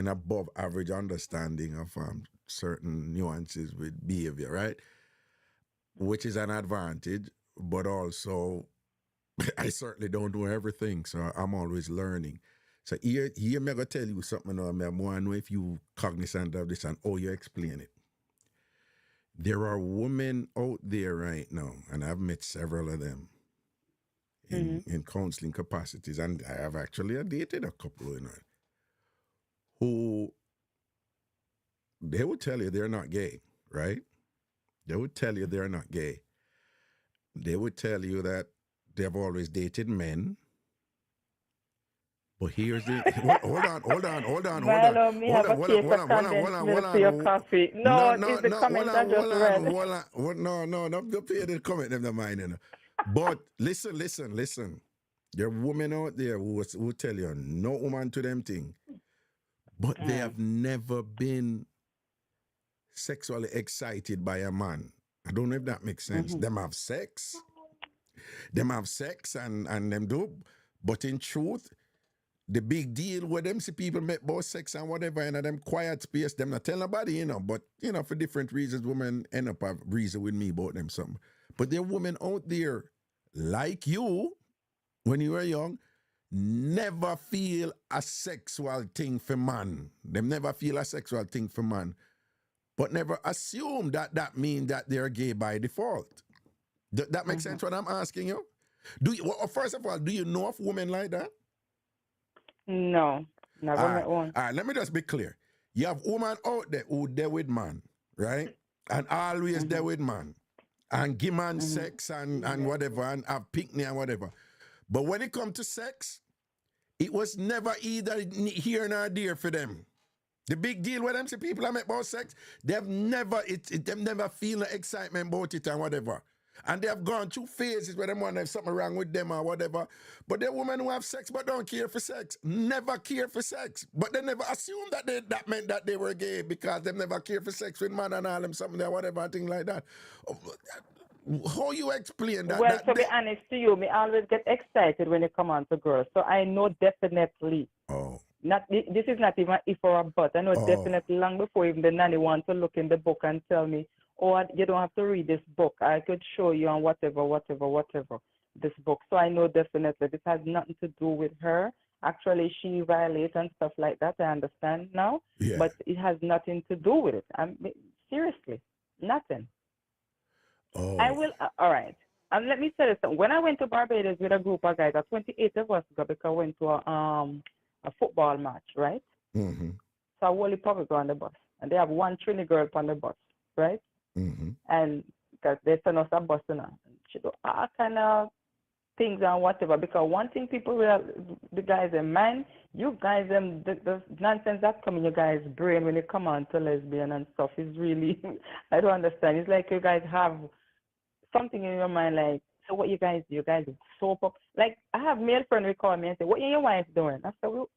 above average understanding of certain nuances with behavior, right? Which is an advantage, but also I certainly don't know everything, so I'm always learning. So here I'm going to tell you something now, I want to know if you cognizant of this and how you explain it. There are women out there right now, and I've met several of them, in counseling capacities, and I have actually dated a couple, who they would tell you they're not gay, right? They would tell you they're not gay. They would tell you that they've always dated men. But here's the hold on. Coffee. No, it's the comment I just read. No, don't pay the comment, them the mind, But listen. There are women out there who tell you no woman to them thing, but they have never been sexually excited by a man. I don't know if that makes sense. Them have sex and them do, but in truth, the big deal with them see people make both sex and whatever in them quiet space, them not tell nobody, but for different reasons, women end up a reason with me about them something. But there are women out there like you, when you were young, never feel a sexual thing for man. Them never feel a sexual thing for man, but never assume that means that they're gay by default. That makes sense what I'm asking you? First of all, do you know of women like that? No, never met one. All right, let me just be clear. You have women out there who there with man, right? And always there with man. And give man sex and whatever, and have picnic and whatever. But when it comes to sex, it was never either here nor there for them. The big deal with them, see people that make about sex, they've never feel no excitement about it and whatever. And they have gone through phases where they want to have something wrong with them or whatever. But there are women who have sex but don't care for sex. Never care for sex. But they never assumed that meant that they were gay because they never care for sex with man and all them something or whatever, thing like that. How you explain that? Well, to be honest to you, me always get excited when it come on to girls. So I know definitely. This is not even if or a but. I know definitely long before even the nanny want to look in the book and tell me, you don't have to read this book. I could show you on whatever, this book. So I know definitely this has nothing to do with her. actually she violates and stuff like that. I understand now, Yeah. but it has nothing to do with it. Seriously, nothing. I Oh. will. All right. And let me tell you something. When I went to Barbados with a group of guys, 28 of us go because I went to a football match, right? Mm-hmm. So I only probably go on the bus, and they have one Trini girl on the bus, right? Mm-hmm. And because they send us a bus and she do all kind of things and whatever. Because one thing people real, the guys in mind, you guys the nonsense that come in your guys' brain when you come on to lesbian and stuff is really I don't understand. It's like you guys have something in your mind like, so what you guys do? You guys soap up. Like I have male friend who call me and say, what are your wife doing? I said, well,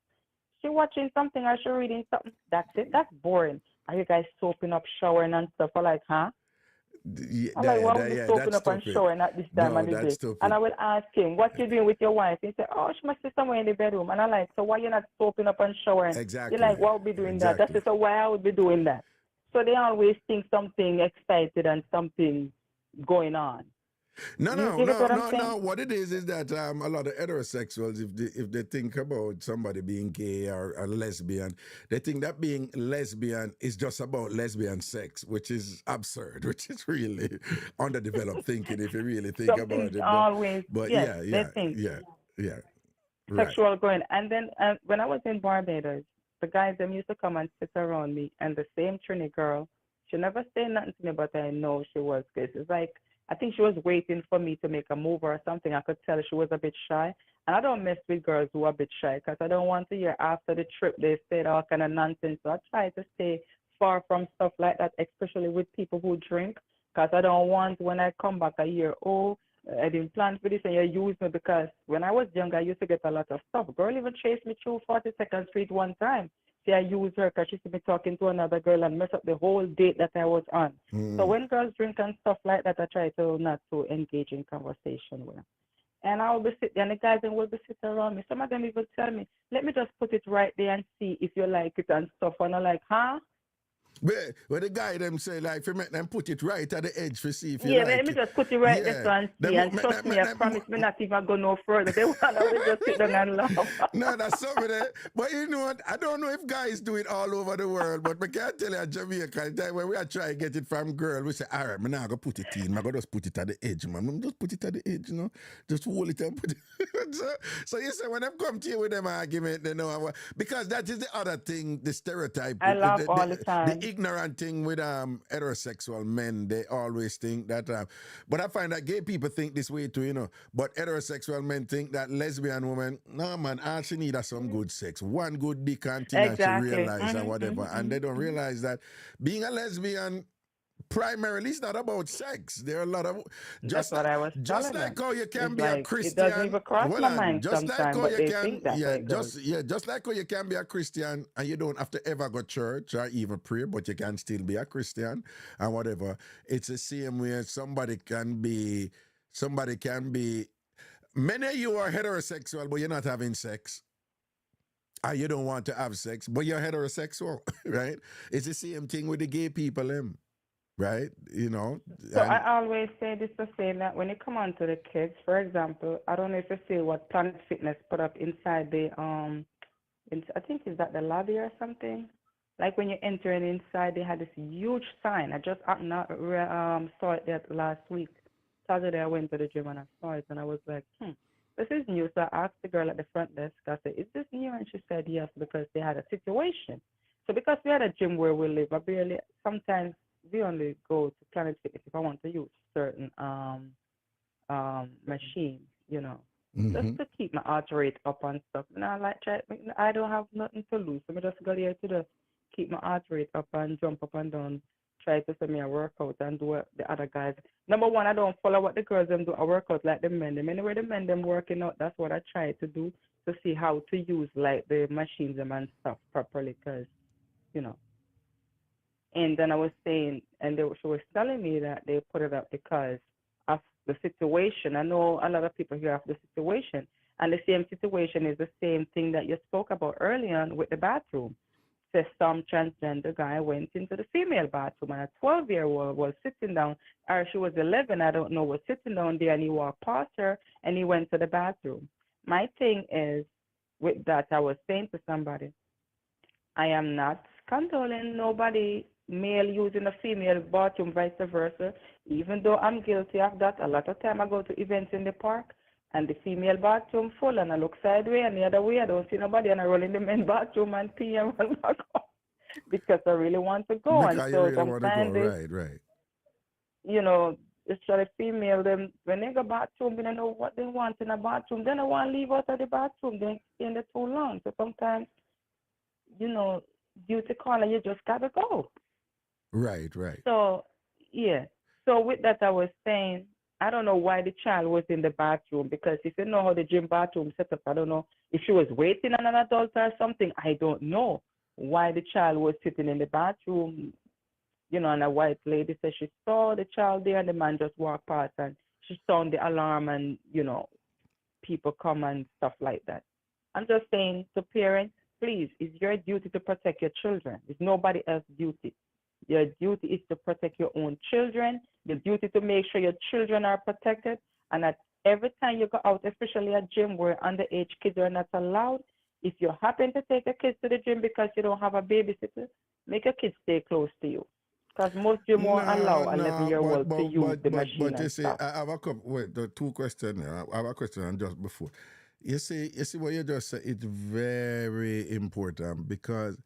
she watching something or she reading something. That's it. That's boring. Are you guys soaping up, showering and stuff? I'm like, huh? I'm like, why would be soaping That's up and stupid. showering at this time No, of the that's day? stupid. And I will ask him, what you doing with your wife? He said, oh, she must be somewhere in the bedroom. And I'm like, so why you not soaping up and showering? Exactly. You're like, why would be doing that? Exactly. That's it. So why I would be doing that? So they always think something excited and something going on. No. You get what I'm saying? What it is that a lot of heterosexuals, if they think about somebody being gay or lesbian, they think that being lesbian is just about lesbian sex, which is absurd, which is really underdeveloped thinking if you really think about Something's it. always, But yes, yeah. they think Right. sexual going. And then when I was in Barbados, the guys them used to come and sit around me, and the same Trini girl, she never said nothing to me, but I know she was good. It's like I think she was waiting for me to make a move or something. I could tell she was a bit shy, and I don't mess with girls who are a bit shy because I don't want to hear after the trip they said all kind of nonsense. So I try to stay far from stuff like that, especially with people who drink, because I don't want when I come back a year, oh, I didn't plan for this and you use me because when I was younger, I used to get a lot of stuff. Girl even chased me through 42nd Street one time. See, I used her because she used to be talking to another girl and mess up the whole date that I was on. So when girls drink and stuff like that, I try to not to engage in conversation with them. And I will be sitting, and the guys then will be sitting around me. Some of them even tell me, let me just put it right there and see if you like it and stuff. And I'm like, huh? But the guy them say like, if you make them put it right at the edge to see if you Yeah, like let me it. just put it right there so and see. And trust me, I promise me not even go no further. They want to just sit down and laugh. No, that's something that, but you know what? I don't know if guys do it all over the world, but I can't tell you at Jamaica, the time when we are trying to get it from girl, we say, all right, I'm not going to put it in. I'm going to just put it at the edge, man. I'm just put it at the edge, you know? Just hold it and put it. so you say, when they come to you with them argument, they know, because that is the other thing, the stereotype. I laugh all the time. The ignorant thing with heterosexual men, they always think that, but I find that gay people think this way too, you know, but heterosexual men think that lesbian women, no man, all she need is some good sex, one good dick and thing that she realize or whatever, and they don't realize that being a lesbian primarily it's not about sex. There are a lot of that's what I was just telling like them. how you can It's be like, a Christian. it doesn't even cross my mind just sometimes, like how but you they can, think that's how it goes. just like how you can be a Christian and you don't have to ever go to church or even pray, but you can still be a Christian and whatever. It's the same way somebody can be. Many of you are heterosexual, but you're not having sex. And you don't want to have sex, but you're heterosexual, right? It's the same thing with the gay people, right? You know. So I always say this to say that when you come on to the kids, for example, I don't know if you see what Planet Fitness put up inside the I think is that the lobby or something. Like when you're entering inside, they had this huge sign. I just saw it there last week. Saturday I went to the gym and I saw it and I was like, this is new. So I asked the girl at the front desk, I said, is this new? And she said yes, because they had a situation. So because we had a gym where we live, sometimes we only go to Planet Fitness if I want to use certain machines, you know, just to keep my heart rate up and stuff. And I don't have nothing to lose. So I just go there to just keep my heart rate up and jump up and down, try to send me a workout and do what the other guys. Number one, I don't follow what the girls them do a workout like the men them. Anyway, the men them working out, that's what I try to do to see how to use like the machines them and stuff properly, because, you know. And then I was saying, and she was telling me that they put it up because of the situation. I know a lot of people here have the situation, and the same situation is the same thing that you spoke about earlier on with the bathroom. So some transgender guy went into the female bathroom, and a 12-year-old was sitting down, or she was 11, I don't know, was sitting down there, and he walked past her, and he went to the bathroom. My thing is, with that, I was saying to somebody, I am not condoning nobody male using a female bathroom, vice versa. Even though I'm guilty of that, a lot of time I go to events in the park and the female bathroom full, and I look sideways and the other way, I don't see nobody, and I roll in the men's bathroom and pee and run back home because I really want to go. Because And you so really want to go. sometimes, Right. you know, it's the female, them when they go bathroom, they don't know what they want in a bathroom. Then they want to leave out of the bathroom. They stay in there too long. So sometimes, you know, duty caller, you just gotta go. Right. So yeah. So with that, I was saying, I don't know why the child was in the bathroom, because if you know how the gym bathroom set up, I don't know if she was waiting on an adult or something. I don't know why the child was sitting in the bathroom. You know, and a white lady said she saw the child there, and the man just walked past, and she sounded the alarm, and, you know, people come and stuff like that. I'm just saying to parents, please, it's your duty to protect your children. It's nobody else's duty. Your duty is to protect your own children. Your duty to make sure your children are protected. And at every time you go out, especially at gym where underage kids are not allowed, if you happen to take your kids to the gym because you don't have a babysitter, make your kids stay close to you. Because most gym won't allow 11-year-olds to use the machine but you and see, stuff. I have a couple. Wait, the two questions. I have a question on just before. You see what you just said. It's very important because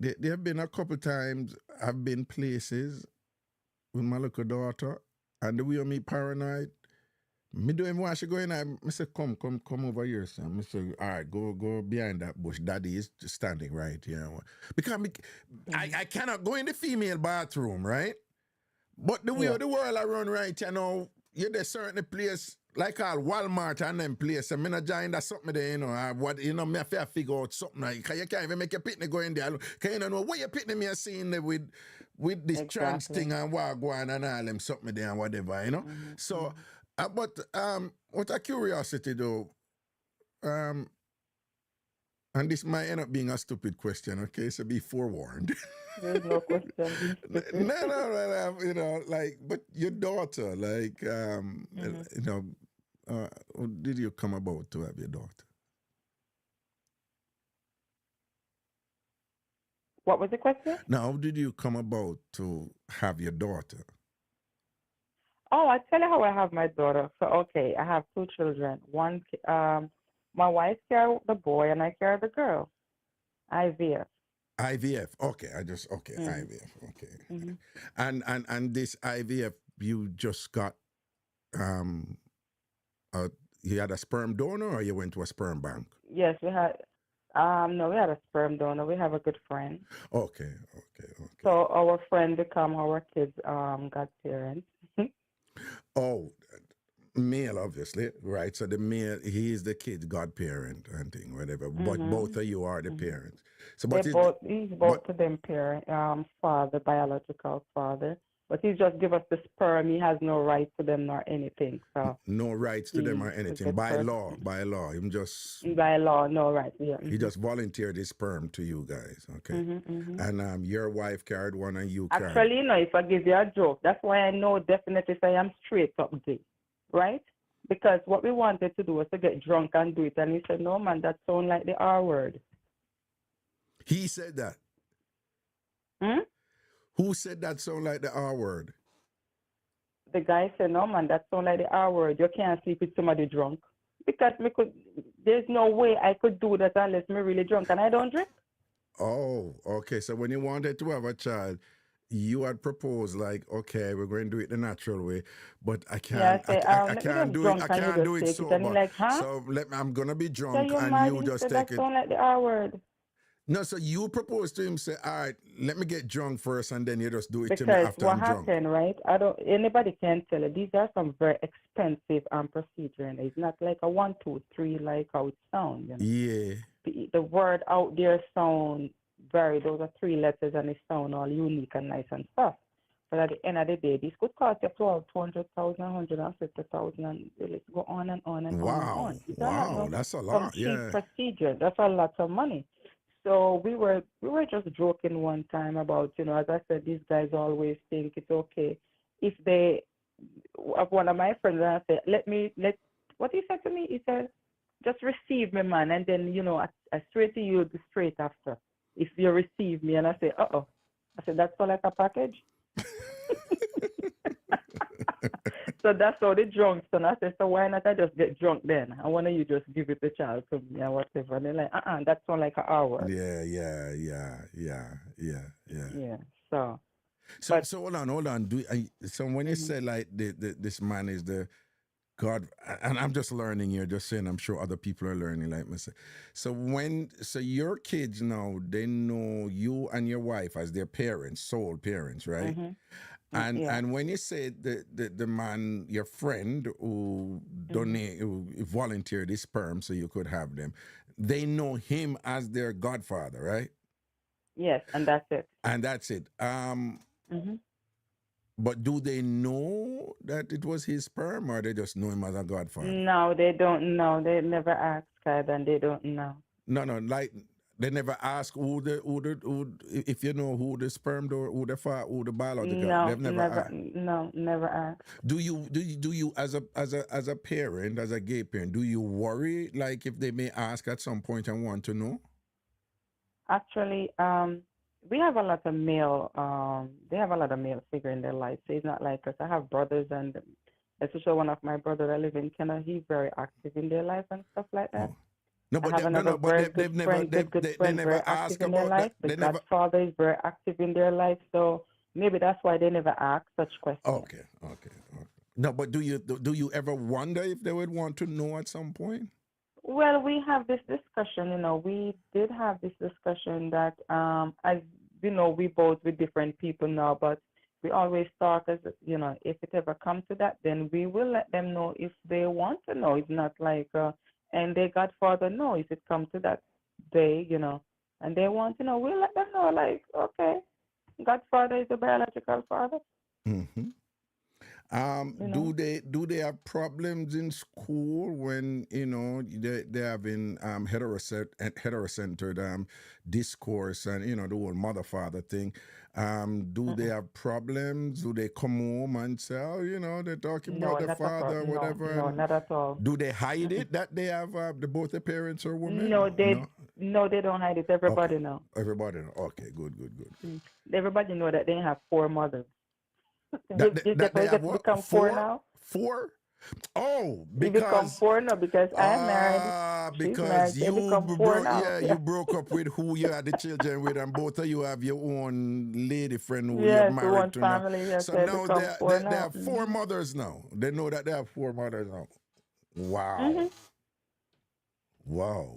there have been a couple times I've been places with my little daughter, and the way me paranoid. Me don't even want to go in. I say, come over here, son. I say, all right, go behind that bush. Daddy is just standing right here. Because I cannot go in the female bathroom, right? But the way of the world I run right, you know, you're there certain place, like all Walmart and them place, and me not join that something there, you know, what, you know, me have to figure out something like, cause you can't even make your pitney go in there. Cause you don't know what your pitney me are seeing there with this trans thing and wagwan and all them something there and whatever, you know? So, but what a curiosity though, and this might end up being a stupid question, okay? So be forewarned. There's no question. No, you know, like, but your daughter, like, you know, how did you come about to have your daughter? What was the question? Now, how did you come about to have your daughter? Oh, I tell you how I have my daughter. So, okay, I have two children. One, my wife carries the boy, and I carry the girl. IVF. IVF. Okay, IVF. Okay. And this IVF, you just got, you had a sperm donor, or you went to a sperm bank? Yes, we had. No, we had a sperm donor. We have a good friend. Okay. So our friend become our kids' godparents. Oh, male, obviously, right? So the male, he is the kid's godparent and thing, whatever. But both of you are the parents. So, but he's both to them parent, father, biological father. But he just give us the sperm. He has no right to them nor anything. So no rights to them or anything. By law. Him just by law, no right. Yeah. He just volunteered his sperm to you guys, okay? And your wife carried one and you carried. Actually, you know, if I give you a joke, that's why I know definitely if I am straight up gay, right? Because what we wanted to do was to get drunk and do it, and he said, "No, man, that sounds like the R word." He said that. Who said that sound like the R word? The guy said, "No, man, that sound like the R word. You can't sleep with somebody drunk." Because there's no way I could do that unless I'm really drunk, and I don't drink. Oh, okay. So when you wanted to have a child, you had proposed like, okay, we're going to do it the natural way, but I can't. I can't do it. I can't do it sober. Like, huh? So I'm gonna be drunk, so and you just take that it. Sound like the R word. No, so you proposed to him, say, all right, let me get drunk first, and then you just do it because to me after I'm drunk. Because what happened, right? Anybody can tell you, these are some very expensive procedure, and it's not like a 1, 2, 3 like how it sounds. You know? Yeah. The word out there sound very, those are 3 letters, and they sound all unique and nice and stuff. But at the end of the day, this could cost you $200,000, $150,000, and let's go on and on and on and on. Wow, that's a lot. Cheap procedure. That's a lot of money. So we were just joking one time about, you know, as I said, these guys always think it's okay if one of my friends, and I said, what he said to me, he said, just receive me, man, and then I straight to you the straight after. If you receive me, and I say, I said that's all like a package. So that's how the drunk son. I said, so why not I just get drunk then? I want you just give it the child to me or whatever. And they're like, that's all like an hour. Yeah. Yeah. So So hold on. So when you say like this man is the God, and I'm just learning here, just saying, I'm sure other people are learning like myself. So your kids now, they know you and your wife as their parents, sole parents, right? And when you say the man, your friend who who volunteered his sperm so you could have them, they know him as their godfather, right? Yes, and that's it. And that's it. But do they know that it was his sperm, or they just know him as a godfather? No, they don't know. They never ask, and they don't know. No, like they never ask who if you know who the sperm or who the biological. No, They've never asked. No, never asked. Do you as a parent, as a gay parent, do you worry like if they may ask at some point and want to know? Actually, we have a lot of male. They have a lot of male figure in their life. So it's not like us. I have brothers, and especially one of my brothers that live in Canada. He's very active in their life and stuff like that. Oh. No, but they've never asked about that. The godfather is very active in their life, so maybe that's why they never ask such questions. Okay. No, but do you ever wonder if they would want to know at some point? Well, we have this discussion. We did have this discussion that, as we both with different people now, but we always talk as if it ever comes to that, then we will let them know if they want to know. It's not like and their godfather know if it comes to that day, and they want to know, we'll let them know, like, okay, godfather is the biological father. Mm-hmm. Do they have problems in school when they're having heterocentered discourse and the whole mother father thing? Do they have problems? Do they come home and say, they're talking about their father or whatever? No, not at all. Do they hide it that they have both the parents are women? No, they don't hide it. Everybody know. Everybody know. Okay, good. Everybody know that they have 4 mothers. That they have what? Become 4 now? 4? Oh, because you become 4 now because I'm married. Because you broke up with who you had the children with, and both of you have your own lady friend who you're married one to family, now. Yes, So now they have 4 mothers now. They know that they have 4 mothers now. Wow. Wow.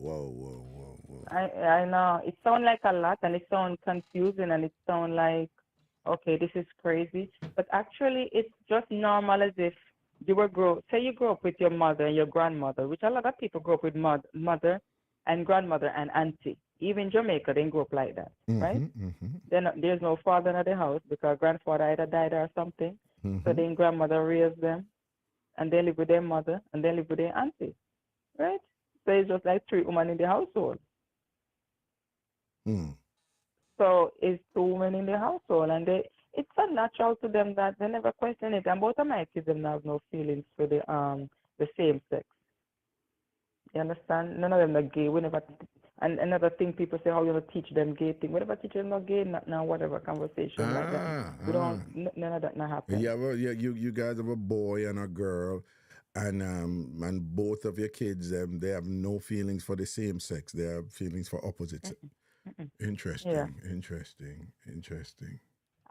I know. It sounds like a lot, and it sounds confusing, and it sounds like, okay, this is crazy. But actually, it's just normal as if you say you grew up with your mother and your grandmother, which a lot of people grew up with mother and grandmother and auntie. Even Jamaica, they grew up like that, right? Then there's no father in the house because grandfather either died or something. So then grandmother raised them, and they live with their mother, and they live with their auntie, right? So it's just like 3 women in the household. So it's 2 women in the household, and it's so natural to them that they never question it. And both of my kids have no feelings for the same sex. You understand? None of them are gay. We never. And another thing, people say, how you ever teach them gay thing? We never teach them no gay, not now, whatever conversation like that. We don't. None of that not happen. Yeah, well, you guys have a boy and a girl, and both of your kids, they have no feelings for the same sex. They have feelings for opposites. Interesting. Yeah. Interesting.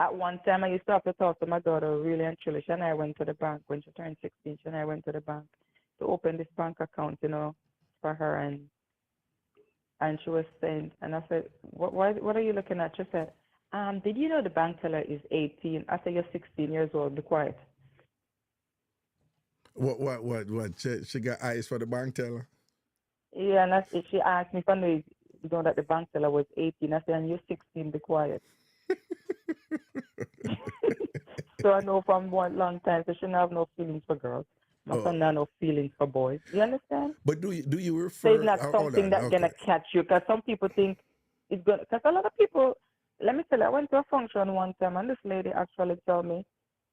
At one time, I used to have to talk to my daughter really and truly. She and I went to the bank when she turned 16. She and I went to the bank to open this bank account, for her, and she was saying, and I said, what are you looking at? She said, did you know the bank teller is 18? I said, you're 16 years old. Be quiet. What? She got eyes for the bank teller? Yeah, and she asked me if I knew that the bank teller was 18. I said, and you're 16. Be quiet. So I know from one long time, so she don't have no feelings for girls. My son have no feelings for boys. You understand? But do you refer? So it's not something that's gonna catch you, because some people think it's gonna. Because a lot of people, let me tell you, I went to a function one time, and this lady actually told me,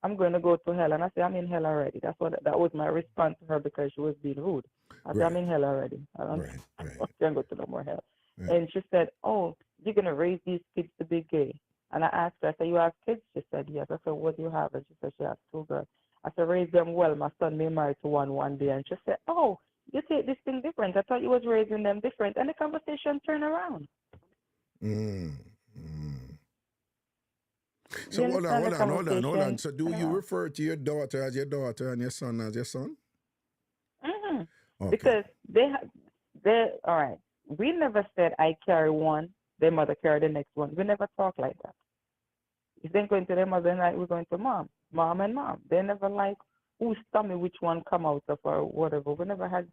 I'm going to go to hell. And I said, I'm in hell already. That was my response to her because she was being rude. I said, Right. I'm in hell already. Right. I can't go to no more hell. Right. And she said, oh, you're going to raise these kids to be gay. And I asked her, I said, you have kids? She said, yes. I said, what do you have? And she said, she has 2 girls. I said, raise them well. My son may marry to one day. And she said, oh, you take this thing different. I thought you was raising them different. And the conversation turned around. Mm. Mm. So You hold understand the on. conversation? So do you refer to your daughter as your daughter and your son as your son? Mm-hmm. Okay. Because they all right. We never said I carry one, their mother carry the next one. We never talk like that. If they're going to their mother and we're going to mom and mom. They never like whose tummy which one come out of or whatever. We never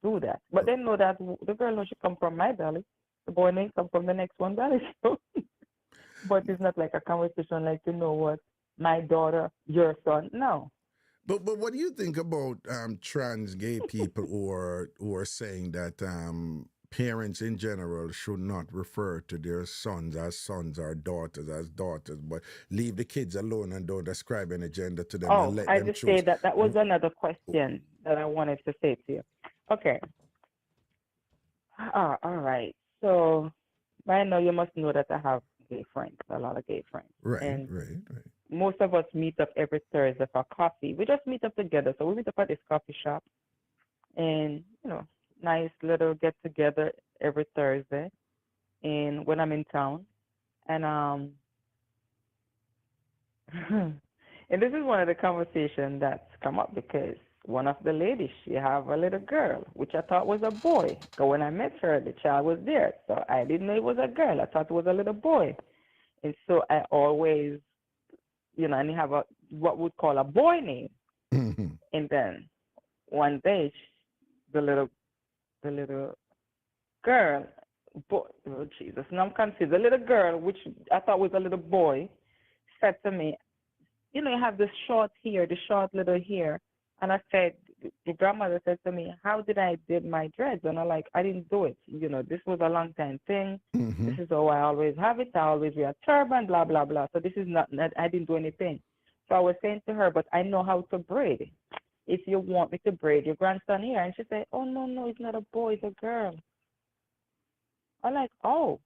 do that. But they know that the girl knows she come from my belly. The boy may come from the next one belly. So. But it's not like a conversation like, you know what, my daughter, your son. No. But what do you think about trans gay people who are saying that parents in general should not refer to their sons or daughters as daughters, but leave the kids alone and don't ascribe any gender to them and let I them just choose? say that was another question that I wanted to say to you. Okay. All right. So right now you must know that I have gay friends, a lot of gay friends. Right. Most of us meet up every Thursday for coffee. We just meet up together. So we meet up at this coffee shop and, nice little get together every Thursday and when I'm in town. And and this is one of the conversations that's come up because one of the ladies, she have a little girl, which I thought was a boy. So when I met her, the child was there. So I didn't know it was a girl. I thought it was a little boy. And so I always, and you have what would call a boy name. Mm-hmm. And then one day, the little girl, boy, oh Jesus, now I'm confused. The little girl, which I thought was a little boy, said to me, you have this short hair, the short little hair. And I said, the grandmother said to me, how did I did my dreads? And I'm like, I didn't do it. This was a long time thing. Mm-hmm. This is how I always have it. I always wear a turban, blah, blah, blah. So this is not, I didn't do anything. So I was saying to her, but I know how to braid. If you want me to braid your grandson hair. And she said, oh, no, it's not a boy, it's a girl. I'm like, oh.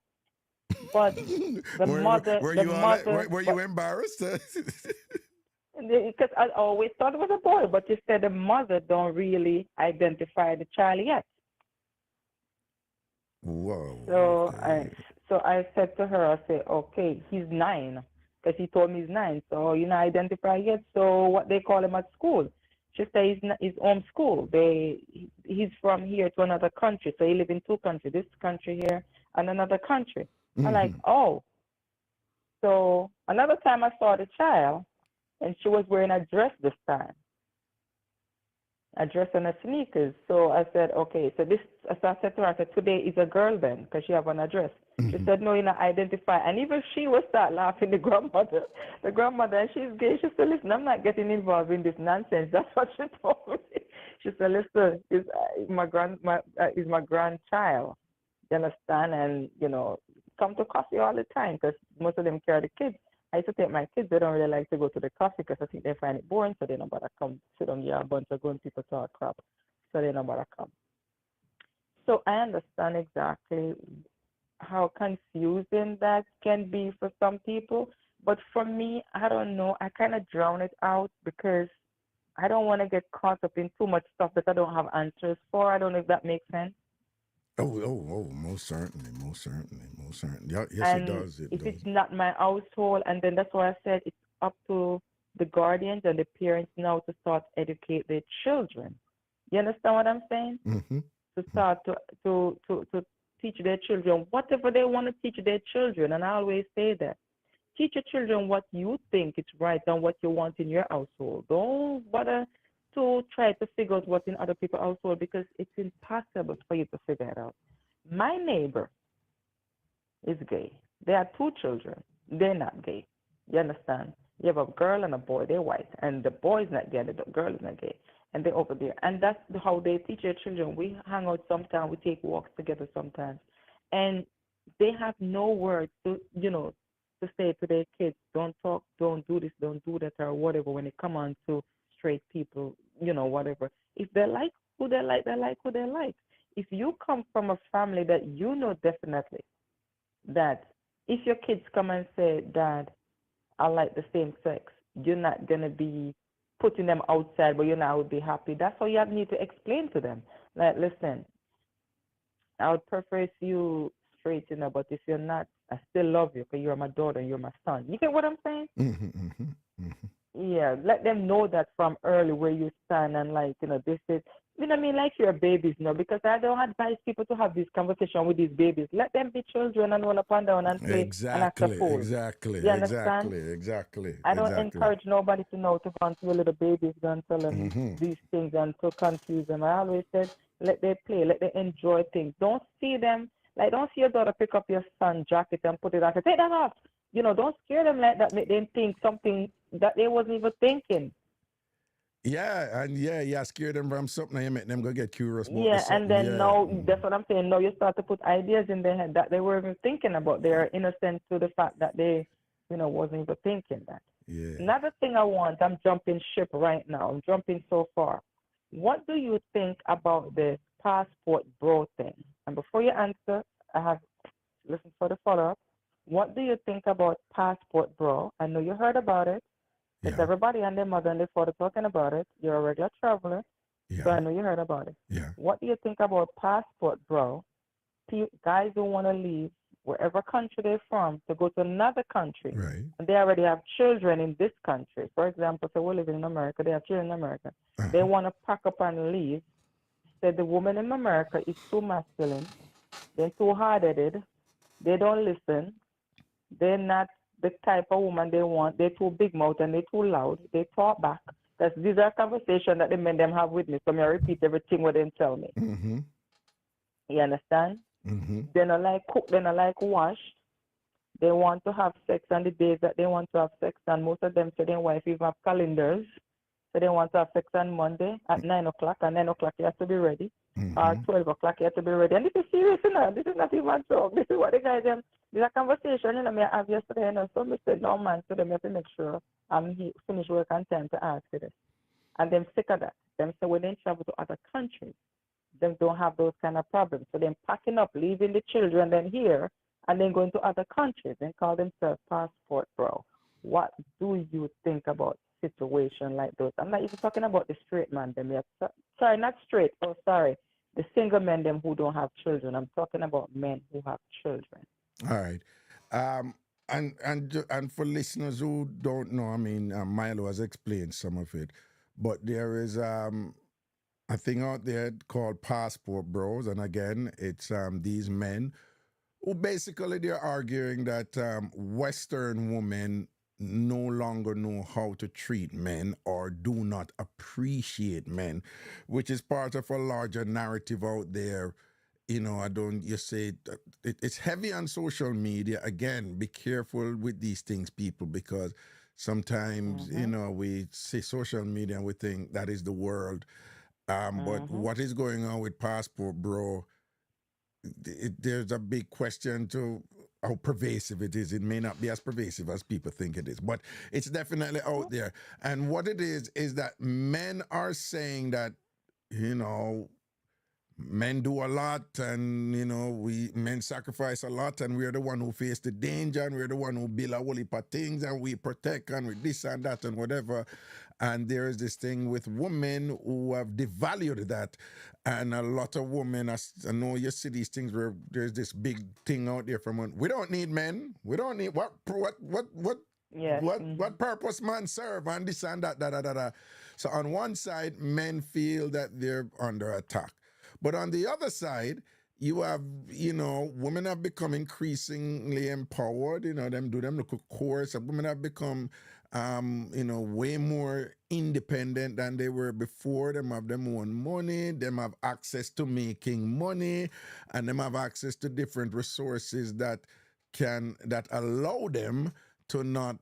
But the mother. Were you embarrassed? Because I always thought it was a boy, but you said the mother don't really identify the child yet. Whoa. So okay. I said to her, I said, okay, he's 9, because he told me he's 9. So you not identify yet. So what they call him at school? She said he's home school. He's from here to another country, so he live in 2 countries, this country here and another country. Mm-hmm. I'm like, oh. So another time I saw the child, and she was wearing a dress this time, a dress and a sneakers. So I said, okay. So I said to her, I said, today is a girl then, because she have on a dress. Mm-hmm. She said, no, you not identify. And even she was start laughing, the grandmother, and she's gay. She said, listen, I'm not getting involved in this nonsense. That's what she told me. She said, listen, is my grandchild. You understand? And, come to coffee all the time, because most of them carry the kids. I used to take my kids. They don't really like to go to the coffee because I think they find it boring, so they don't bother come sit on here, a bunch of grown people talk crap, so they don't bother come. So I understand exactly how confusing that can be for some people, but for me, I don't know. I kind of drown it out because I don't want to get caught up in too much stuff that I don't have answers for. I don't know if that makes sense. Oh, most certainly. Yes, And it does. If it's not my household, and then that's why I said it's up to the guardians and the parents now to start educate their children. You understand what I'm saying? Mm-hmm. To start to teach their children whatever they want to teach their children. And I always say that. Teach your children what you think is right and what you want in your household. Don't bother to try to figure out what's in other people's household, because it's impossible for you to figure it out. My neighbor is gay. They have 2 children. They're not gay. You understand? You have a girl and a boy. They're white. And the boy is not gay and the girl is not gay. And they're over there. And that's how they teach their children. We hang out sometimes. We take walks together sometimes. And they have no words to to say to their kids, don't talk, don't do this, don't do that, or whatever, when it come on to straight people, whatever. If they like who they like who they like. If you come from a family that you know definitely that if your kids come and say, Dad, I like the same sex, you're not going to be putting them outside, but you're not would be happy. That's how you need to explain to them. Like, listen, I would prefer if you straight, but if you're not, I still love you because you're my daughter and you're my son. You get what I'm saying? Yeah, let them know that from early where you stand and this is, like your babies, because I don't advise people to have this conversation with these babies. Let them be children and run up and down and play and act a fool. You understand? Exactly. I don't encourage nobody to know to run to your little babies and tell them these things and to confuse them. I always said, let them play, let them enjoy things. Don't see them, don't see your daughter pick up your son's jacket and put it on. Take that off. Don't scare them like that. Make them think something that they wasn't even thinking. Yeah, and you scare them from something and you make them go get curious about Yeah, and then now, that's what I'm saying. Now you start to put ideas in their head that they weren't even thinking about. They are innocent to the fact that they, wasn't even thinking that. Yeah. Another thing I'm jumping ship right now. I'm jumping so far. What do you think about the passport bro thing? And before you answer, I have listened for the follow-up. What do you think about passport bro? I know you heard about it. It's everybody and their mother and their father talking about it. You're a regular traveler, so I know you heard about it. Yeah. What do you think about passport bro? Guys who want to leave wherever country they're from to go to another country, right? And they already have children in this country. For example, so we're living in America. They have children in America. They want to pack up and leave. Said the woman in America is too masculine. They're too hard-headed. They don't listen. They're not the type of woman they want. They're too big mouth and they're too loud. They talk back. Because these are conversations that the men them have with me. So I repeat everything what they tell me. You understand? They don't like cook. They don't like wash. They want to have sex on the days that they want to have sex. And most of them say their wife even have calendars. So they want to have sex on Monday at 9 o'clock. At 9 o'clock you have to be ready. Or 12 o'clock you have to be ready. And this is serious, This is not even a joke. This is what the guys them. There's a conversation, I have yesterday, So I said, no, man, so they have to make sure I'm finish work on time to ask for this. And them sick of that. Them say when they travel to other countries, them don't have those kind of problems. So them packing up, leaving the children then here, and then going to other countries and call themselves passport bro. What do you think about situation like those? I'm not even talking about the straight man them. Sorry, not straight. Oh, sorry. The single men them who don't have children. I'm talking about men who have children. All right. And for listeners who don't know, Milo has explained some of it, but there is a thing out there called passport bros, and again, it's these men who basically they're arguing that Western women no longer know how to treat men or do not appreciate men, which is part of a larger narrative out there. It's heavy on social media. Again, be careful with these things, people, because sometimes, we see social media and we think that is the world. But what is going on with passport bro, there's a big question to how pervasive it is. It may not be as pervasive as people think it is, but it's definitely out there. And what it is that men are saying that, men do a lot, and men sacrifice a lot, and we're the one who face the danger, and we're the one who build a whole heap of things, and we protect, and with this and that and whatever. And there is this thing with women who have devalued that, and a lot of women, I know you see these things where there's this big thing out there from women. We don't need men. We don't need what purpose man serve, and this and that, da. So on one side, men feel that they're under attack. But on the other side, you have, women have become increasingly empowered, them do them look course. Women have become, way more independent than they were before. Them have their own money, them have access to making money, and them have access to different resources that allow them to not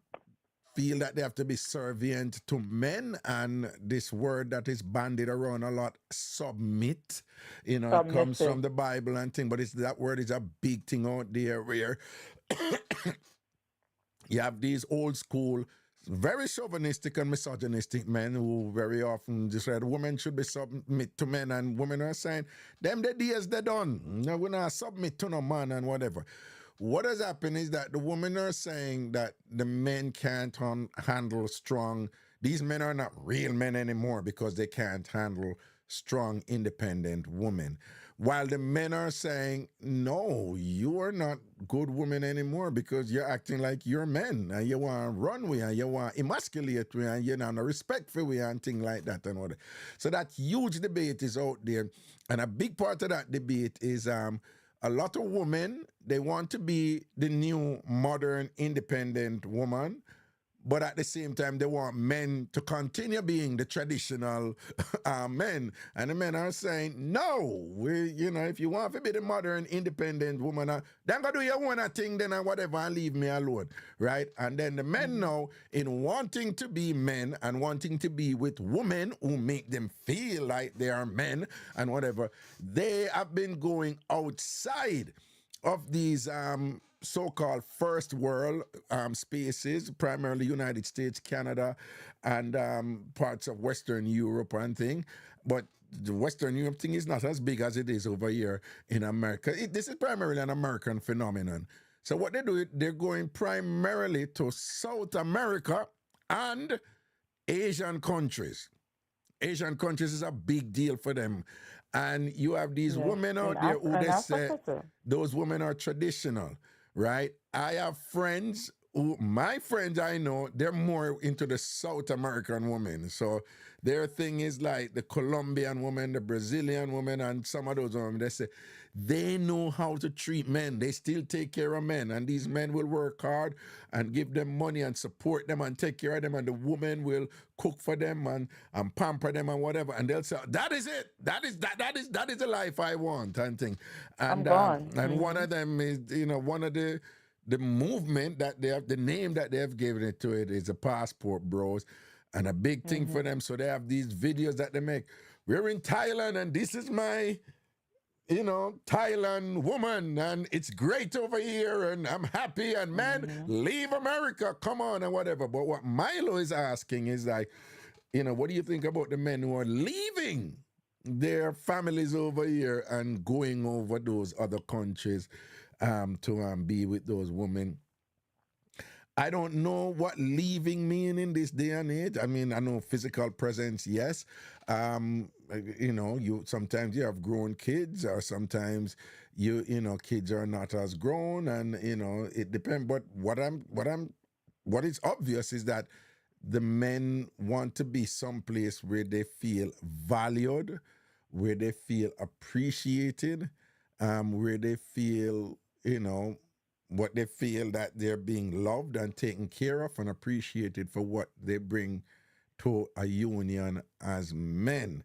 feel that they have to be subservient to men, and this word that is bandied around a lot, submit, it comes from the Bible and thing, but that word is a big thing out there where You have these old school, very chauvinistic and misogynistic men who very often just said women should be submit to men, and women are saying, them the days they done. No, we're not submit to no man and whatever. What has happened is that the women are saying that the men can't handle strong. These men are not real men anymore because they can't handle strong, independent women. While the men are saying, no, you are not good women anymore because you're acting like you're men and you want to run with and you want to emasculate with and you don't have no respect for with and things like that and all that. So that huge debate is out there. And a big part of that debate is a lot of women, they want to be the new modern independent woman, but at the same time, they want men to continue being the traditional men. And the men are saying, no, if you want to be the modern, independent woman, then go do your own thing then and whatever and leave me alone, right? And then the men now, in wanting to be men and wanting to be with women who make them feel like they are men and whatever, they have been going outside of these so-called first world spaces, primarily United States, Canada, and parts of Western Europe and thing. But the Western Europe thing is not as big as it is over here in America. This is primarily an American phenomenon. So what they do, they're going primarily to South America and Asian countries. Asian countries is a big deal for them. And you have these women out there who they say those women are traditional, right? I have friends who, my friends I know, they're more into the South American women. So their thing is like the Colombian woman, the Brazilian woman, and some of those women, they say they know how to treat men. They still take care of men. And these men will work hard and give them money and support them and take care of them. And the woman will cook for them and pamper them and whatever. And they'll say, that is it. That is the life I want and thing. And one of them is, one of the movement that they have, the name that they have given it to it is the Passport Bros. And a big thing for them. So they have these videos that they make. We're in Thailand and this is my, Thailand woman and it's great over here and I'm happy and man, leave America, come on and whatever. But what Milo is asking is like, what do you think about the men who are leaving their families over here and going over those other countries to be with those women? I don't know what leaving mean in this day and age. I mean, I know physical presence, yes. You sometimes you have grown kids, or sometimes kids are not as grown, and it depends. But what is obvious is that the men want to be someplace where they feel valued, where they feel appreciated, where they feel what they feel that they're being loved and taken care of and appreciated for what they bring to a union as men.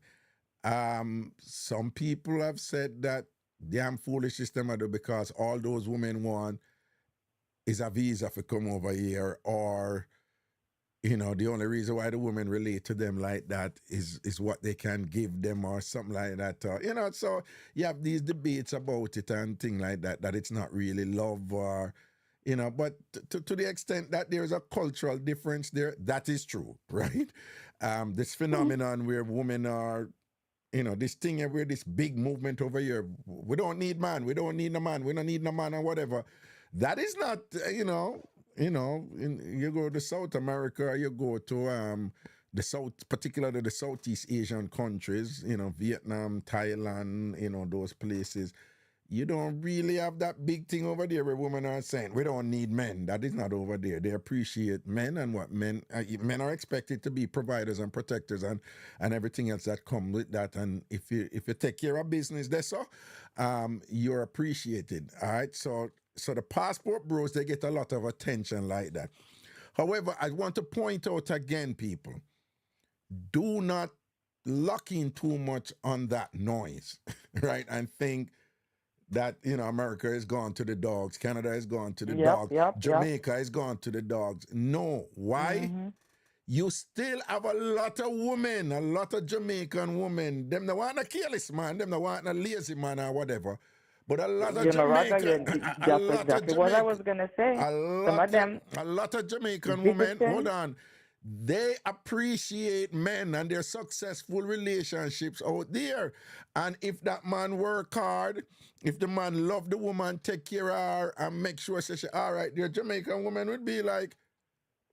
Some people have said that damn foolish system I do because all those women want is a visa for come over here, or the only reason why the women relate to them like that is what they can give them or something like that. So you have these debates about it and things like that, that it's not really love or, but to the extent that there's a cultural difference there, that is true, right? This phenomenon where women are, this thing where this big movement over here, we don't need man, we don't need no man, we don't need no man or whatever. That is not, you go to South America, you go to the South, particularly the Southeast Asian countries, Vietnam, Thailand, those places. You don't really have that big thing over there where women are saying, we don't need men. That is not over there. They appreciate men and what men are expected to be providers and protectors and everything else that comes with that. And if you take care of business, that's so, you're appreciated. All right. So the Passport Bros, they get a lot of attention like that. However, I want to point out again, people, do not lock in too much on that noise, right? And think that, America is gone to the dogs, Canada is gone to the dogs, Jamaica is gone to the dogs. No. Why? You still have a lot of women, a lot of Jamaican women. Them don't want a careless man, them don't want a lazy man or whatever. But a lot of You know, Raga, Jamaican, a that's lot of exactly what I was Jamaican, gonna say. a Some of them lot of Jamaican women, hold visiting. on, they appreciate men and their successful relationships out there. And if that man work hard, if the man love the woman, take care of her, and make sure she all right, their Jamaican woman would be like,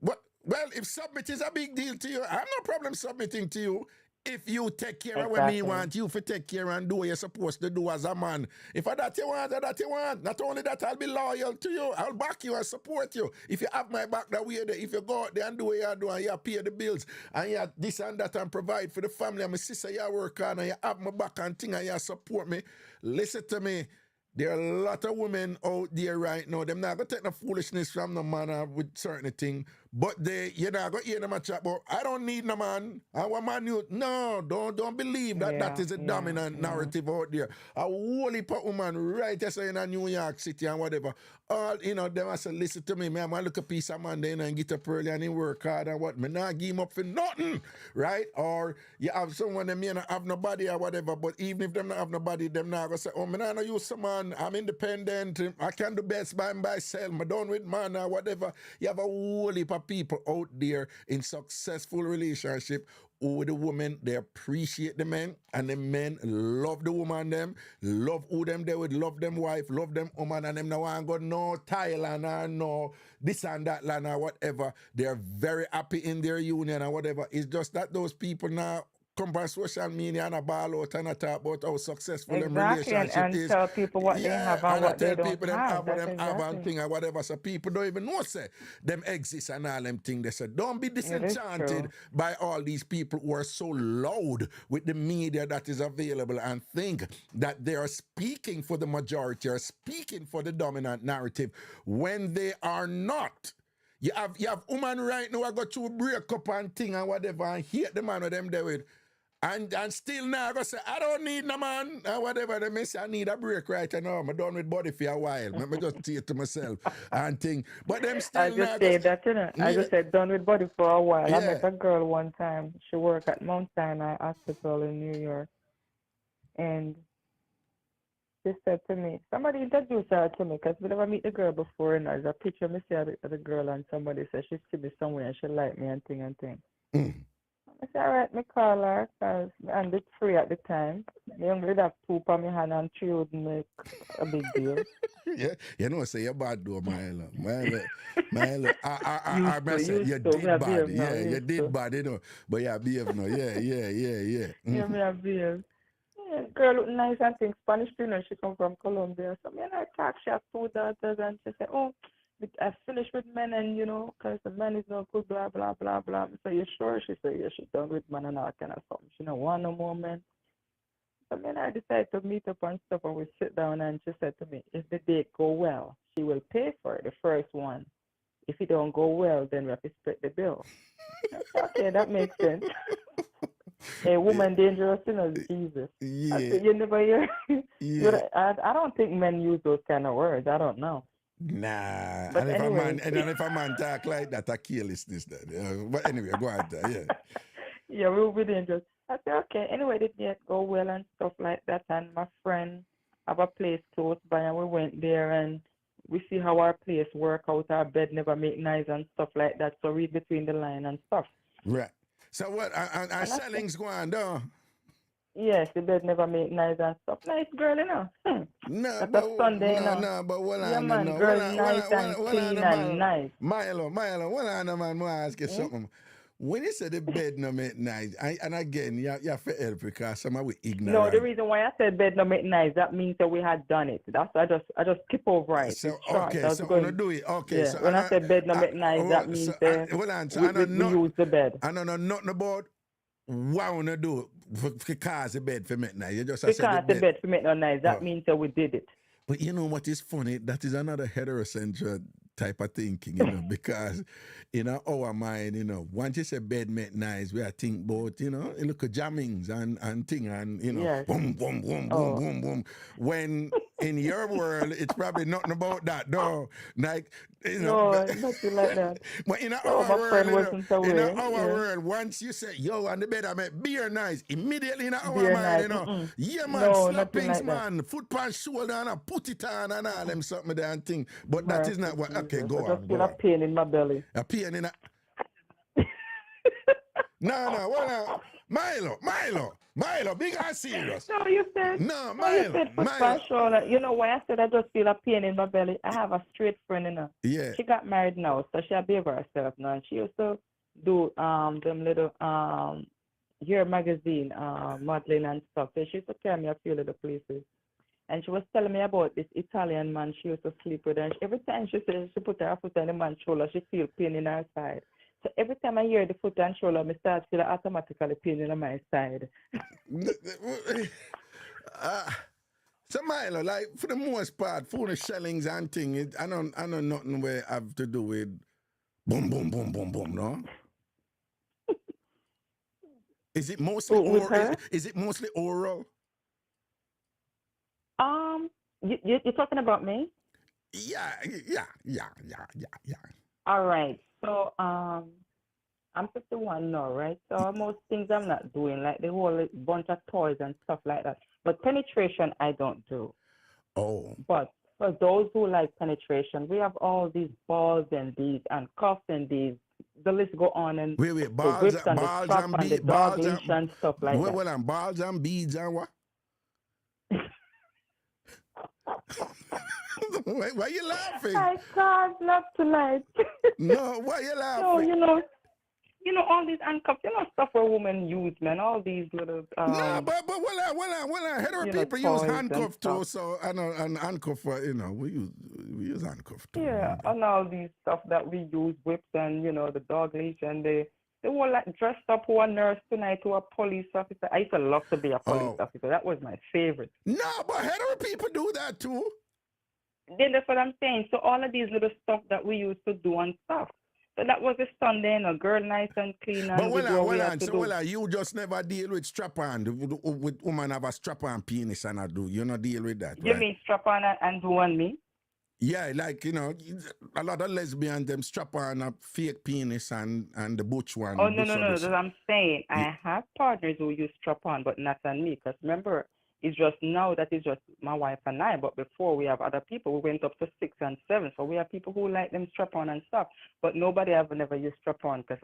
what? Well, if submit is a big deal to you, I have no problem submitting to you. If you take care of what me Exactly. want you to take care and do what you're supposed to do as a man. If I that you want, that you want. Not only that, I'll be loyal to you. I'll back you and support you. If you have my back that way, if you go out there and do what you do and you pay the bills and you this and that and provide for the family and my sister, you work hard and you have my back and thing and you support me, listen to me. There are a lot of women out there right now. Them not gonna take the foolishness from the man with certain thing, but you're not gonna hear them a chat about. I don't need no man. I want man you. No, don't believe that that is a dominant narrative out there. A whole heap of woman right there in New York City and whatever. All them I say, listen to me, man. I look a piece of man then and get up early and he work hard and what. Me not give him up for nothing, right? Or you have someone that may not have nobody or whatever. But even if them not have nobody, them not gonna say, oh, me not use some man. I'm independent. I can do best by myself. I'm done with man or whatever. You have a whole heap of people out there in successful relationship who the women, they appreciate the men, and the men love the woman them, love who them they would love them wife, love them woman, and them no want go no Thailand or no this and that land or whatever. They're very happy in their union or whatever. It's just that those people now come on social media and a ball out and a talk about how successful them relationship and is. tell people what they have and what they tell don't people them have. what That's them have and exactly. thing or whatever. So people don't even know say them exist and all them thing. They say don't be disenchanted by all these people who are so loud with the media that is available and think that they are speaking for the majority or speaking for the dominant narrative when they are not. You have woman right now I go through a breakup and thing and whatever and hate the man with them there with. And still now I go say, I don't need no man, and whatever they may say, I need a break right now. I'm done with body for a while. Let me just say it to myself and think. But them still I just said that, you know. I just said done with body for a while. I met a girl one time. She worked at Mount Sinai Hospital in New York. And she said to me, somebody introduced her to me because we never meet the girl before. And there's a picture me see of the girl and somebody said she see me somewhere and she like me and thing and thing. I said, all right, me call her because I'm free at the time. Me only have poop on my hand and 3 wouldn't make a big deal. Yeah, you know, say you're bad though, Milo. I say you did bad. Yeah, you did bad, you know. But yeah, behave now. Yeah. Yeah, me have behave. Yeah, girl look nice and think Spanish, you know, she come from Colombia. So me and I talk, she has 2 daughters and she said, oh, I finished with men and, you know, because the man is no good, blah, blah, blah, blah. So you sure? She said, yeah, she's done with men and all kind of something. She don't want no more men. So then I decided to meet up and stuff and we sit down and she said to me, if the date go well, she will pay for it, the first one. If it don't go well, then we have to split the bill. Okay, that makes sense. A woman dangerous, you know, Jesus. Yeah. I said, you never hear? Yeah. I don't think men use those kind of words. I don't know. Nah, but and anyway. if a man talk like that, I carelessness that. But anyway, go on there, yeah. Yeah, we will be dangerous. I said, okay, anyway, it didn't go well and stuff like that. And my friend have a place close by and we went there and we see how our place work out. Our bed never make noise and stuff like that. So read between the line and stuff. Right. So what, and selling's going though? Yes, the bed never make noise and stuff. Nice girl, you know. No, that's but a Sunday, you know. No, but what yeah, man, girl, nice and clean and nice. Milo, what I know, man, I ask you something. When you say the bed no make nice, and again, you have to help because some of we ignorant. No, the reason why I said bed no make nice, that means that we had done it. That's I just skip over it. So okay, so we're gonna do it. Okay, yeah, so when I said bed no make nice, that means we use the bed. I don't know nothing about what I wanna do because the bed for make nice. You just because the bed for make no nice. That means that we did it. But you know what is funny? That is another heterocentric type of thinking, you know, because in our mind, you know, once you say bed make nice, we are think about, you know, look at jammings and thing and, you know, boom, boom, boom, boom, boom, boom. When in your world, it's probably nothing about that, though. Like, you know. No, nothing like that. But in So our my world, friend you know, wasn't in aware. our Yeah. world, once you say, yo, on the bed, I make beer nice, immediately in our Beer mind, night. you know, yeah, man, No, nothing slappings, like that. man, foot pan shoulder, and I put it on, and all them something there and thing. But that is not Mercy what, okay, Jesus. go I just on, feel go a on. pain in my belly. A pain in a, no, well, Milo, big and serious. No, you said. No, No, you said foot pan Milo. shoulder. You know why I said I just feel a pain in my belly? I have a straight friend, you know. Yeah. She got married now, so she behave herself now. And she used to do them little hair magazine, modeling and stuff. So she used to carry me a few little places. And she was telling me about this Italian man she used to sleep with. And every time she said she put her foot on the man's shoulder, she feel pain in her side. So every time I hear the foot and shoulder, I start feel automatically pain in my side. So Milo, like for the most part, for the shellings and thing, I know nothing where have to do with boom, no? Is it mostly With oral? her? Is it mostly oral? You're talking about me? Yeah. All right. So I'm 51 now, right? So most things I'm not doing, like the whole bunch of toys and stuff like that. But penetration I don't do. Oh. But for those who like penetration, we have all these balls and these and cuffs and these. The list go on and Wait, the balls whips and the strap and the dog leash and stuff like that. Well, and balls and beads and what? Why you laughing? I can't laugh tonight. No, why you laughing? No, you know all these handcuffs, stuff where women use, man. All these little no, but well, hetero people use handcuff too. So I know and handcuff, we use handcuff too. Yeah, and all these stuff that we use, whips and the dog leash and they were like dressed up who a nurse tonight, who a police officer. I used to love to be a police officer. That was my favorite. No, but hetero people do that too. Then that's what I'm saying. So all of these little stuff that we used to do and stuff. So that was a Sunday, girl nice and clean. And but you just never deal with strap-on. With woman have a strap-on penis and I do. You not deal with that, You right? mean strap-on and do on me? Yeah, like, a lot of lesbians, them strap-on a fake penis and the butch one. Oh, no. That's what I'm saying. I have partners who use strap-on, but not on me. Because remember, it's just now that it's just my wife and I, but before we have other people. We went up to 6 and 7, so we have people who like them strap-on and stuff. But nobody ever never used strap-on because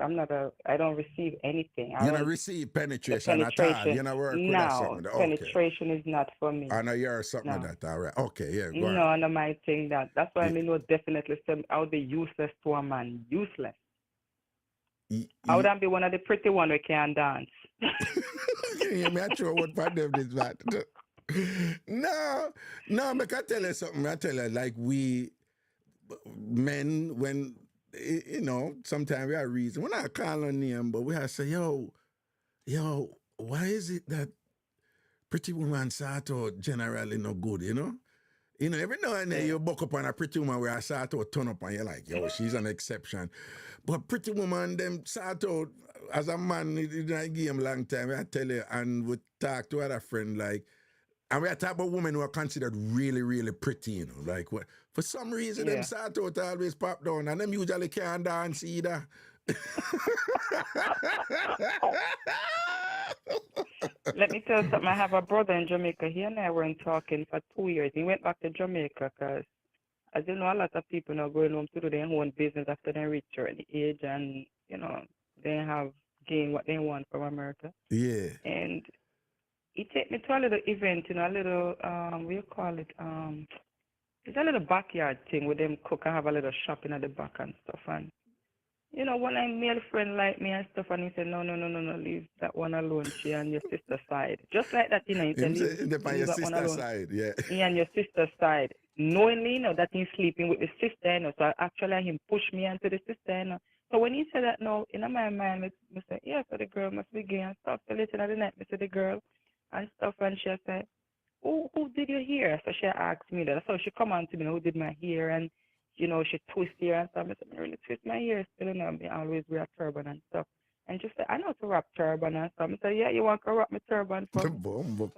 I don't receive anything. You don't receive penetration at all. You don't work with that something. No, penetration is not for me. I know you're something like that, all right. Okay, yeah, go No, on. no, my thing that. That's why I mean, definitely say I would be useless to a man. Useless. I wouldn't be one of the pretty one who can dance. You may sure what part of this that. No, but I tell you something. I tell you, like we men, when sometimes we have reason. We're not calling name, but we have to say, yo, why is it that pretty woman start out generally no good, every now and then you buck up on a pretty woman where I start out turn up and you're like, yo, she's an exception. But pretty woman, them start out, as a man, you don't give him long time, I tell you, and we talk to other friend, like, and we are talking about women who are considered really, really pretty, like what? For some reason, them start out always pop down, and them usually can't dance either. Let me tell you something. I have a brother in Jamaica. He and I weren't talking for 2 years. He went back to Jamaica because, as you know, a lot of people are going home to do their own business after they reach a certain age and, they have gained what they want from America. Yeah. And he take me to a little event, a little, what do you call it? It's a little backyard thing where them cook and have a little shopping at the back and stuff. And, one of my male friend like me and stuff, and he said, no, leave that one alone. She on your sister's side. Just like that, he said, leave on your that one alone. sister's side, yeah. He on your sister's side. Knowingly, that he's sleeping with the sister, so actually him push me onto the sister, So when he said that, in my mind, I said, yeah, so the girl must be gay and stuff. So later in the night, I said, the girl and stuff, and she said, who did your hair? So she asked me that. So she come on to me, who did my hair, and, she twist here and stuff. I said, I really twist my hair still, I always wear a turban and stuff. And she said, I know to wrap turban and stuff. I said, yeah, you want to wrap my turban for me?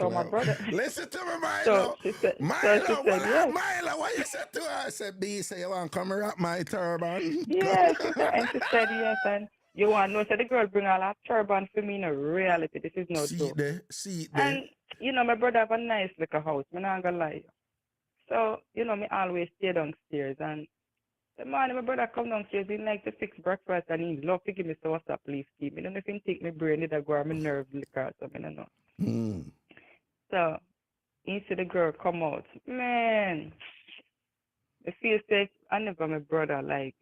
So my brother. Listen to me, Milo. So she said, yes. Milo, what you said to her? I said, B, say you want to come wrap my turban? Yeah, and she said yes. And you want to know, so the girl bring all that turban for me in a reality. This is no joke. See it there. And, you know, my brother have a nice little house. I'm not going to lie. So, you know, me always stay downstairs. And the morning my brother come downstairs, he like to fix breakfast and he love to give me so what's up, please keep. I don't know if he take my brain, did I go on my nerve liquor or something, I don't know. So, he see the girl come out. Man, I feel safe. I never my brother, like,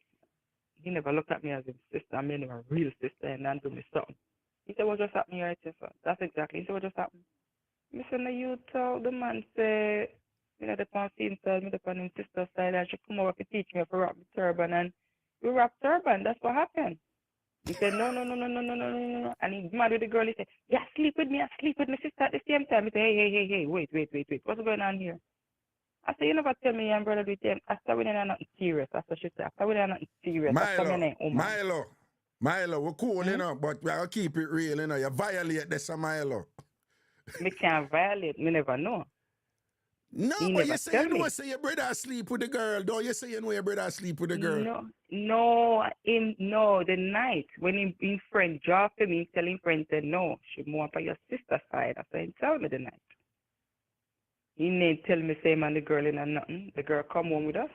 he never looked at me as his sister. I mean, a real sister and then do me something. He said, what just happened here? That's exactly. He said, what just happened? I said, no, you talk. The man say, you know, the pan inside me, the pan in sister's side, and she come over to teach me how to wrap the turban, and we wrap turban. That's what happened. He said, no. And he's mad with the girl. He said, yeah, sleep with me, sister at the same time. He said, hey, wait. What's going on here? I said, you never tell me your brother with him. After we are nothing serious. That's what she said. After we are nothing serious. Milo, we're cool, you know, but we gotta keep it real, you know. You violate this, Milo. Me can't violate. Me never know. No, but you say you know, say your brother asleep with the girl. Don't you say you know your brother asleep with the girl? No, the night when his friend dropped him, he telling friend said no, she more up on your sister's side. I said, tell me the night. He didn't tell me same and the girl in and nothing. The girl come home with us.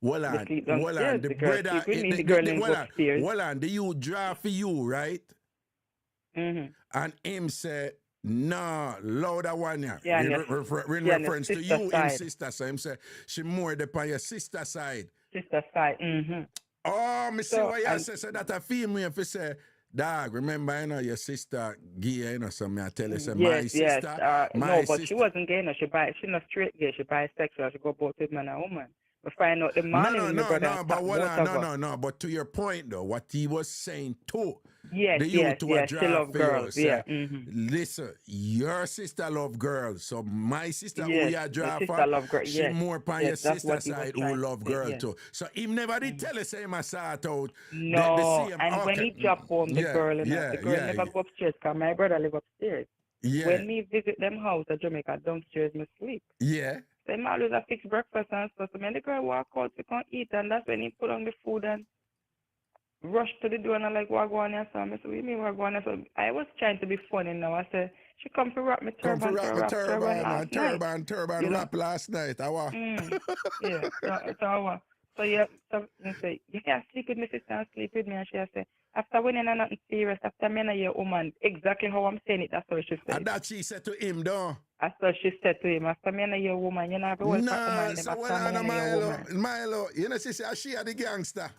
Well on, the brother, the girl in upstairs. Well on, the you draw for you, right? And him said, no, louder one, yeah. In reference to you, him sister. So him say, she more upon your sister side. Sister side, Oh, me see what you say. So that a female if you say, dog, remember, you know, your sister gay, you know, so me I tell you, say, my sister. No, but she wasn't gay, no. She not straight gay, she bisexual. She go both with man and woman. We find out the morning No, but to your point though, what he was saying too. Yes, she love girls. Yeah. Listen, your sister love girls, so my sister who you draw for, she more upon your sister side who love girls too. So him never did tell us him I sort out. No, and when he drop home the girl, the girl never go upstairs because my brother live upstairs. Yeah. When me visit them house at Jamaica, downstairs me sleep. Yeah. So he always a fix breakfast and stuff. So when the girl walk out to come eat, and that's when he put on the food and rush to the door and I like, what go on here? So I said, what do you mean what go on here? So I was trying to be funny now. I said, she come to wrap me turban. Turban wrap last night. I was. Yeah. So you say, you can't sleep with me, sister, and sleep with me. And she said, after winning and nothing serious, after me and your woman, exactly how I'm saying it, that's what she said. And that she said to him, though. That's what she said to him. After me and your woman, you know, every woman. No, so Milo, you know, she said, she are the gangster.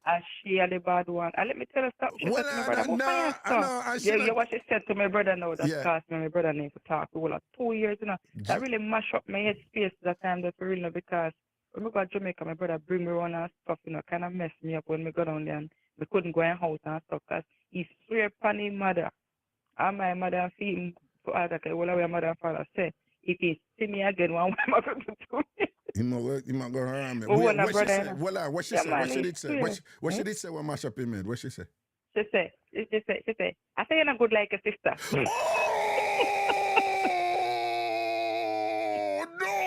And she are the bad one. And let me tell you something. She said to my brother, you what she said to my brother now, that cost me my brother name to talk for like 2 years, you know. That really mash up my head space that time, that's real, know, because when we got to Jamaica, my brother bring me around and stuff, you know, kind of mess me up when we got down there and we couldn't go in house and stuff because he swear upon his mother. And my mother and him, like, well, our mother and father say, if he see me again, what am I going to do? He might go around me. What she say? What she did say? What she did say when mash up him head? What she say? She say, I say you're not good like a sister.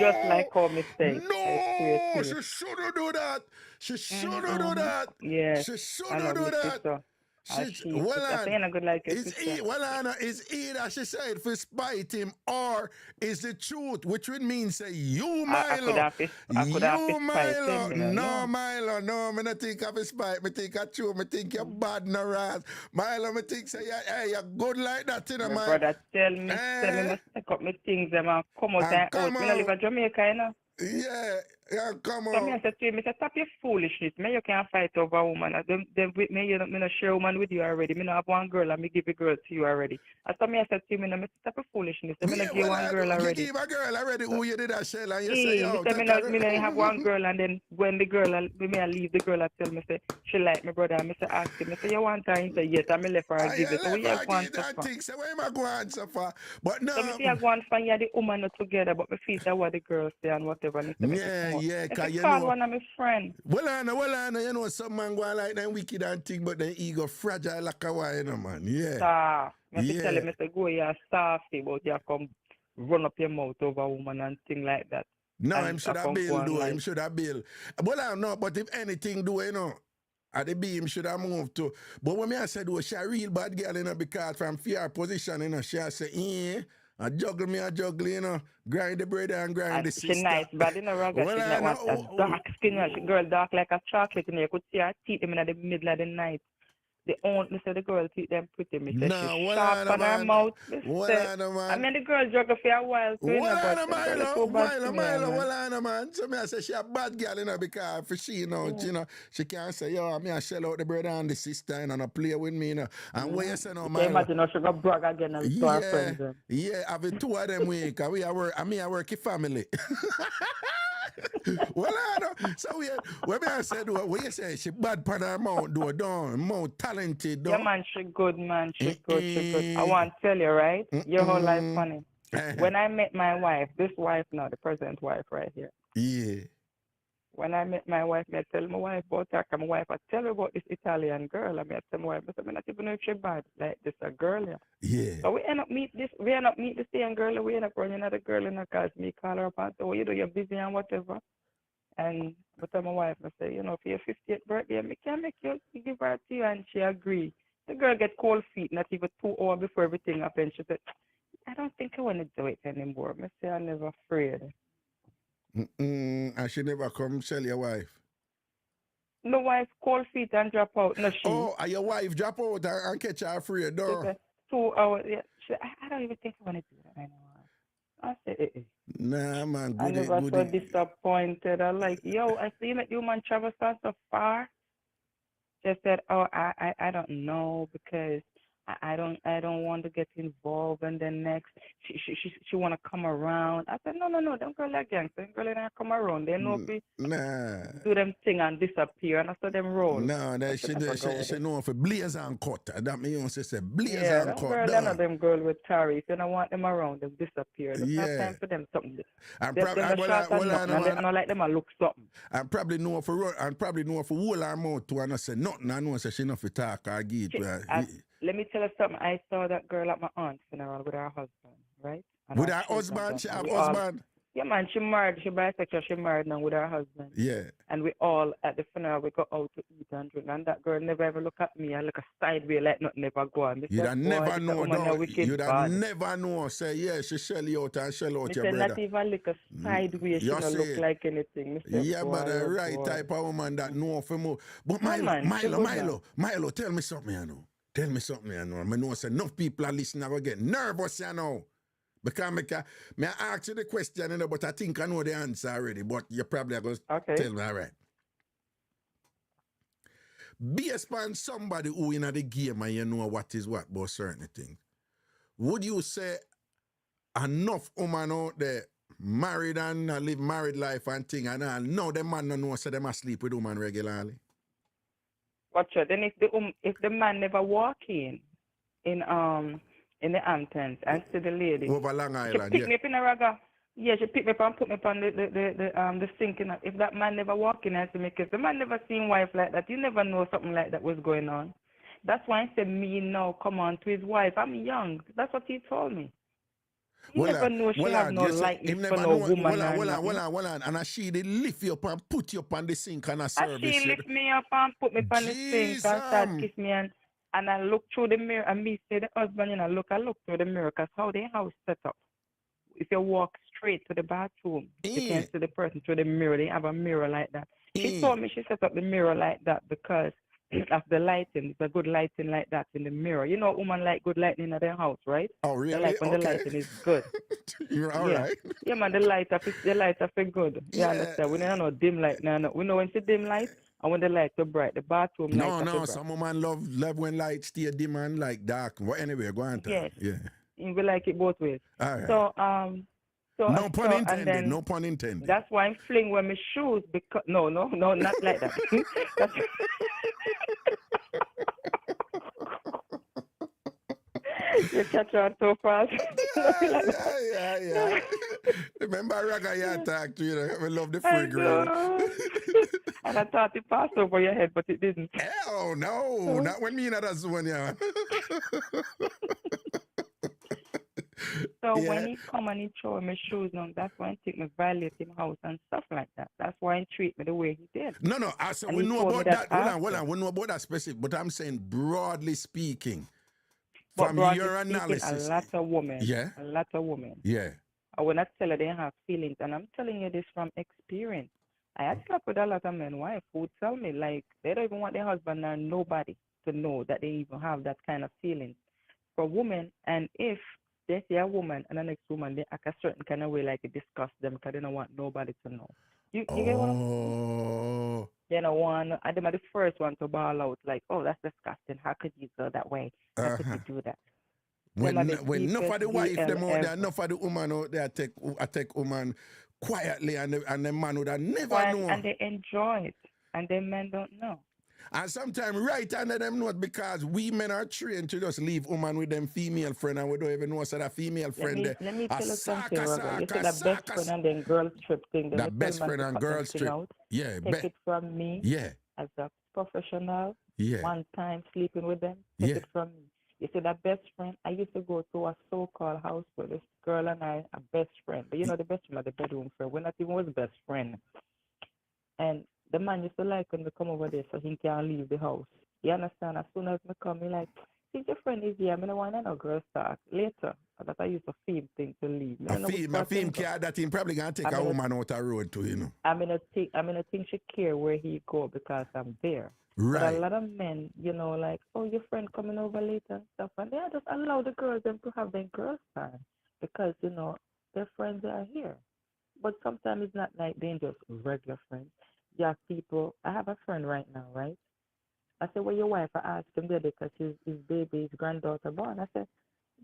Just like how me say. No, she shouldn't do that. She shouldn't do that. Yeah. She shouldn't do that. It's either she said for spite him or is the truth, which would mean say you Milo. No, Milo, no, me not think of a spite, me think of true, me think you're bad no ras. Milo, me think say you're good like that, you know, my brother tell me stick up my things them and come out and out. Me live in Jamaica, you know. Yeah, come on. So me said to him, stop your foolishness. Me you can't fight over a woman. Them with me, me not share a woman with you already. Me not have one girl and me give a girl to you already. And so me I said to him, me stop your foolishness. Me not give one girl already. You give a girl already who you did that shell and you say, yo. Me not have one girl and then when the girl, me I leave the girl, I tell me say, she like my brother. And me say, ask him, me say, you want her? He say, yes. And me left her and give it. So we have one so far. So where am I going so far? But no. So me say, I go and find you the woman not together, but me feel that what the girls say and whatever. Yeah. yeah, If cause you you call know. one of my friends. Well, I know, you know, some man go like them wicked and thing, but then ego fragile like a wine, you know, man. Yeah. Star. I Yeah. tell him, I say, go here, starfy, but you come run up your mouth over a woman and thing like that. No, and him should have bail, though. Him should have bail. Well, I don't know, but if anything do, you know, at the beam should have moved to. But when I said, she a real bad girl, you know, because from fear position, you know, she say, I juggle, you know, grind the brother and grind the sister. She nice, but you know, Raga, Well, she not want a dark skin. She girl dark like a chocolate, you know, you could see her teeth them in the middle of the night. The only say the girl teeth them pretty. Me say she sharp on her mouth. I mean the girl juggle for a while too, you know, but the girl is so bad to me, man. So me I say she a bad girl, you know, because for she, you know, she can't say, yo, me I shell out the brother and the sister, you know, and play with me, you know. And when you say no, man. Imagine how she got brag again and to her friends. Yeah, have it two of them week, and we are work, and me I work in family. Well, I know. So when I said, what you say, she bad pan her mouth, do don't, mouth talented, Yeah, man, she good, man, she good. I want to tell you, right? Your whole life funny. When I met my wife, this wife now, the present wife right here. Yeah. When I met my wife, I tell my wife about her. My wife, I tell her about this Italian girl. I tell my wife, I not even know if she bad. Like this a girl, yeah. Yeah. So we end up meet the same girl. We end up running another girl in her cause me call her up and say, oh, you do, you're busy and whatever. And I tell my wife, I say, you know, for your 50th birthday, I can make you give her to you, and she agreed. The girl get cold feet, not even 2 hours before everything happened. She said, I don't think I want to do it anymore. I say, I'm never afraid. And she never come sell your wife? No wife cold feet and drop out. No, she. Oh, and your wife drop out and catch her afraid, no? 2 hours. Yeah. I don't even think I want to do that anymore. I said, Nah, man, I never so disappointed. I like, yo, I see that you man travel so far. She said, oh, I don't know because I don't want to get involved. And then next, she want to come around. I said, no, don't girl like gangster. Them girl ain't come around. They know if do them thing and disappear. And I saw them roll. No, she know for blaze and cut. That means she say blaze and cut. Yeah, none of them girl with Tari. You don't want them around. Them disappear. There's no time for them something. And they don't like them and look something. And probably know for hold her mouth too and I say nothing. I know she not for talk or give. Let me tell you something. I saw that girl at my aunt's funeral with her husband, right? And with her husband? She have husband? Yeah, man. She married. She bisexual. She married now with her husband. Yeah. And we all, at the funeral, we go out to eat and drink. And that girl never ever look at me and look a sideway like nothing never go on. You'd never know, no. You'd never know. Say, yeah, she shell you out and shell out your brother. Not even look a sideway. She don't look like anything. Yeah, but the right type of woman that know for more. But Milo, tell me something, you know. Tell me something, you know. I know enough people are listening are get nervous, you know. Because I ask you the question, you know, but I think I know the answer already. But you probably are going to tell me, all right. Based on somebody who in the game and you know what is what about certain things, would you say enough women out there married and live married life and thing and all, no, the man don't know so they must sleep with women regularly? Watch out. Then if the man never walk in the Hamptons and see the lady over Long Island, she pick me up in a Raga. Yeah, she pick me up and put me up on the sink. If that man never walk in and see me, because the man never seen wife like that, you never know something like that was going on. That's why I said me now come on to his wife. I'm young. That's what he told me. You never know she have no likeness for no woman. Well, and she did lift you up and put you up on the sink and a service. And she lift me up and put me up on the sink and start kiss me and I look through the mirror and me say the husband, you know, I look through the mirror because how their house set up. If you walk straight to the bathroom, you can see the person through the mirror. They have a mirror like that. She told me she set up the mirror like that because of the lighting. It's a good lighting like that in the mirror. You know, women like good lighting in their house, right? Oh, really? They like when the lighting is good. You're all right. Yeah, man, the light are good. You understand? We don't know dim light. No. We know when it's dim light and when the lights are bright. The bathroom lights No, some women love when lights stay dim and like dark. Well, anyway, go on. Yes. Yeah. We like it both ways. All right. So no pun intended. No pun intended. That's why I'm fling with my shoes because no, not like that. You catch on so fast. Yeah. Remember Raga you talked to, you know, we love the I free girl. know. And I thought it passed over your head, but it didn't. Hell no, not when me in that zone, yeah. So Yeah. when he come and he throw me shoes on, that's why he take me violate him house and stuff like that. That's why he treat me the way he did. No, I said And we he know told me about that that. Hold after. on, we know about that specific, but I'm saying broadly speaking, But from broadly your speaking, analysis. a lot of women, Yeah. I will not tell her they have feelings, and I'm telling you this from experience. I had slept with a lot of men. Wife who tell me like they don't even want their husband or nobody to know that they even have that kind of feelings for women. And if they see a woman and the next woman, they act a certain kind of way, like it disgusts them because they don't want nobody to know. You get what I'm saying? Oh. They don't want, and them are the first one to bawl out like, "Oh, that's disgusting. How could you go that way? How could you do that?" When enough deepest of the wife them out there, ever. enough of the woman out there take woman quietly, and the man would have never Quiet, know. and they enjoy it, and the men don't know. And sometimes right under them note, because we men are trained to just leave woman with them female friend, and we don't even know so that female friend Let me a tell you something, saka, Roger. You see saka, that best saka, friend and then girls trip thing. Then that you tell best man friend to and cut them girls thing trip. out. Yeah, Take it from me. Yeah. As a professional. Yeah. One time sleeping with them. Take it from me. You see that best friend. I used to go to a so-called house where this girl and I are best friend. But you know the best friend, the bedroom friend. We're not even was best friend. And the man used to like when we come over there so he can't leave the house. You understand? As soon as we come, he like, see, your friend is here. I don't want no girls talk. Later, that I used a film thing to leave. A film care that he probably gonna take a woman out the road too, you know. I mean, I think she care where he go because I'm there. Right. But a lot of men, you know, like, oh, your friend coming over later and stuff, and they just allow the girls them to have their girls time because you know their friends are here. But sometimes it's not like they're just regular friends. You have people. I have a friend right now, right? I said, well, your wife, I asked him there because his baby, his granddaughter born. I said,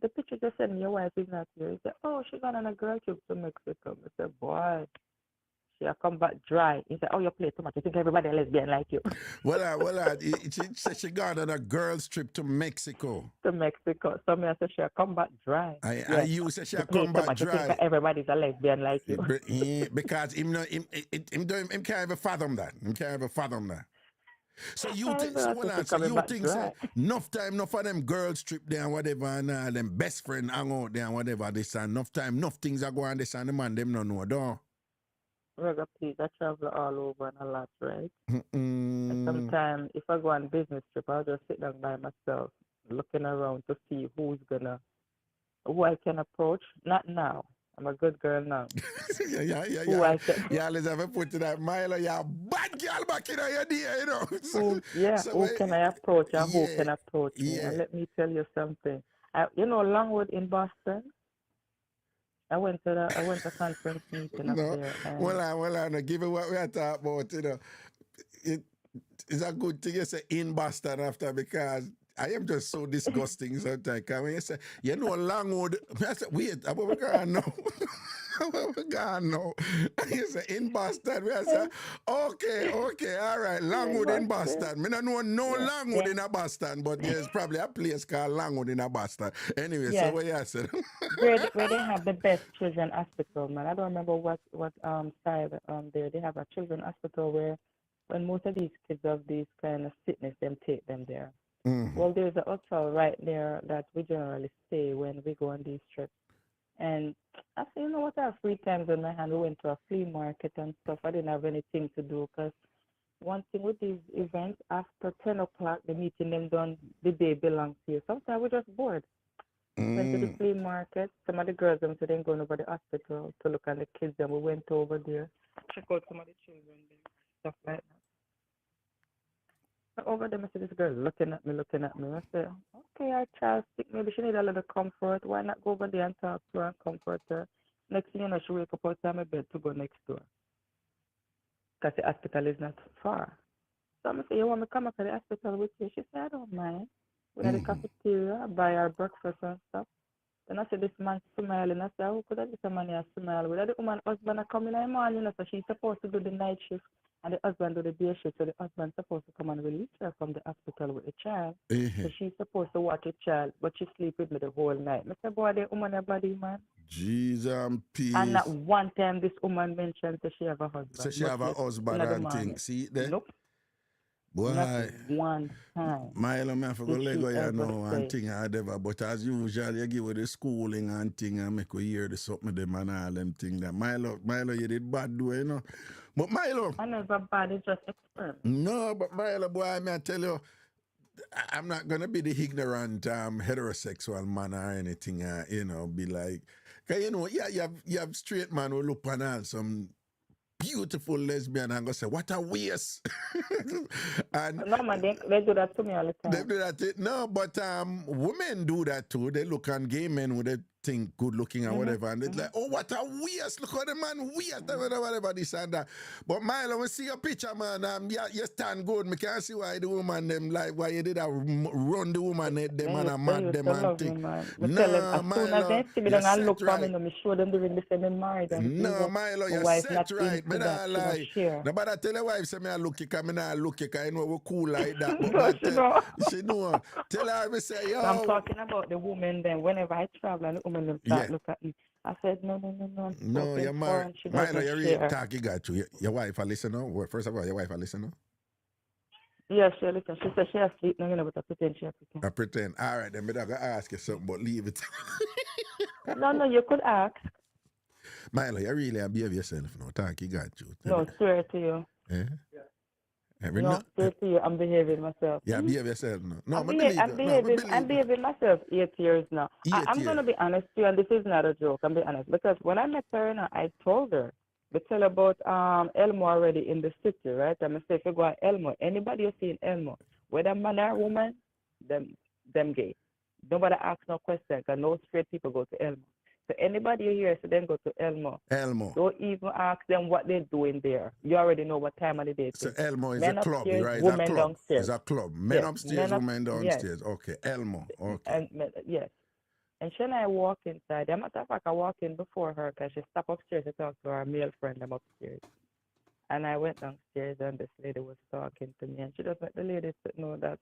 the picture just sent me, your wife is not here. He said, oh, she gone on a girl trip to Mexico. I said, boy, she'll come back dry. He said, oh, you play too much. You think everybody lesbian like you. She said she gone on a girl's trip to Mexico. To Mexico. So me I said, she'll come back dry. You said she'll come back dry. You think everybody's a lesbian like you. Because him can't ever fathom that. Him can't ever fathom that. So you think enough time, enough of them girls trip there and whatever, and them best friend hang out there and whatever this, and enough time, enough things are going this, and the man them no know, don't. Raga, please, I travel all over and a lot, right? And sometimes if I go on business trip, I'll just sit down by myself, looking around to see who I can approach. Not now. I'm a good girl now. Yeah. Let's have a put to that mile. You're a bad girl back in your day, you know. Who can I approach and who can approach me? And let me tell you something. Longwood in Boston. I went to a conference meeting up there. Well, I given what we are talking about, you know, it's a good thing you say in Boston after, because I am just so disgusting sometimes. When you say, you know, Longwood, I said, wait, I'm going to know. You say, in Boston. I say, okay, all right, Longwood in Boston. I don't know Longwood in a Boston, but there's probably a place called Longwood in a Boston. Anyway, so what you said? where they have the best children hospital, man. I don't remember what side there. They have a children hospital where when most of these kids have these kind of sickness, them take them there. Mm-hmm. Well, there's a hotel right there that we generally stay when we go on these trips. And I said, you know what, I have free times on my hand. We went to a flea market and stuff. I didn't have anything to do because one thing with these events, after 10 o'clock, the meeting them done, the day belongs to you. Sometimes we're just bored. Went to the flea market. Some of the girls them then going over the hospital to look at the kids, and we went over there, check out some of the children there, stuff like that. Over there, I see this girl looking at me. I said, okay, our child sick. Maybe she need a little comfort. Why not go over there and talk to her and comfort her? Next thing you know, she wake up outside my bed to go next door. Because the hospital is not far. So I say, you want me to come up to the hospital with you? She said, I don't mind. We had the cafeteria, buy our breakfast and stuff. Then I said, this man smiling. I said, how could this man here smile? Without the woman husband are coming in the morning, so she's supposed to do the night shift, and the husband do the day shift. So the husband's supposed to come and release her from the hospital with the child. So she's supposed to watch the child, but she sleep with me the whole night. I said, boy, the woman a body, man. Jesus and peace. And not one time this woman mentioned that she have a husband. So she have a husband and things. See it there? Nope. Boy, not one time. Milo, I have to go Lego, you know, and thing or whatever. But as usual, you give her the schooling and thing and make her hear the something them and all them thing that Milo, you did bad do, you know. But Milo. I never bad, it's just experiment. No, but Milo, boy, I tell you, I'm not going to be the ignorant heterosexual man or anything, you know, be like, cause you know, you have straight man who look on some beautiful lesbian and go say, what a waste. And no, man, they do that to me all the time. They do that. No, but women do that too. They look on gay men who they think good looking and whatever, and it's like, oh, what a waste. Look how the man waste, whatever, this and that. But Milo, we see your picture, man. You stand good. Me can't see why the woman them like why you did a run the woman them and a mad them and thing. No, as soon as they see me, then I look for me, me show them during the same married. No, Milo, you're set right. But I lie. Nobody tell your wife say me I look you, cause I look you, cause I know we're cool like that. But she know. Tell her me say, yo. I'm talking about the woman then. Whenever I travel and the woman them start look at me, I said no. No, you're married. Milo, you're really talking. Got you. Your wife a listener. First of all, your wife a listener. Yeah, she listen. She said she asleep now, you know, but I pretend she pretend. I pretend. All right, then. But I gotta ask you something, but leave it. No, you could ask. Milo, you really behave yourself now. Talk, you got you. No, swear to you. Yeah. No, swear to you, I'm behaving myself. Yeah, behave yourself now. No, I'm behaving myself 8 years now. I'm going to be honest with you, and this is not a joke, I'm being honest. Because when I met her, I told her, we tell about Elmo already in the city, right? I'm going to say, if you go to Elmo, anybody you see in Elmo, whether man or woman, them gay. Nobody asks no question, because no straight people go to Elmo. So anybody you hear, so then go to Elmo. Don't even ask them what they're doing there. You already know what time of the day. So Elmo is a club, upstairs, right? Women downstairs. It's a club. Men upstairs, women downstairs. Yes. Okay, Elmo. Okay. Yes. And she and I walk inside. As a matter of fact, I walked in before her because she stopped upstairs to talk to her male friend. I'm upstairs. And I went downstairs and this lady was talking to me. And she just let the lady know that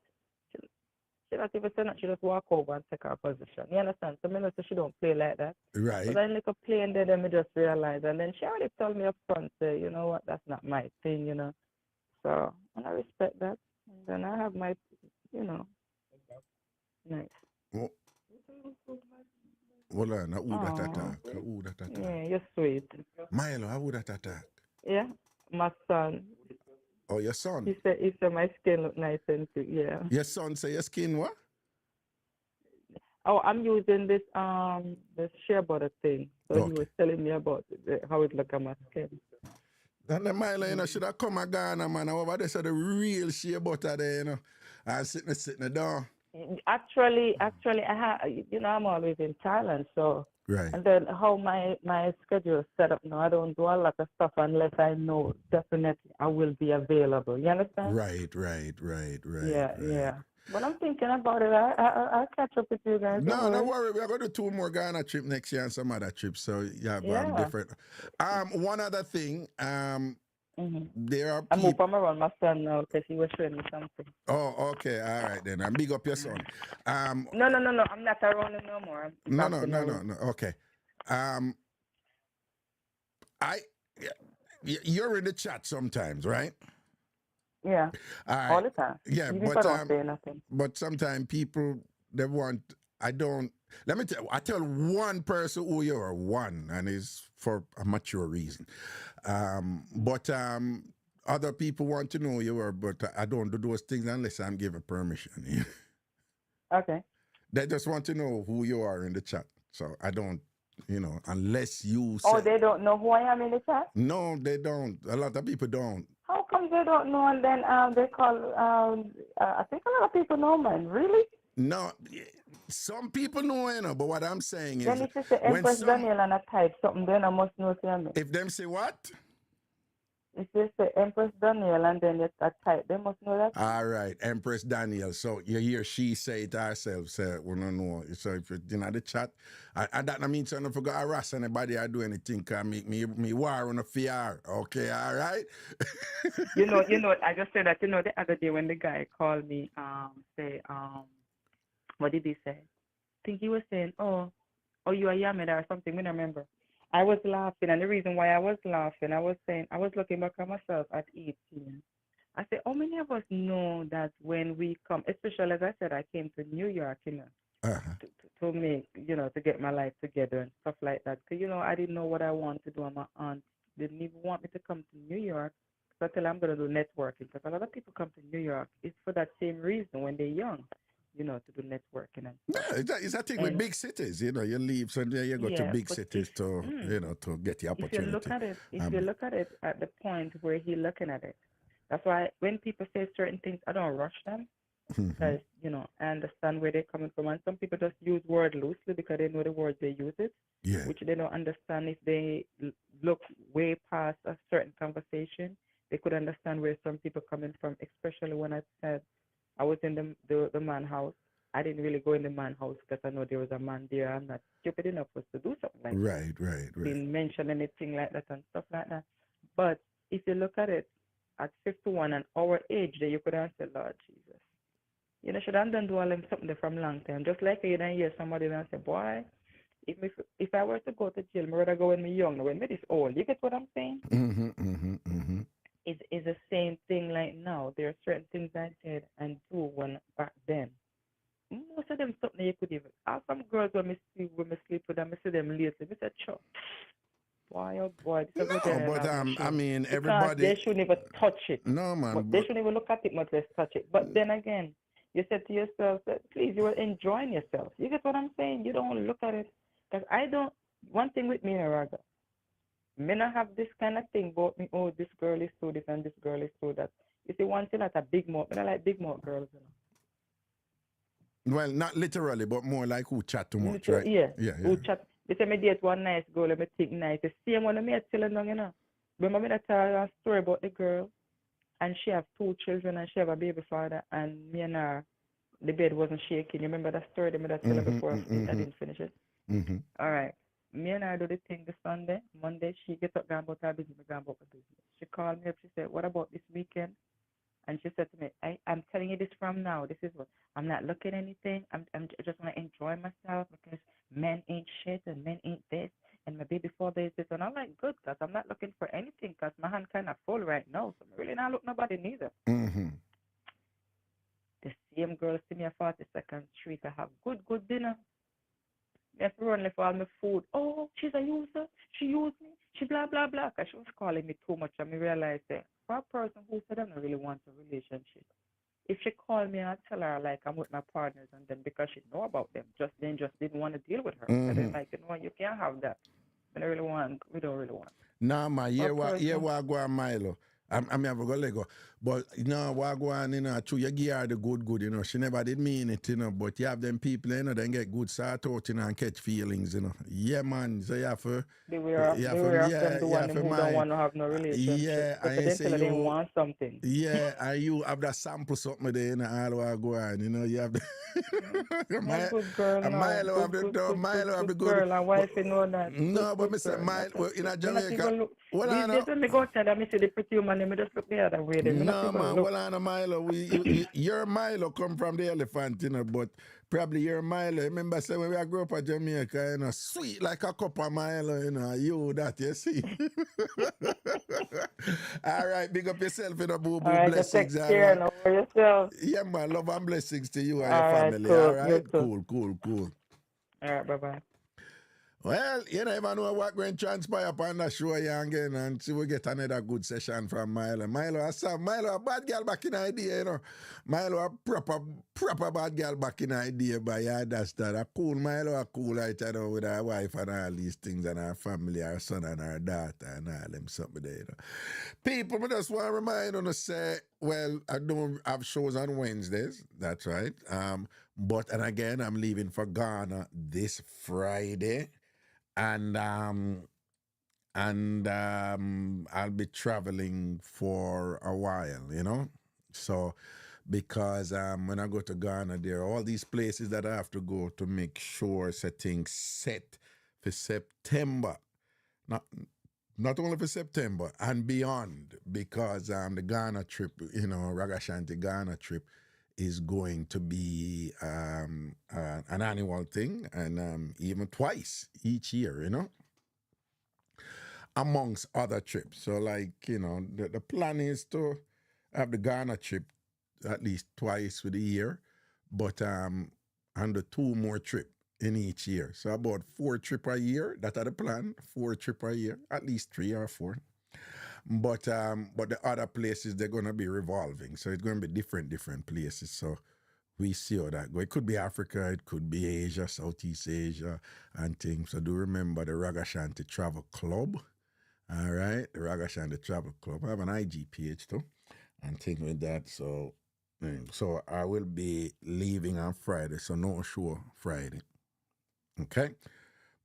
she not even say that, she just walk over and take her position. You understand? So I know she don't play like that. Right. But then like a play and then I just realize. And then she already told me up front, say, you know what, that's not my thing, you know. So, and I respect that. And then I have my, you know, nice. Well, hold on, who that attack? Yeah, you're sweet. Milo, who that attack? Yeah, my son. Oh, your son? He said my skin look nice and thick, yeah. Your son say your skin what? Oh, I'm using this shea butter thing. So he was telling me about how it look on my skin. And the Milo, you know, should have come a Ghana, man. Over there, so the real shea butter there, you know. And sitting down. Actually, I have, you know, I'm always in Thailand, so. Right. And then how my schedule is set up now, I don't do a lot of stuff unless I know definitely I will be available. You understand? Right. Yeah. But I'm thinking about it. I'll catch up with you guys. No, don't worry. We're going to do 2 more Ghana trip next year and some other trips. So you have different. One other thing. There are people. I'm around my son now because he was showing me something. Oh, okay. All right then. And big up your son. No. I'm not around him no more. No. Okay. You're in the chat sometimes, right? Yeah. All the time. Yeah, even if I don't say nothing. But sometimes people they want. Let me tell you, I tell one person who you are, one, and it's for a mature reason. But other people want to know who you are, but I don't do those things unless I'm given permission. Okay. They just want to know who you are in the chat. So I don't, you know, unless you say... Oh, they don't know who I am in the chat? No, they don't. A lot of people don't. How come they don't know and then they call... I think a lot of people know, man. Really? No, some people know, you know, but what I'm saying is... Then if you say Empress Daniel and I type something, then I must know. If them say what? If you say Empress Daniel and then you type, they must know that. All right, Empress Daniel. So you hear she say it herself, say, we don't know. So if you're in the chat, and that means I don't forget to harass anybody or do anything, can make me war on a fear. Okay, all right? You know, I just said that, the other day when the guy called me, what did he say? I think he was saying, oh, you are Yamida or something, I don't remember. I was laughing, and the reason why I was laughing, I was saying, I was looking back at myself at 18. I said, how many of us know that when we come, especially as I said, I came to New York, to make, to get my life together and stuff like that. Because, I didn't know what I wanted to do, and my aunt didn't even want me to come to New York. So I tell her I'm going to do networking, because a lot of people come to New York. It's for that same reason when they're young, to do networking and stuff. Yeah, it's a thing with big cities. You leave, so there you go to big cities to get the opportunity. If you look at it at the point where he's looking at it, that's why when people say certain things, I don't rush them. Because, I understand where they're coming from. And some people just use word loosely because they know the words they use it, which they don't understand. If they look way past a certain conversation, they could understand where some people coming from, especially when I said I was in the man house. I didn't really go in the man house because I know there was a man there. I'm not stupid enough to do something like that. Right. Didn't mention anything like that and stuff like that. But if you look at it, at 51 and our age, there you could have said, Lord Jesus. Should have done do all them something from long time. Just like you don't hear somebody and say, boy, if I were to go to jail, I rather go when me young, when me this old. You get what I'm saying? It's the same thing like now. There are certain things I did and do when back then. Most of them something you could even. I have some girls when me sleep with them, I see them lately. I said, sure. Boy, oh boy. No, but I mean, because everybody. they shouldn't even touch it. No, man. They shouldn't even look at it, much less touch it. But then again, you said to yourself that, please, you are enjoying yourself. You get what I'm saying? You don't look at it. Because one thing with me, Raga, me not have this kind of thing about me, oh, this girl is so this and this girl is so that. You see, one thing that's a big mouth, I like big mouth girls, Well, not literally, but more like who chat too much, right? Yeah. Who chat. They say me date one nice girl, and me think nice. The same one me tell her, Remember me tell her a story about the girl, and she have 2 children, and she have a baby father, and me and her, the bed wasn't shaking. You remember that story that I tell her before I didn't finish it? All right. Me and her do the thing this Sunday. Monday, she gets up, going about her business, going about her business. She called me up, she said, what about this weekend? And she said to me, I'm telling you this from now. This is what, I'm not looking at anything. I just want to enjoy myself because men ain't shit and men ain't this. And my baby father is this. And I'm like, good, because I'm not looking for anything because my hand kind of full right now. So I'm really not look nobody neither. The same girl see me at 42nd Street. I have good dinner. I have to run for all my food. Oh, she's a user. She used me. She blah, blah, blah. Because she was calling me too much. And I realized that for a person who said I don't really want a relationship, if she called me, I'd tell her, like, I'm with my partners. And then because she know about them, just didn't want to deal with her. And then, like, you can't have that. We don't really want. Nah, man, yeah, what go on Milo. I mean, I've got Lego. But, what go on, true, you give her the good, She never did mean it, but you have them people, then get good start out, and catch feelings, Yeah, man, so you have to... Beware of them, the one who don't want to have no relationship. Yeah, I say they didn't want something. Yeah, and you have that sample something there, all what go on, you have the... good girl, Milo have the good girl, and wife, you know that. No, but me say Milo, in a Jamaica... These days when me go outside, I see the pretty woman, I just look the other way. No, man, well, on a Milo, your Milo come from the elephant, but probably your Milo. Remember, say when we grew up at Jamaica, sweet like a cup of Milo, you that, you see. All right, big up yourself, boo-boo, blessings. Take care now for yourself. Yeah, man, love and blessings to you and your family, all right? Cool. All right, bye-bye. Well, you never know what going to transpire upon the show again, and see we get another good session from Milo. Milo a bad girl back in idea, Milo a proper bad girl back in idea, but yeah, that's that. A cool, right, with her wife and all these things, and her family, her son and her daughter, and all them something there, People, I just want to remind you to say, well, I don't have shows on Wednesdays, that's right. And again, I'm leaving for Ghana this Friday. And and I'll be traveling for a while, you know. So, because when I go to Ghana, there are all these places that I have to go to make sure things set for September. Not only for September and beyond, because the Ghana trip, you know, Ragashanti Ghana trip is going to be an annual thing, and even twice each year, you know, amongst other trips. So, like, you know, the plan is to have the Ghana trip at least twice for the year, but and the 2 more trip in each year. So about 4 trip a year. That are the plan. 4 trip a year, at least 3 or 4. But the other places, they're gonna be revolving. So it's gonna be different places. So we see how that go. It could be Africa, it could be Asia, Southeast Asia, and things. So do remember the Ragashanti Travel Club. All right, the Ragashanti Travel Club. I have an IG page too, and things with that. So I will be leaving on Friday. So no show Friday. Okay,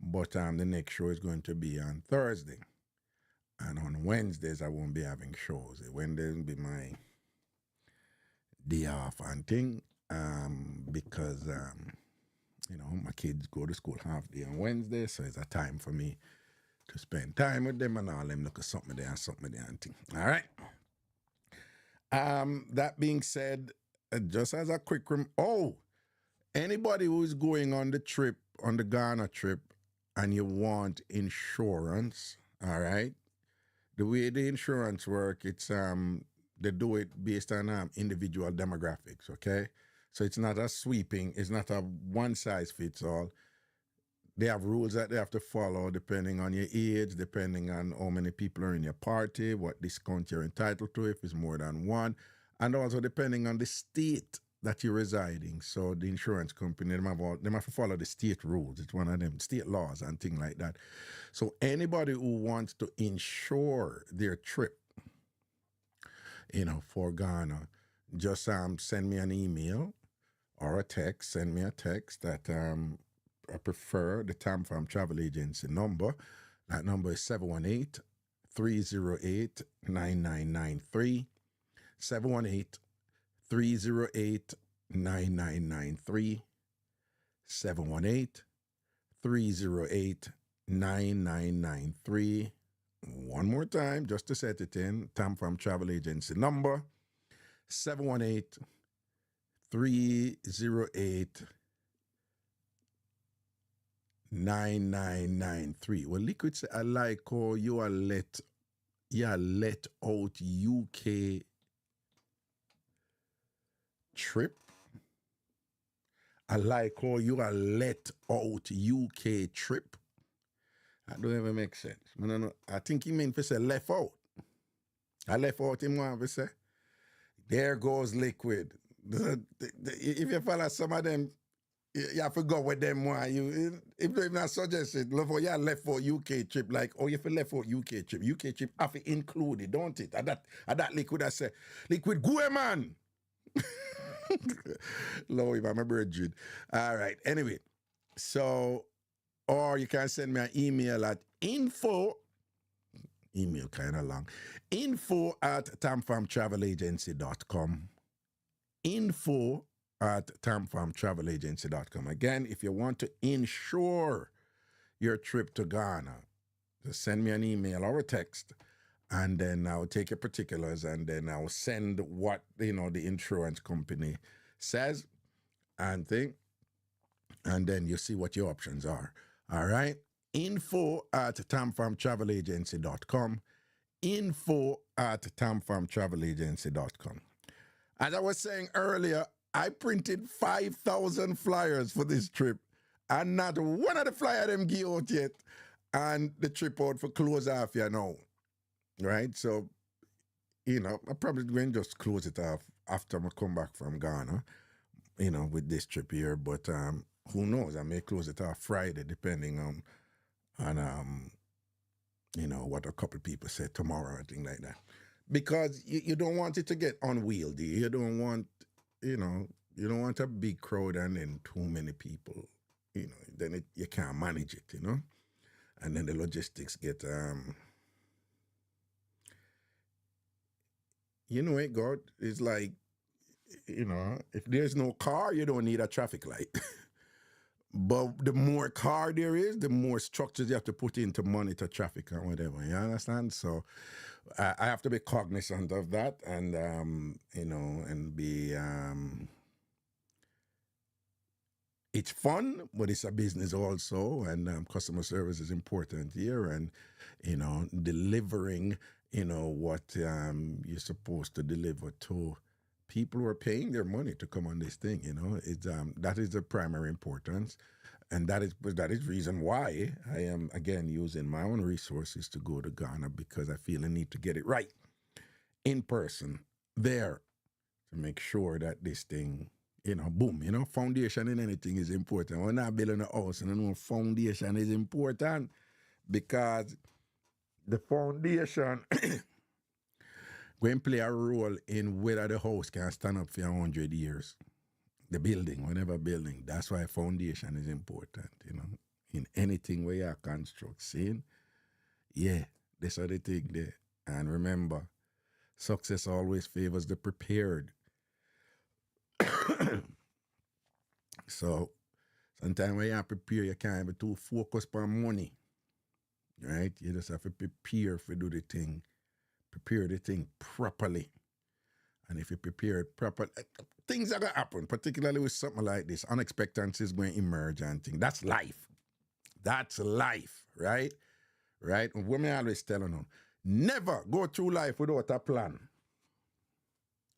but the next show is going to be on Thursday, and on Wednesdays I won't be having shows. Wednesdays will be my day off and thing, because you know, my kids go to school half day on Wednesday, so it's a time for me to spend time with them and all them look at something there and thing. All right. That being said, just as a quick anybody who's going on the trip, on the Ghana trip, and you want insurance, all right? The way the insurance work, it's they do it based on individual demographics, okay? So it's not a sweeping, it's not a one size fits all. They have rules that they have to follow depending on your age, depending on how many people are in your party, what discount you're entitled to if it's more than one, and also depending on the state that you're residing. So the insurance company, they have to follow the state rules. It's one of them, state laws and things like that. So anybody who wants to insure their trip, you know, for Ghana, just send me an email or a text. Send me a text that I prefer the Tam Farm Travel Agency number. That number is 718-308-9993. 718-308-9993. 718-308-9993. One more time, just to set it in. Tam Farm Travel Agency number 718-308-9993. Well, Liquid say, I like how you are let out UK trip. I like how you are let out UK trip. That don't even make sense. I think he meant to say left out. I left out him want to say. There goes Liquid. If you follow some of them, you have to go with them one. If you not suggested, love how you left for UK trip, like, oh, if you left for UK trip have to include it, don't it? At that Liquid I say, Liquid, go man. Lord, I'm a virgin. All right. Anyway, so, or you can send me an email at email kind of long, info@tamfarmtravelagency.com. info@tamfarmtravelagency.com. Again, if you want to insure your trip to Ghana, just send me an email or a text, and then I'll take your particulars, and then I'll send what, you know, the insurance company says and thing, and then you see what your options are. All right? info@tamfarmtravelagency.com. info@tamfarmtravelagency.com. As I was saying earlier, I printed 5,000 flyers for this trip, and not one of the flyers them give out yet, and the trip out for close off, you know. Right? So, you know, I'm probably going to just close it off after I come back from Ghana, you know, with this trip here. But who knows? I may close it off Friday, depending on you know, what a couple people say tomorrow or thing like that. Because you don't want it to get unwieldy. You don't want, you know, you don't want a big crowd and then too many people, you know, then you can't manage it, you know. and then the logistics get you know it, God. It's like, you know, if there's no car, you don't need a traffic light. But the more car there is, the more structures you have to put in to monitor traffic and whatever. You understand? So I have to be cognizant of that, and you know, and be. It's fun, but it's a business also, and customer service is important here, and you know, delivering, you know, what you're supposed to deliver to people who are paying their money to come on this thing. You know, it's that is the primary importance, and that is reason why I am again using my own resources to go to Ghana, because I feel I need to get it right in person there to make sure that this thing, you know, boom, you know, foundation in anything is important. We're not building a house, and I know foundation is important, because the foundation going to play a role in whether the house can stand up for 100 years. The building, whenever building, that's why foundation is important, you know, in anything where you construct. Seeing, yeah, that's what the thing there. And remember, success always favors the prepared. So sometimes when you prepare, you can't be too focused on money, right? You just have to prepare for do the thing, prepare the thing properly. And if you prepare it properly, things are going to happen, particularly with something like this. Unexpectancies is going to emerge and things. That's life. That's life, right? Right? And women always tell them, never go through life without a plan.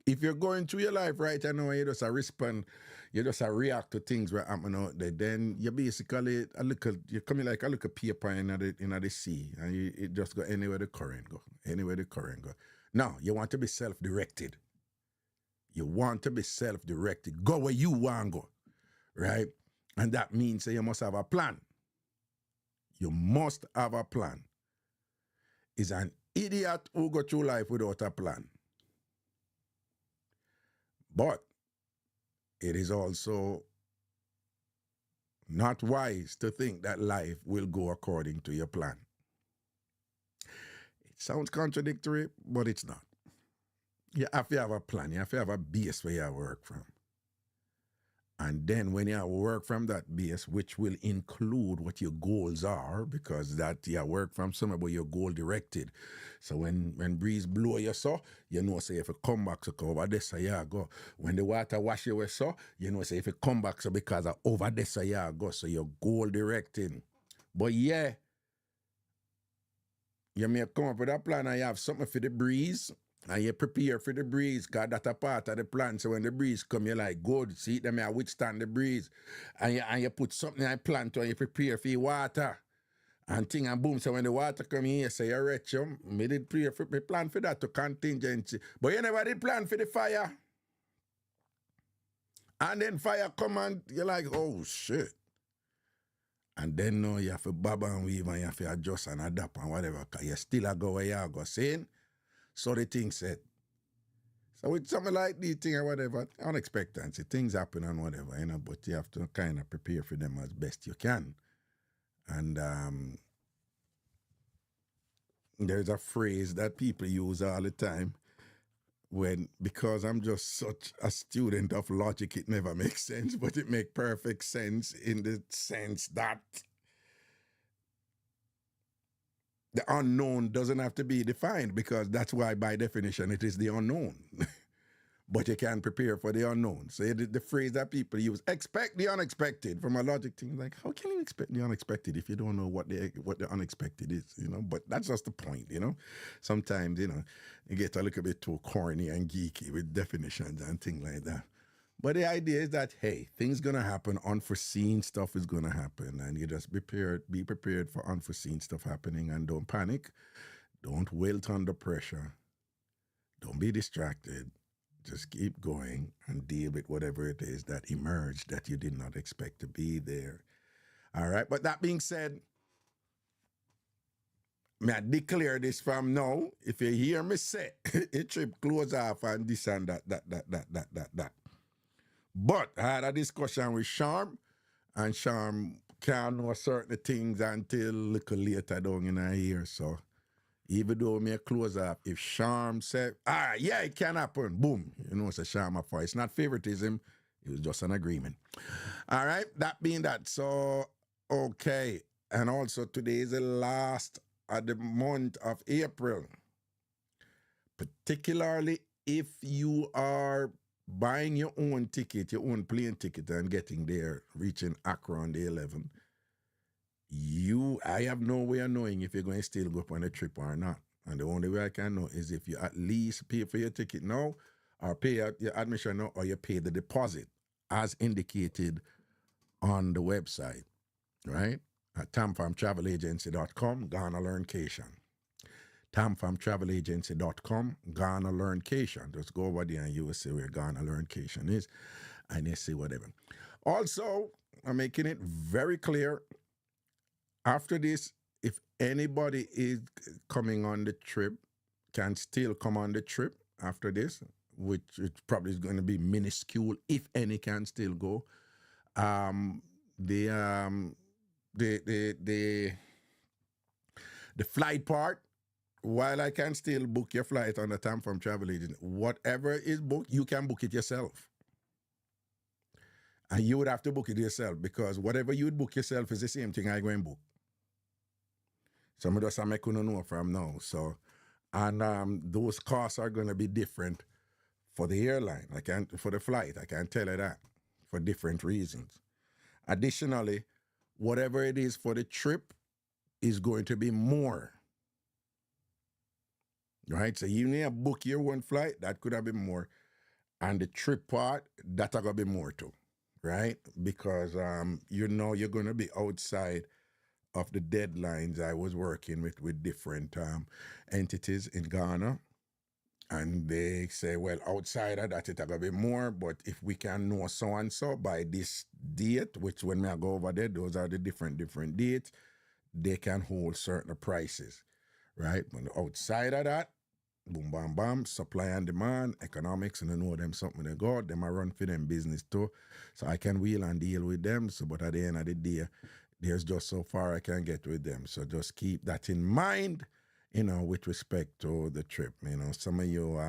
If you're going through your life right now, you just respond, you just react to things that happen out there, then you're basically you're coming like a little paper in the sea, and you just go anywhere the current go, anywhere the current go. Now, you want to be self-directed. You want to be self-directed. Go where you want to go, right? And that means that you must have a plan. You must have a plan. Is an idiot who go through life without a plan. But it is also not wise to think that life will go according to your plan. It sounds contradictory, but it's not. You have to have a plan. You have to have a base where you work from. And then when you work from that base, which will include what your goals are, because that you work from somewhere where you're goal directed. So when breeze blow you so, you know, say if you come back, so over this, so you go. When the water wash you away so, you know, say if you come back, so because of over this, so you go. So you're goal directing. But yeah, you may come up with a plan and you have something for the breeze, and you prepare for the breeze, because that's a part of the plan. So when the breeze come, you're like, good, see them here withstand the breeze. And you put something in the plant and you prepare for your water. And thing and boom, so when the water come in, you say, you're rich, you did plan for that to contingency. But you never did plan for the fire. And then fire come and you're like, oh, shit. And then now you have to bob and weave and you have to adjust and adapt and whatever, because you still a go where you go, saying. So the thing said. So with something like these things or whatever, unexpected, things happen and whatever, you know, but you have to kind of prepare for them as best you can. And there's a phrase that people use all the time because I'm just such a student of logic, it never makes sense, but it makes perfect sense in the sense that the unknown doesn't have to be defined, because that's why, by definition, it is the unknown. But you can prepare for the unknown. So the phrase that people use, expect the unexpected, from a logic thing, like, how can you expect the unexpected if you don't know what the unexpected is, you know? But that's just the point, you know? Sometimes, you know, you get a little bit too corny and geeky with definitions and things like that. But the idea is that, hey, things going to happen, unforeseen stuff is going to happen, and you just be prepared for unforeseen stuff happening, and don't panic. Don't wilt under pressure. Don't be distracted. Just keep going and deal with whatever it is that emerged that you did not expect to be there. All right, but that being said, may I declare this from now, if you hear me say, it trip close off and this and that. But I had a discussion with Charm, and Charm can't know certain things until a little later down in our year. So even though me a close up, if Charm said, yeah, it can happen, boom, you know, it's a Charm of It's not favoritism, it was just an agreement. All right, that being that, so, okay. And also today is the last of the month of April. Particularly if you are buying your own ticket, your own plane ticket and getting there, reaching Accra on the 11th, I have no way of knowing if you're going to still go up on a trip or not. And the only way I can know is if you at least pay for your ticket now, or pay out your admission now, or you pay the deposit as indicated on the website, right? At tamfarmtravelagency.com, Ghana Learncation. tamfarmtravelagency.com, Ghana Learncation. Just go over there and you will see where Ghana Learncation is, and you see whatever. Also, I'm making it very clear, after this, if anybody is coming on the trip, can still come on the trip after this, which probably is going to be minuscule, if any can still go. The flight part, while I can still book your flight on the Tam from Travel Agent, whatever is booked, you can book it yourself. And you would have to book it yourself, because whatever you would book yourself is the same thing I go and book. Some of us I couldn't know from now. So, and those costs are going to be different for the airline. For the flight, I can't tell you that, for different reasons. Additionally, whatever it is for the trip is going to be more. Right? So you need to book your one flight, that could have been more. And the trip part, that are going to be more too. Right? Because you know you're going to be outside of the deadlines I was working with different entities in Ghana. And they say, well, outside of that, it'll be more, but if we can know so-and-so by this date, which when I go over there, those are the different dates, they can hold certain prices, right? But outside of that, boom, bam, bam, supply and demand, economics, and I know them something they got, them I run for them business too, so I can wheel and deal with them, so but at the end of the day, there's just so far I can get with them, so just keep that in mind, you know, with respect to the trip. You know, some of you,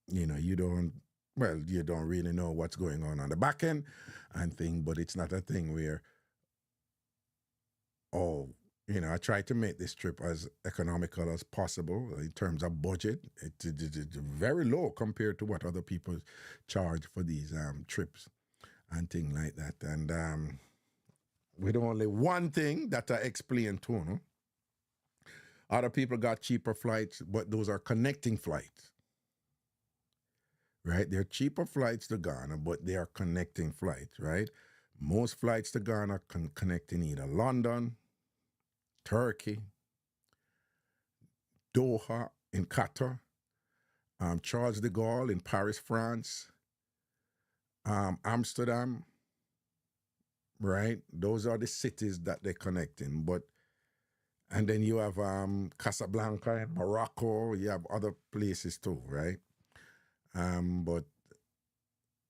you know, you don't really know what's going on the back end and thing, but it's not a thing where, you know, I try to make this trip as economical as possible in terms of budget. It's very low compared to what other people charge for these trips and things like that. And with only one thing that I explained to you, other people got cheaper flights, but those are connecting flights, right? They're cheaper flights to Ghana, but they are connecting flights, right? Most flights to Ghana connect in either London, Turkey, Doha in Qatar, Charles de Gaulle in Paris, France, Amsterdam, right? Those are the cities that they connect in, but and then you have Casablanca in Morocco. You have other places too, right? But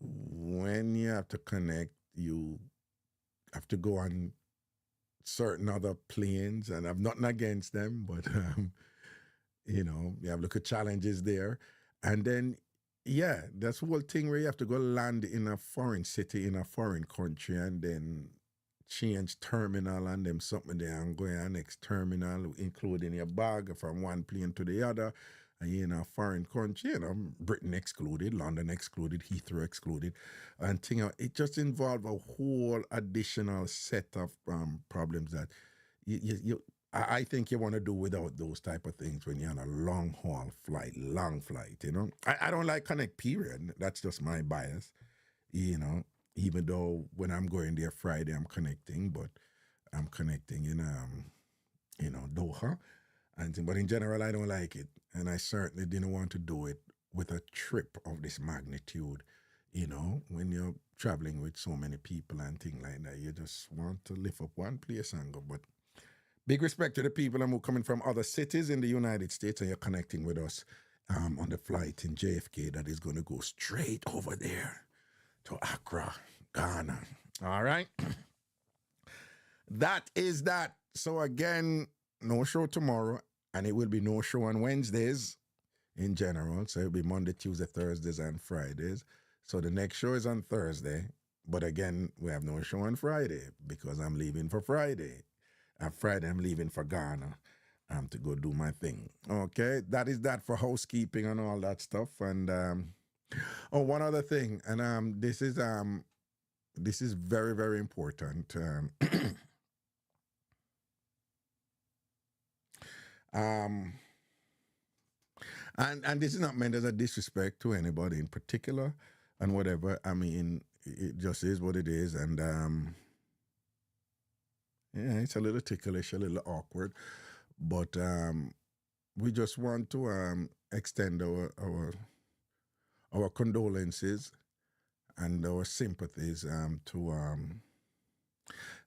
when you have to connect, you have to go on certain other planes, and I've nothing against them, but you know, you have look at challenges there. And then, yeah, that's the whole thing where you have to go land in a foreign city, in a foreign country, and then change terminal and them something there and go in our next terminal, including your bag from one plane to the other, and you're in a foreign country, you know, Britain excluded, London excluded, Heathrow excluded, and it just involved a whole additional set of problems that I think you want to do without those type of things when you're on a long flight, you know. I don't like connect, period. That's just my bias, you know. Even though when I'm going there Friday, I'm connecting, but I'm connecting in, you know, Doha. But in general, I don't like it. And I certainly didn't want to do it with a trip of this magnitude. You know, when you're traveling with so many people and things like that, you just want to lift up one place and go. But big respect to the people who are coming from other cities in the United States, and you're connecting with us on the flight in JFK that is going to go straight over there to Accra, Ghana. All right. that is that. So again, no show tomorrow, and it will be no show on Wednesdays in general. So it'll be Monday, Tuesday, Thursdays, and Fridays. So the next show is on Thursday. But again, we have no show on Friday because I'm leaving for Friday. On Friday, I'm leaving for Ghana to go do my thing. Okay, that is that for housekeeping and all that stuff. And one other thing, and this is very, very important. And this is not meant as a disrespect to anybody in particular and whatever. I mean, it just is what it is. And yeah, it's a little ticklish, a little awkward. But we just want to extend our condolences and our sympathies to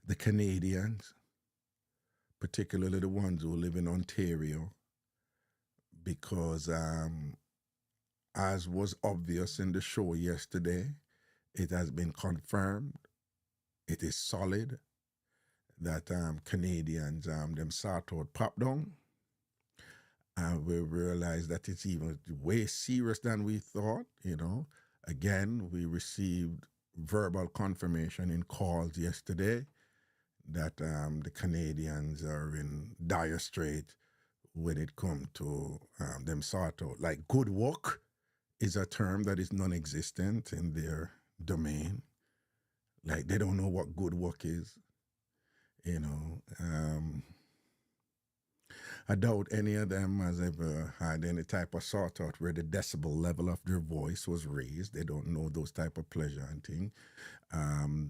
the Canadians, particularly the ones who live in Ontario, because as was obvious in the show yesterday, it has been confirmed, it is solid, that Canadians, them sort out pop down, and we realized that it's even way serious than we thought, you know. Again, we received verbal confirmation in calls yesterday that the Canadians are in dire strait when it comes to them sort out. Like, good work is a term that is non-existent in their domain. Like, they don't know what good work is, you know. I doubt any of them has ever had any type of sort out where the decibel level of their voice was raised. They don't know those type of pleasure and thing.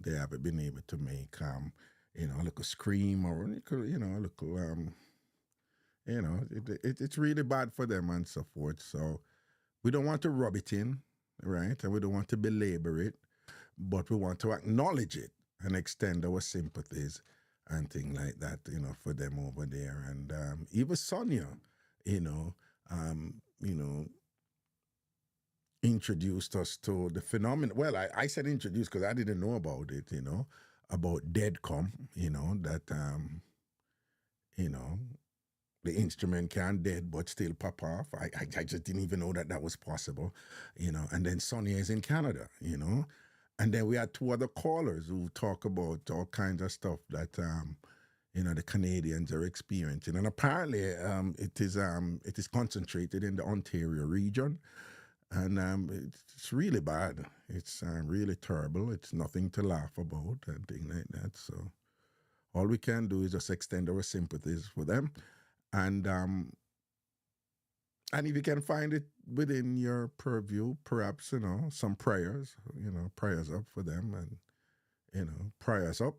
They haven't been able to make, you know, a little scream or, you know, a little, you know, it's really bad for them and so forth. So we don't want to rub it in, right? And we don't want to belabor it, but we want to acknowledge it and extend our sympathies and things like that, you know, for them over there. And even Sonia, you know, introduced us to the phenomenon. Well, I said introduced because I didn't know about it, you know, about dead come, you know, that, you know, the instrument can dead but still pop off. I just didn't even know that that was possible, you know. And then Sonia is in Canada, you know. And then we had two other callers who talk about all kinds of stuff that, you know, the Canadians are experiencing. And apparently it is concentrated in the Ontario region. And it's really bad. It's really terrible. It's nothing to laugh about and things like that. So all we can do is just extend our sympathies for them. And if you can find it within your purview, perhaps, you know, some prayers, you know, prayers up for them, and, you know, prayers up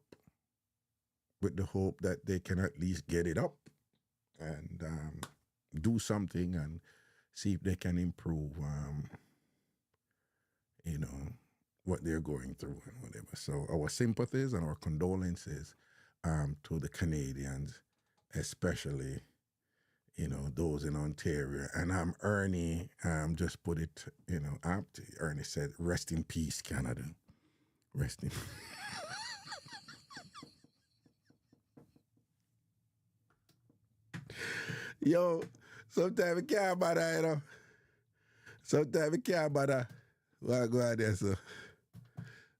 with the hope that they can at least get it up and do something and see if they can improve, you know, what they're going through and whatever. So our sympathies and our condolences to the Canadians, especially, you know, those in Ontario. And Ernie just put it, you know, up. Ernie said, "Rest in peace, Canada. Rest in." Yo, sometimes we can't bother, you know. Sometimes we can't bother. Well, I go out there, so.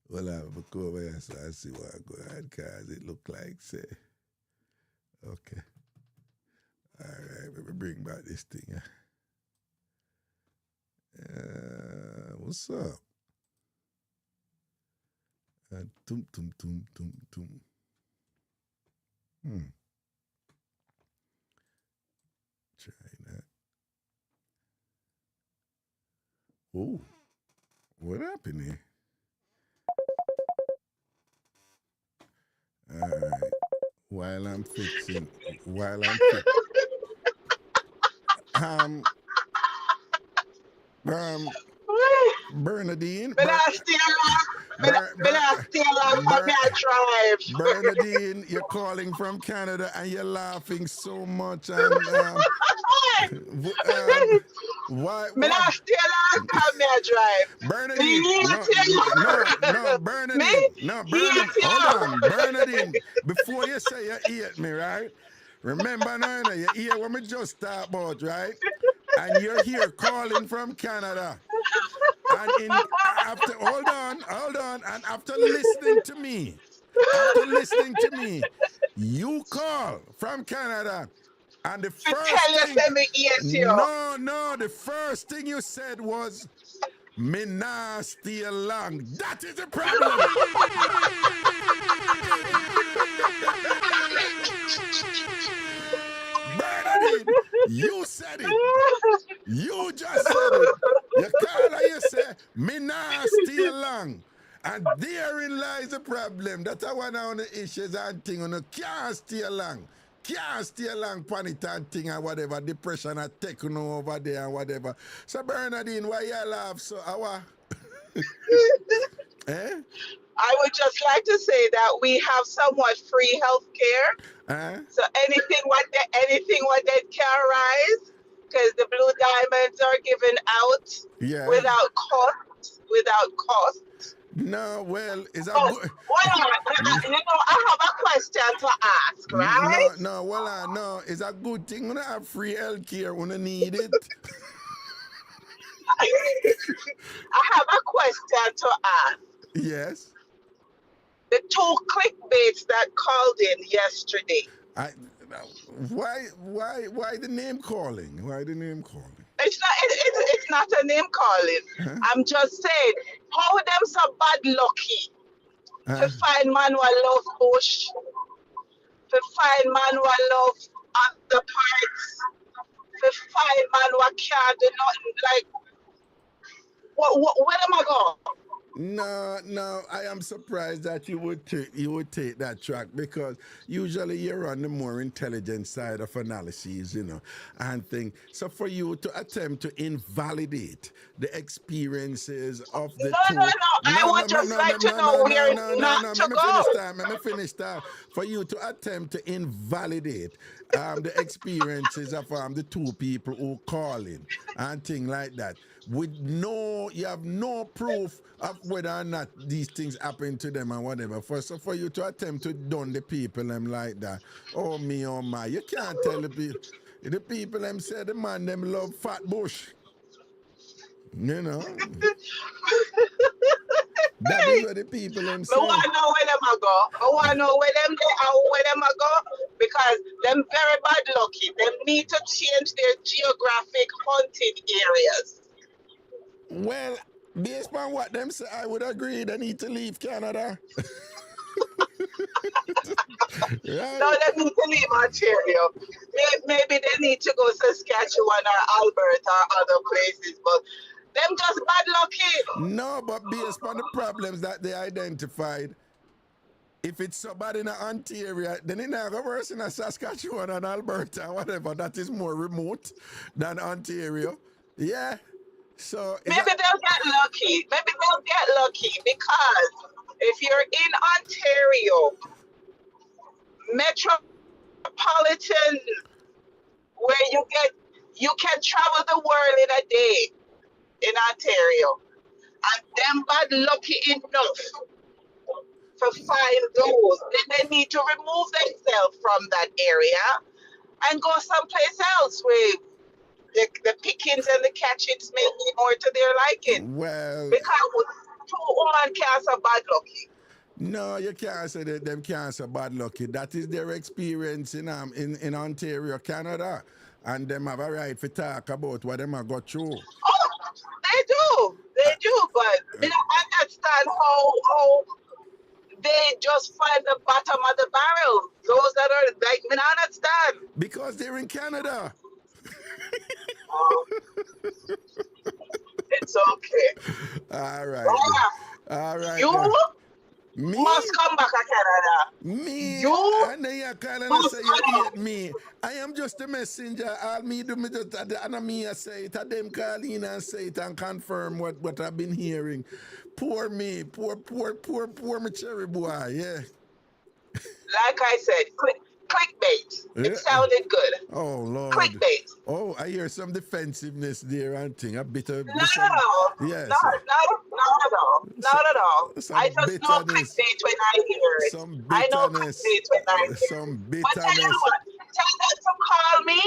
Well, I'll go over here so I see what I go on, because it look like, say. Okay. All right, let me bring back this thing. What's up? Tum, tum, tum, tum, tum. Try that. Oh, what happened here? All right. While I'm fixing. Bernadine. Bernadine, you're calling from Canada and you're laughing so much. And Why? Me not stay long, come me a drive. Bernadine, Me no, hate you. no, Me Bernadine, no, hate hold you. on, Bernadine. Before you say you hate me, right? Remember now, you hear what me just talk about, right? And you're here calling from Canada. And hold on, and after listening to me, you call from Canada, and the To first tell you, thing, say me hate you. no, the first thing you said was, me nah stay long. That is the problem. Bernadine, you said it. You just said it. You call and you say, me nah stay long. And therein lies the problem. That's one of the issues and thing. You can't stay long. Can't stay long pan it and thing and whatever. Depression and taking over there and whatever. So Bernadine, why you laugh so our eh? I would just like to say that we have somewhat free health care. Eh? So anything what they can rise, because the blue diamonds are given out Yeah. without cost. No, well, is that Oh, good? I have a question to ask, right? No, it's a good thing when I have free health care when I need it. I have a question to ask. Yes. The two clickbaits that called in yesterday. Why the name calling? Why the name calling? It's not a name calling. Huh? I'm just saying, how them so bad lucky to find man who love bush, to find man who love other parts, to find man who can't do nothing. Like, where am I going? No, I am surprised that you would take that track, because usually you're on the more intelligent side of analyses, and things. So for you to attempt to invalidate the experiences of the two. No. I would just like to know where not to go. Let me finish that. For you to attempt to invalidate the experiences of the two people who call in and things like that, you have no proof of whether or not these things happen to them and whatever. So for you to attempt to dun the people them like that, oh my, you can't tell the people. The people them say the man them love fat bush. That is what the people them say. I want to know where them a go. I want to know where them a go, because them very bad lucky. Them need to change their geographic hunting areas. Well, based on what them say, I would agree they need to leave Canada. Right? No, they need to leave Ontario. Maybe they need to go Saskatchewan or Alberta or other places, but them just bad lucky. No, but based on the problems that they identified, if it's so bad in Ontario, then it not go worse in Saskatchewan and Alberta or whatever that is more remote than Ontario. Yeah. So maybe they'll get lucky. Because if you're in Ontario, metropolitan, where you can travel the world in a day in Ontario, and them bad lucky enough to find those, then they need to remove themselves from that area and go someplace else where the pickings and the catchings may be more to their liking. Well, because two women can't say bad lucky. No, you can't say that them can't say bad lucky. That is their experience in Ontario, Canada. And them have a right to talk about what them have got through. Oh, they do, but I don't understand how they just find the bottom of the barrel. Those that are like, I don't understand. Because they're in Canada. It's okay. All right. All right. You must come back to Canada. Me? You and then you call and say you hate me. I am just a messenger. All me do me just and me I say it. Them call in and say it and confirm what I've been hearing. Poor me. Poor me cherry boy. Yeah. Like I said, Clickbait. Yeah. It sounded good. Oh, Lord. Clickbait. Oh, I hear some defensiveness there and thing. A bit of... Not at all. Yes. Not at all. Not at all. Some I just know bitterness. clickbait when I hear it. Some I know bitterness. clickbait when I hear it. Some But tell them bitterness. what? Tell them to call me.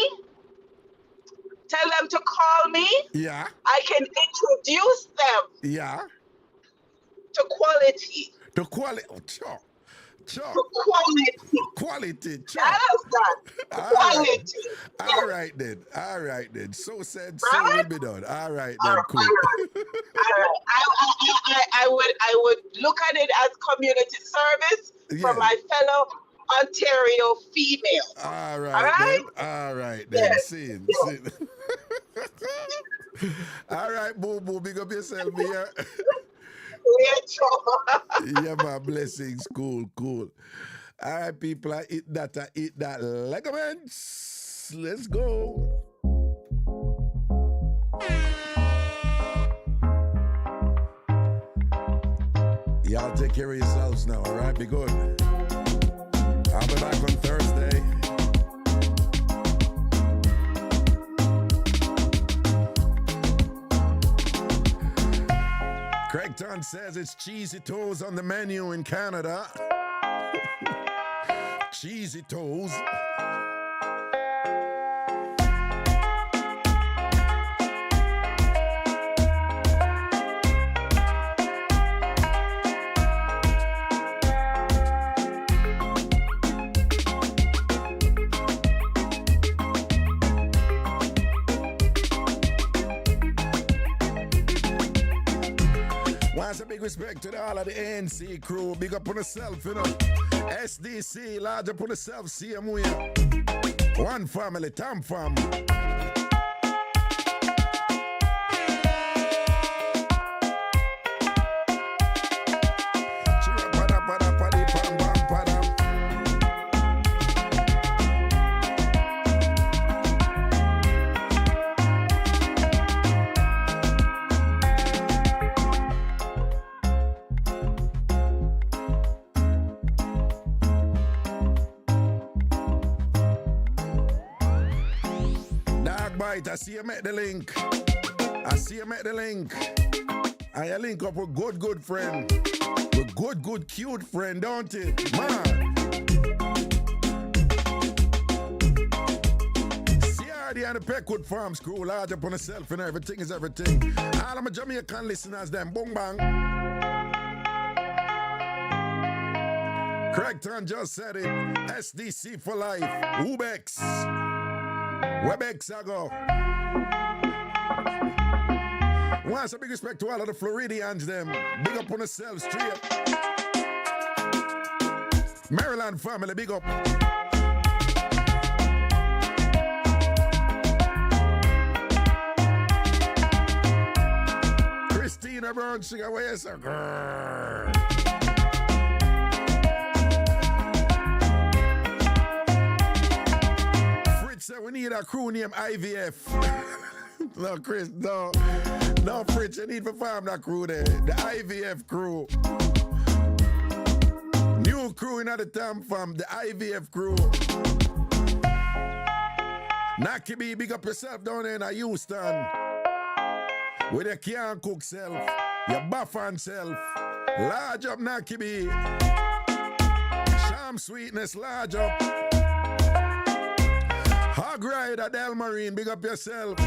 Tell them to call me. Yeah. I can introduce them Yeah. to quality. The quality. Oh, chop. To quality. Quality. Chop. Understand? All Quality. All right then. All right then. So said, so Right? will be done. All right then. All Cool. right. I would look at it as community service for Yeah. my fellow Ontario females. All right, All right? then. All right then. Yes. Sin. All right, boo boo. Big up yourself here. Yeah, my blessings. Cool, cool. All right, people. I eat that ligaments. Let's go. Y'all take care of yourselves now, all right? Be good. I'll be back on Thursday. Craigton says it's cheesy toes on the menu in Canada. Cheesy toes. Once a big respect to all of the ANC crew. Big up on yourself, you know. SDC, large up on yourself, same way. One family, Tam fam. I see you make the link. I see you make the link. And you link up with good friend. With good, cute friend, don't it? Man. CRD and the Peckwood Farms crew, large up on herself and everything is everything. All of my Jamaican listeners, them, boom bang. Craigton just said it. SDC for life. Ubex. Webex I go. Once a big respect to all of the Floridians, them. Big up on yourselves, straight. Maryland family, big up. Christina Brown, sugar, where you say, girl? Fritz said we need a crew named IVF. No, Chris, no. No, Fritz, you need to farm that crew there. The IVF crew. New crew in the Tam fam, the IVF crew. Naki B, big up yourself down there in Houston. With your can't cook self, your buffan self. Large up, Naki B. Sham Sweetness, large up. Hog Rider, Del Marine, big up yourself.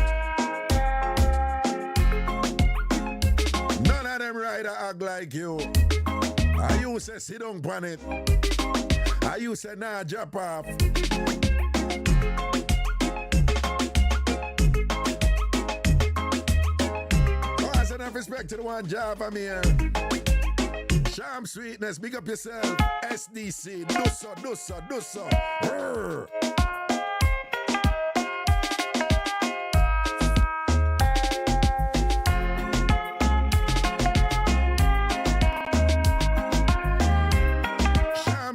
None of them rider act like you. I you say sit down on it. I you say nah drop off. Oh, I said enough respect to the one job I'm here. Sham Sweetness, big up yourself. SDC, do so. Rrr.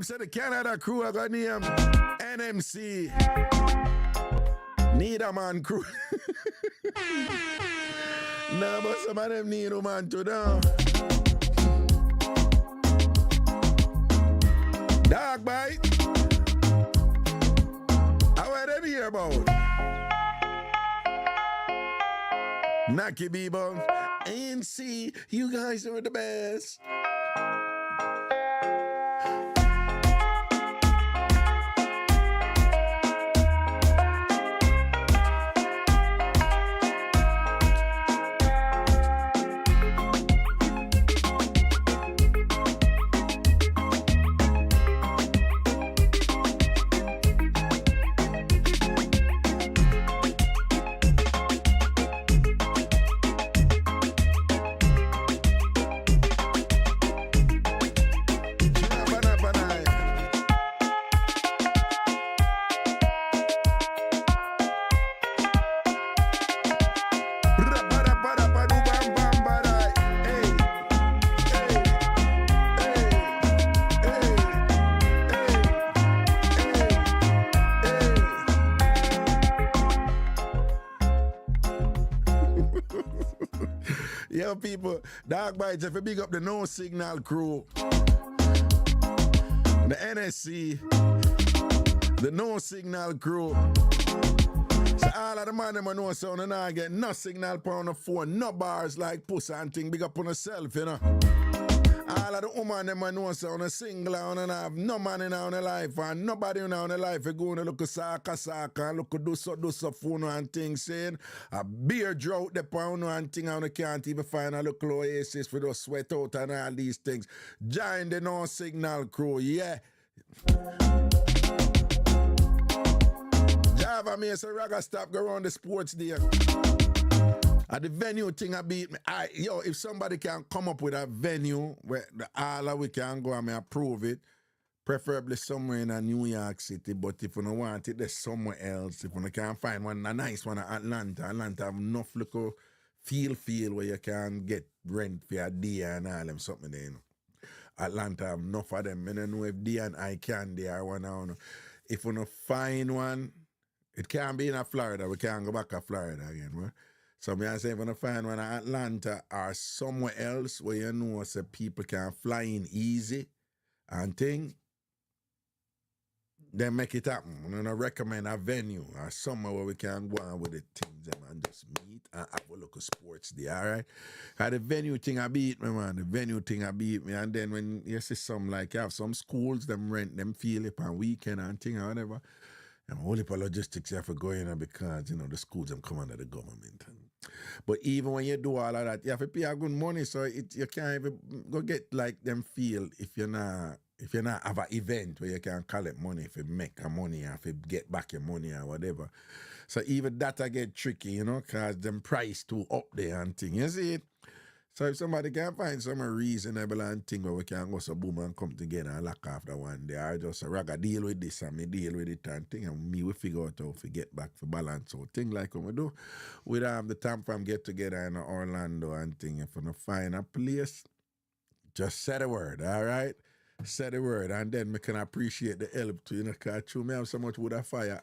Said the Canada crew I got name NMC. Need a man crew. Nah, but some of them need a man too now. Dog bite. me hear about? Naki Bebo, ANC, you guys are the best. Yo, people, Dog Bites, if you big up the No Signal crew, the NSC, the No Signal crew. So all of the man them know so and I get no signal on the phone, no bars like pussy and thing, big up on yourself, you know. All of the woman them know so on a single and have no man in our life and nobody in our life you go and look at saka and look at do so phone and things saying a beer drought the pound and thing and can't even find a little oasis for those sweat out and all these things. Join the No Signal crew, yeah. Java me say Ragashanti go around the sports day. At the venue thing I beat me. If somebody can come up with a venue where all of we can go and me approve it, preferably somewhere in a New York City, but if you don't want it, there's somewhere else. If you can't find one, a nice one at Atlanta have enough little feel where you can get rent for a day and all them something there, you know. Atlanta have enough of them. I don't know if D and I can there one now. If you don't find one, it can't be in Florida. We can't go back to Florida again, right? So I say if you find one in Atlanta or somewhere else where you know so people can fly in easy and thing, then make it happen. I'm gonna recommend a venue or somewhere where we can go on with the things and just meet and have a local sports there, all right? Cause the venue thing I beat me, man. The venue thing I beat me. And then when you see some like you have some schools, them rent them feel it on weekend and thing or whatever. And whole heap of logistics you have to go in because, you know, the schools them come under the government. But even when you do all of that, you have to pay a good money, so you can't even go get like them feel if you're not have an event where you can collect money if you make a money or if you get back your money or whatever. So even that I get tricky, you know, because them price too up there and thing. You see it? So if somebody can find some reasonable and thing where we can go so boom and come together and lock off the one day, I just Raga deal with this and me deal with it and thing, and me we figure out how to get back for balance. So thing like when we do, we don't have the time from get together in Orlando and thing. If we find a place, just say the word, all right? Say the word, and then we can appreciate the help too, you know, because true, me have so much wood of fire.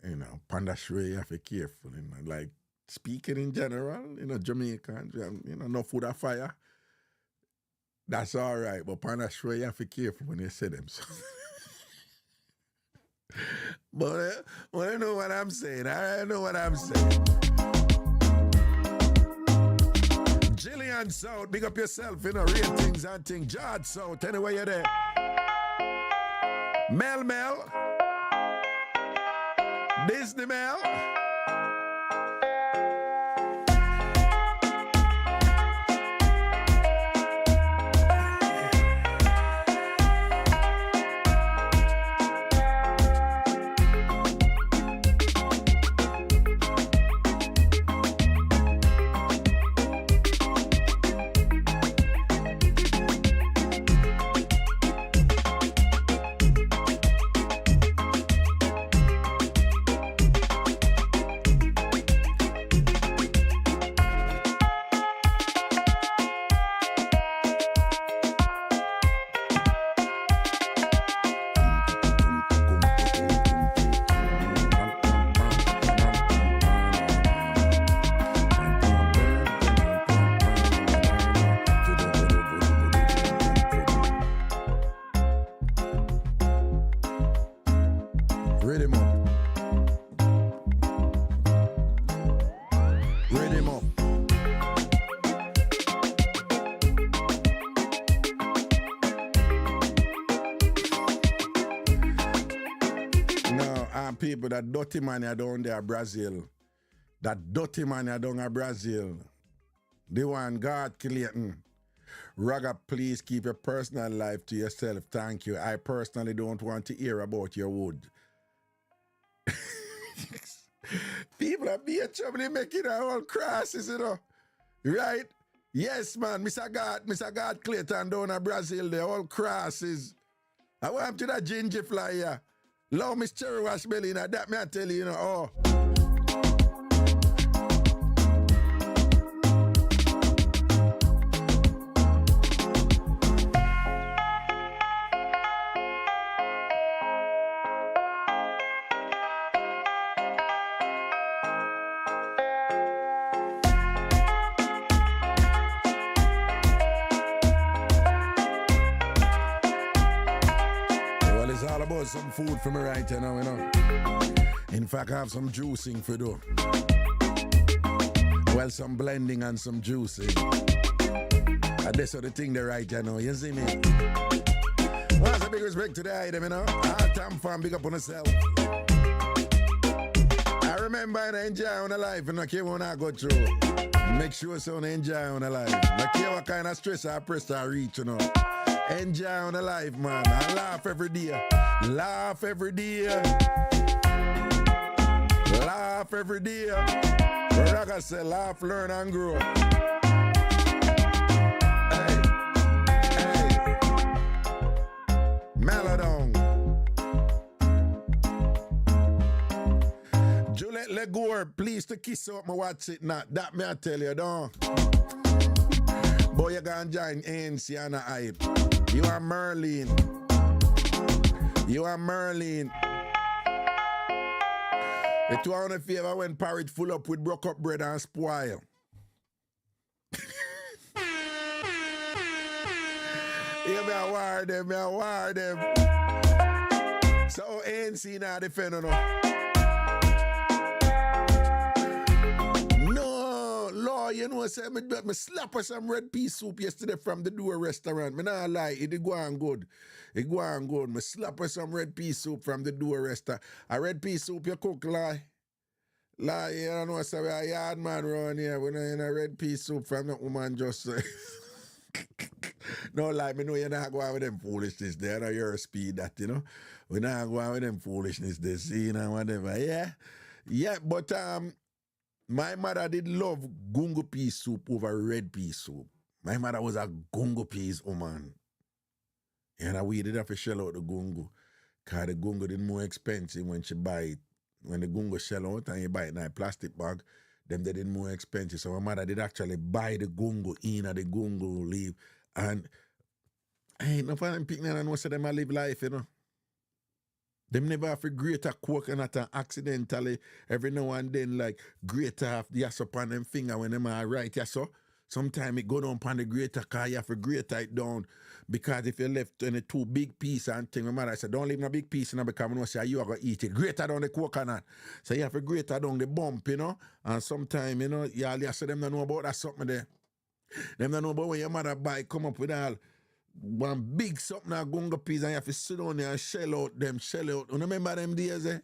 You know, Panda Shray, you have to be careful, you know, like, speaking in general, you know, Jamaicans, you know, no food or fire. That's all right, but Panda Shray, you have to be careful when you say them. So. But I know what I'm saying. I know what I'm saying. Jillian South, big up yourself, you know, real things and things. George South, anyway you're there. Mel. Disney Mel. him up. No, people, that dirty man down there, Brazil. That dirty man down in Brazil. The one God creating. Raga, please keep your personal life to yourself. Thank you. I personally don't want to hear about your wood. People are being trouble making our whole crosses, you know. Right? Yes, man. Mr. God Clayton down in Brazil, the whole crosses. I want to that ginger fly here. Love Miss Cherry Wash Belly, you know, that me I tell you, you know, oh. Some food for me right now, you know. In fact, I have some juicing for do. Well, some blending and some juicing. And that's the thing they right now, you see me? Well, that's a big respect to the item, you know. All time fan, big up on yourself. I remember I enjoy on the life, and I care when I go through. Make sure so I enjoy on the life. I care what kind of stress I press I reach, you know. Enjoy on the life, man. I laugh every day. Laugh every day. Laugh every day. Like I said, laugh, learn, and grow. Hey. Hey. Melodong. Juliet Legore, please to kiss out my watch it not. That me I tell you, don't. Boy, you gonna join ANC and a hype. You are Merlin. You are Merlin. It was a favor when porridge full up with broke up bread and spoil. Yeah, me a war them. So ANC now defend no. You know, say me slap her some red pea soup yesterday from the Door restaurant. Me not lie, it go on good. It go on good. Me slap her some red pea soup from the Door restaurant. A red pea soup you cook, lie. Lie, you don't know, say we a yard man around here. We know in a red pea soup from the woman just say. No lie, me know you're not going with them foolishness there. No, you're a speed that, you know. We not going with them foolishness this, you know, whatever. Yeah, but my mother did love gungo pea soup over red pea soup. My mother was a gungo peas woman. And we did have to shell out the gungo. Because the gungo did more expensive when she buy it. When the gungo shell out and you buy it in a plastic bag, them they did more expensive. So my mother did actually buy the gungo in at the gungo leaf. And I ain't no fun picking and most of them live life, you know. Them never have to grate a coconut and accidentally every now and then like grate half the ass upon them finger when them are right, yeah, so sometimes it go down upon the grater because you have to grate it down because if you left in a too big piece and thing, my mother said, don't leave no big piece, you know, because I know say you are going to eat it. Grate down the coconut. So you have to grate down the bump, you know, and sometimes, you know, you say them don't know about that something there. Them don't know about when your mother buy come up with all one big something that gungo peas and you have to sit down there and shell out. You remember them days, eh?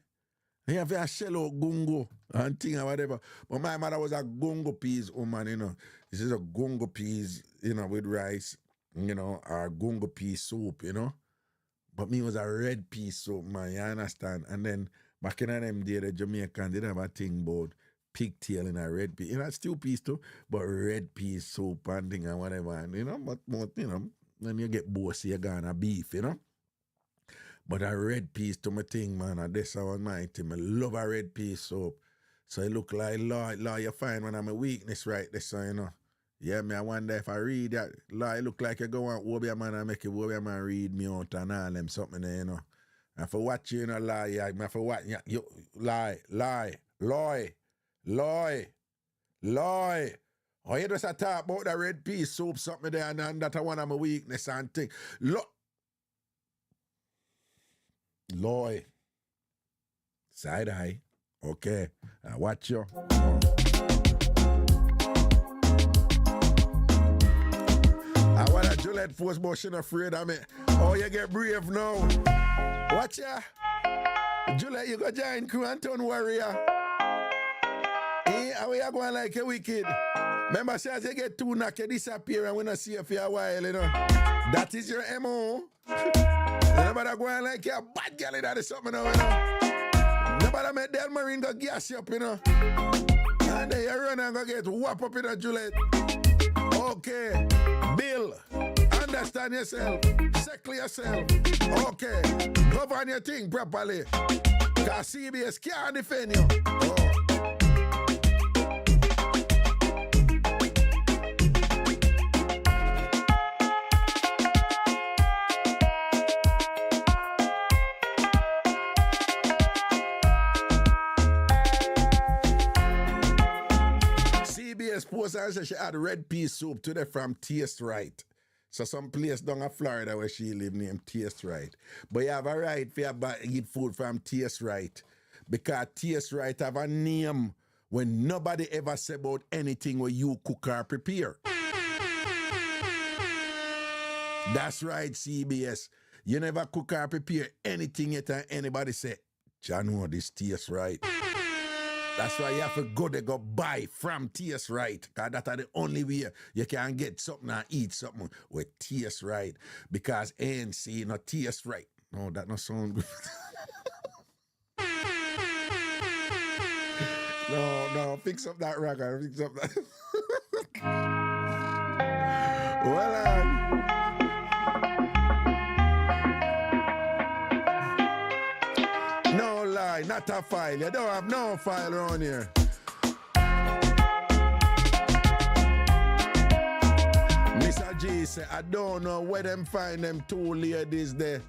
You have to shell out gungo and thing or whatever. But my mother was a gungo peas woman, you know. This is a gungo peas, you know, with rice, you know, or gungo pea soup, you know. But me was a red pea soup, man, you understand? And then back in them days, the Jamaican did have a thing about pigtail in a red pea. You know, stew peas too, but red pea soup and thing and whatever. And, you know, but you know, when you get bossy, you're gonna beef, you know. But a red piece to my thing, man, and that's how my thing. I love a red piece soup. So it look like law you find when I'm a weakness right there, so you know. Yeah, me I wonder if I read that law, it look like you go on Wobia man and make it Wobia man read me out and all them something there, you know. And for watch you know lie, yeah, me for what you lie. Oh, you just talk about the red pea soup, something there, and that's one of my weakness and thing. Loy. Side eye. Okay. Watch you. Juliet force, but she not afraid of me. Oh, you get brave now. Watch ya. Juliet, you go join crew and turn warrior. How you going like a wicked? Remember, say as you get too knock, you disappear and we not see you for a while, you know. That is your MO. Nobody going like you're a bad girl, that is something now, you know. Nobody make Del Marine go gas you up, you know. And then you run and go get whop up in a Juliet. Okay. Bill, understand yourself. Settle yourself. Okay. Govern your thing properly. Because CBS can't defend you. Oh. CBS post and say she had red pea soup today from Taste Right. So some place down in Florida where she live named Taste Right. But you have a right for you eat food from Taste Right. Because Taste Right have a name when nobody ever say about anything where you cook or prepare. That's right, CBS. You never cook or prepare anything yet and anybody say, John, this Taste Right. That's why you have to go buy from Taste Right. Because that's the only way you can get something and eat something with Taste Right. Because ANC not Taste Right. No, that not sound good. No, fix up that raga. Fix up that. Well, no lie, not a file. You don't have no file around here. Mr. G said, I don't know where them find them two ladies there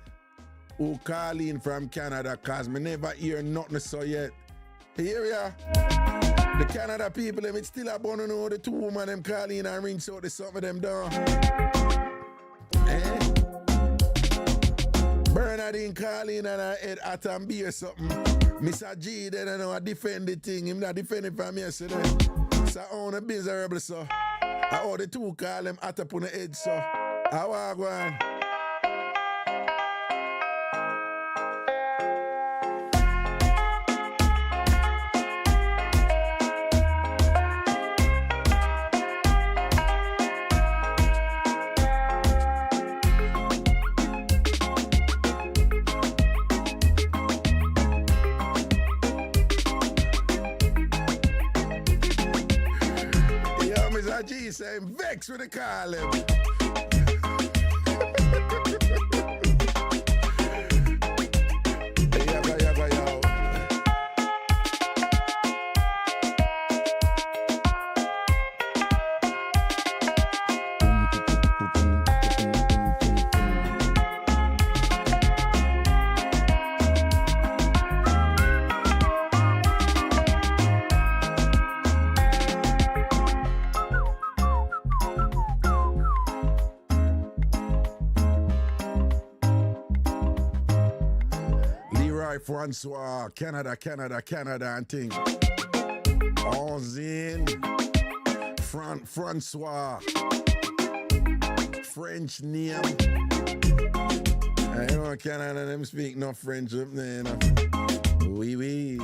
who call in from Canada because me never hear nothing so yet. Here ya. The Canada people, them, it's still a bun to know the two women them call in and rinse out the something of them down. Bernardine call in and I head at and be or something. Mr. G, then I know I defend the thing. Him not defending from yesterday. So I own a miserable, so. I owe the two call them at up on the head, so. How are you going? G saying vex with the call him. Yo. Francois, Canada, and thing. Onzin, Francois, French name. I know Canada, them speak no French up there, you know. Oui.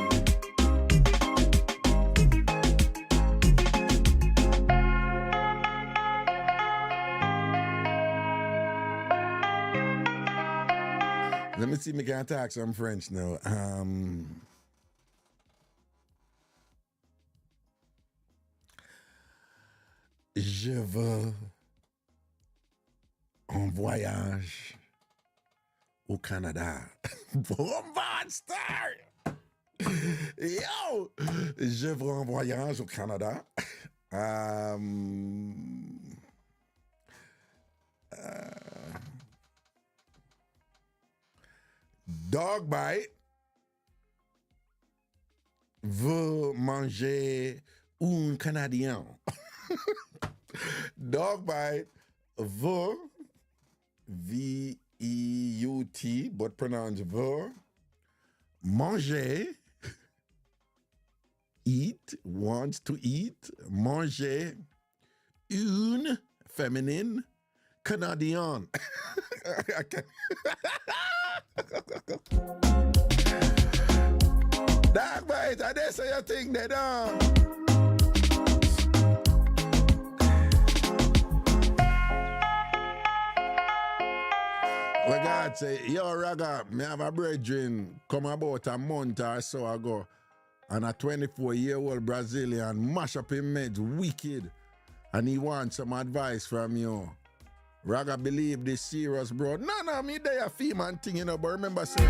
Let me see if I can talk some French now. Je veux en voyage au Canada. Bombard star! Yo! Je veux en voyage au Canada. Dog bite veut manger un Canadien. Dog bite veut, V-E-U-T, but pronounced veut, manger, eat, wants to eat, manger, une, feminine, Canadian. I can't. Dog bite, I dare say you think they don't. Well, God say, yo, Raga, me have a brethren come about a month or so ago, and a 24-year-old Brazilian mash up his meds wicked, and he wants some advice from you. Raga believe this serious, bro. No, me they a female thing, you know, but remember, say,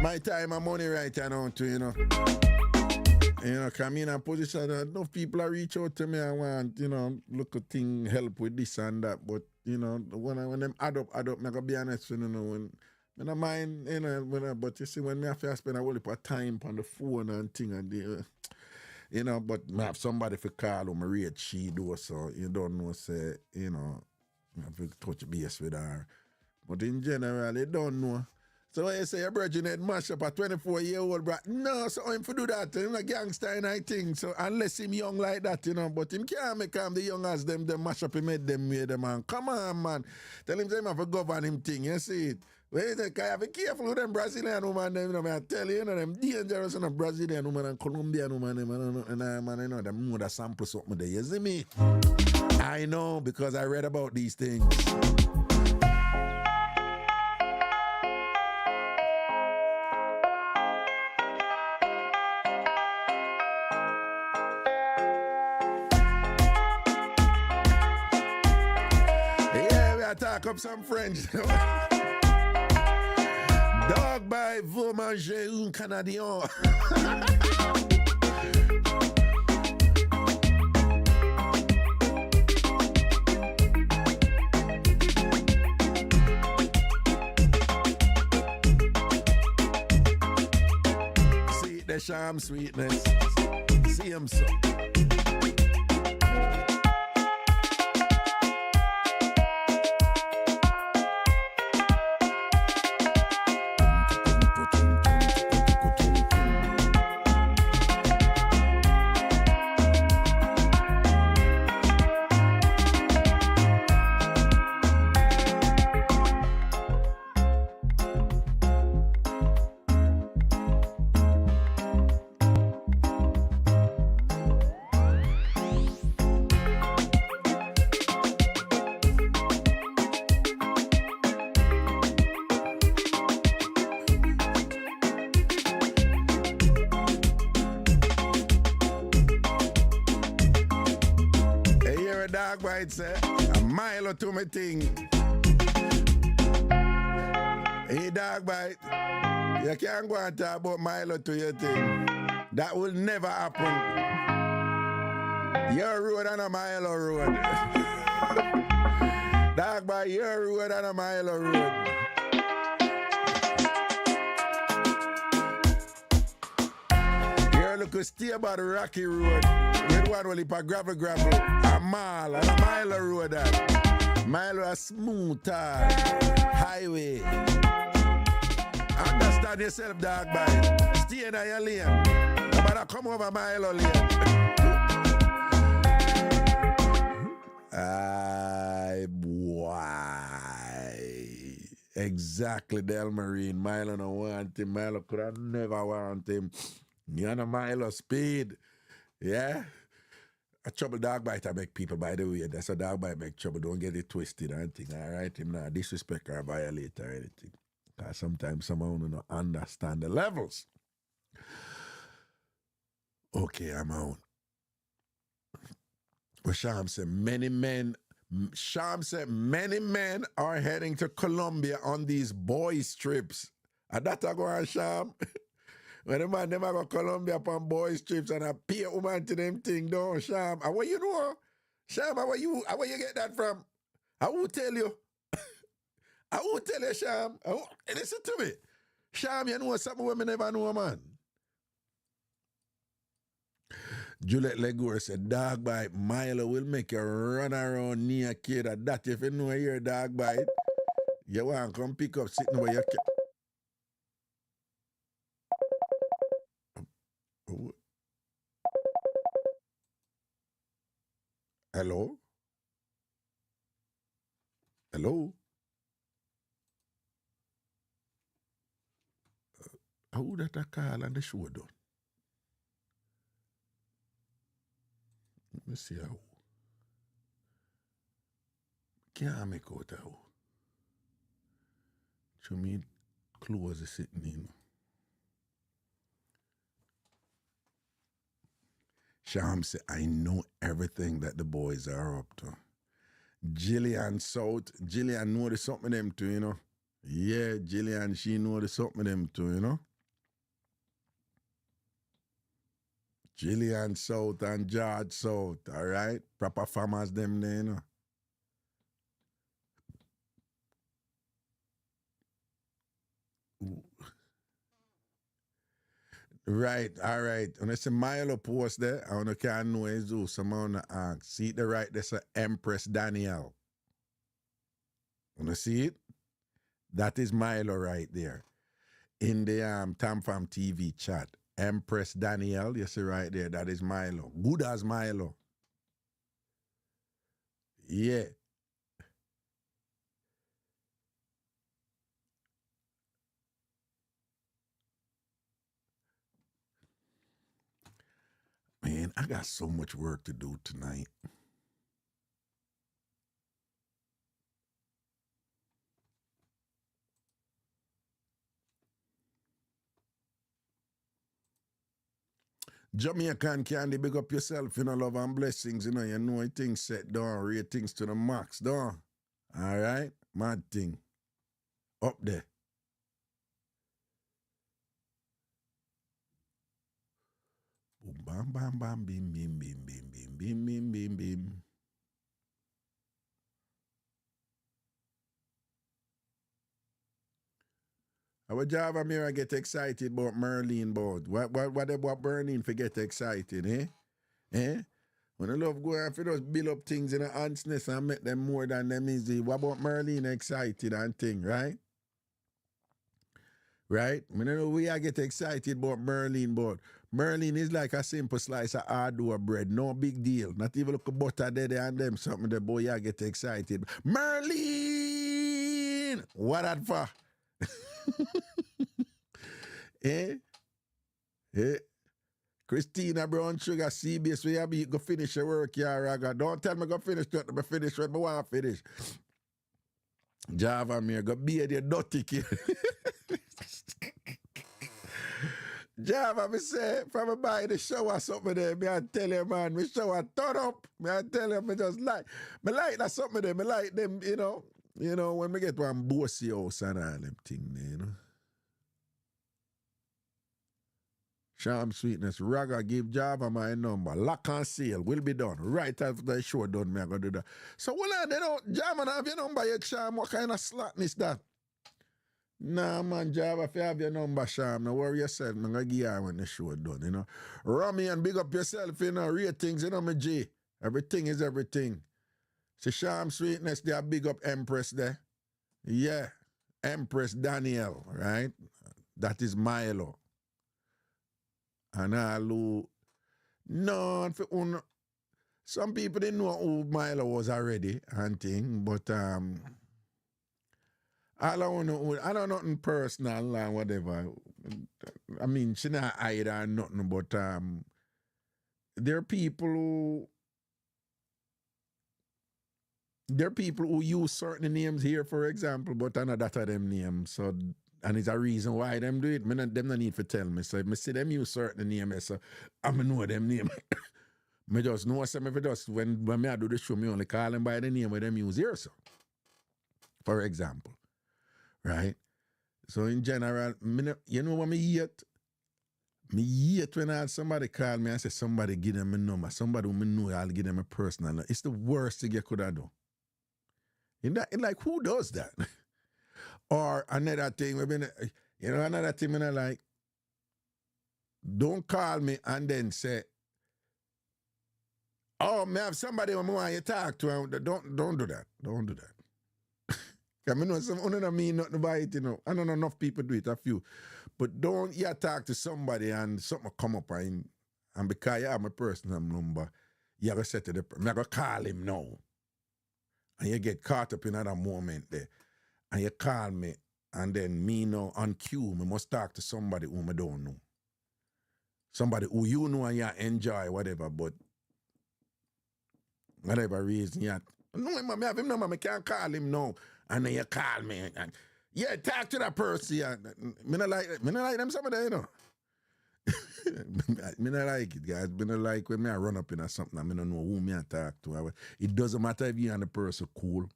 my time and money right now too, you know. You know, come in a position that enough people are reach out to me and want, you know, look at thing, help with this and that, but you know, when them add up, I gotta be honest, you know, when I don't mind, you know, but you see, when me have to spend a whole heap of time on the phone and thing, and you know, but I have somebody for call who me rate she do, so you don't know, say, you know, I have to touch base with her. But in general, you don't know. So when you say your brother had mash up a 24-year-old, bro, no, so him for do that, him a gangster and I think, so unless him young like that, you know, but him can't make him the young as them mash up, he made them with them, man. Come on, man. Tell him say him have to govern him thing, you see it. When you say, I have to be careful with them Brazilian women, them, you know, I tell you, you know, them dangerous, you know, Brazilian women and Colombian women, them, and man, you know, them know that sample something there, you see me? I know, because I read about these things. Talk up some French. Dog by vous manger un Canadien. See the charm, sweetness. See him so. Say, a mile or two me thing. Hey, dog bite. You can't go and talk about mile or two your thing. That will never happen. Your road and a mile or road. Dog bite, your road and a mile or road. Your look stay about the rocky road. Red one will a gravel, a mile and a mile of road that. Mile of smooth highway. Understand yourself, dog bite. Stay in your lane. But come over a mile of lane. Aye, boy. Exactly, Del Marine. Milo don't want him. Milo could have never want him. You on a mile of speed. Yeah? A trouble dog bite I make people, by the way. That's a dog bite make trouble. Don't get it twisted or anything. All right? Him not disrespect or violate or anything. Because sometimes someone don't understand the levels. Okay, I'm out. But Sham said many men are heading to Colombia on these boys' trips. And that I go on, Sham. When the man them go to Colombia upon boys' trips and I pay a woman to them thing, don't Sham. And what you know? Sham, where you get that from? I will tell you. I will tell you, Sham. Listen to me. Sham, you know something women never know, man. Juliet Legour said, dog bite, Milo will make you run around near kid. That if you know your dog bite, you want to come pick up sitting where you can. Hello? Hello? Who that a call on the show done? Let me see how. Can't make out how. Show me close the sitting in. Sham said, I know everything that the boys are up to. Jillian South, Jillian know the something them too, you know. Yeah, Jillian, she know the something them too, you know. Jillian South and George South, all right? Proper farmers them there, you know. Ooh. Right, all right. When I say Milo post there, I want to can know is who. Someone want to ask. See it the right, there's a Empress Danielle. Want to see it? That is Milo right there. In the Tam Fam TV chat. Empress Danielle, you see right there, that is Milo. Good as Milo. Yeah. Man, I got so much work to do tonight. Jamaican Candy, big up yourself, you know, love and blessings, you know things set down, ratings to the max, down. All right? Mad thing. Up there. Boom, bam, bam, bam, bim, bim, bim, bim, bim, bim, bim, bim, bim. Our Java Mirror get excited about Merlin board. What about Berlin for get excited, eh? Eh? When I love going for those build up things in the honestness and make them more than them easy. What about Merlin excited and thing, right? Right? I know we are get excited about Merlin board. Merlin is like a simple slice of hard-dough bread. No big deal. Not even look a butter there and them something the boy I get excited. Merlin! What that for? Eh? Eh? Christina Brown Sugar, CBS, we have to go finish your work, yeah, Raga. Don't tell me go finish it, but finish what I want to finish. Java me, go be the dirty kid. Java, me say, from a buy the shower something there, me I tell you, man, me shower turn up. Me I tell you, me just like that something there, me like them, you know, when me get one bossy house and all them thing there, you know. Sham Sweetness, Raga, give Java my number. Lock and seal, will be done. Right after the show done, me I go do that. So, well, they don't, Java have your number yet, Sham. What kind of slackness that? Nah, man, Java, if you have your number, Sham, no worry yourself. I'm going to give you when the show done, you know. Rami, and big up yourself, you know. Ratings, you know, me G. Everything is everything. So, Sham Sweetness, they are big up Empress there. Yeah, Empress Danielle, right? That is Milo. And all no, some people didn't know who Milo was already and thing, but I don't know nothing personal or whatever. I mean, she not hide or nothing, but there are people who use certain names here, for example, but I know that are them names, so. And it's a reason why them do it. Them no need to tell me. So if I see them use certain names, so I know them name. I just know some of it just when I do the show, me only call them by the name where them use here. So, for example. Right? So in general, you know what me hate? Me hate when I have somebody call me and say somebody give them a number. Somebody who me know I'll give them a personal number. It's the worst thing you could have done. Like, who does that? Or another thing, another thing I like, don't call me and then say, oh, me have somebody who want you to talk to. Don't do that. Don't do that. Because I know some don't mean nothing about it, you know. I don't know enough people do it, a few. But don't you talk to somebody and something come up and because you have my personal number, you have to say to the person, I'm going to call him now. And you get caught up in that moment there. And you call me, and then me now on cue, me must talk to somebody whom I don't know. Somebody who you know and you enjoy, whatever, but whatever reason you no, him, I have him number, I can't call him now. And then you call me. And, yeah, talk to that person. Yeah. Me not like them some of them, you know. Me not like it, guys. Me not like when me I run up in or something and me don't know who me I talk to. It doesn't matter if you and the person cool.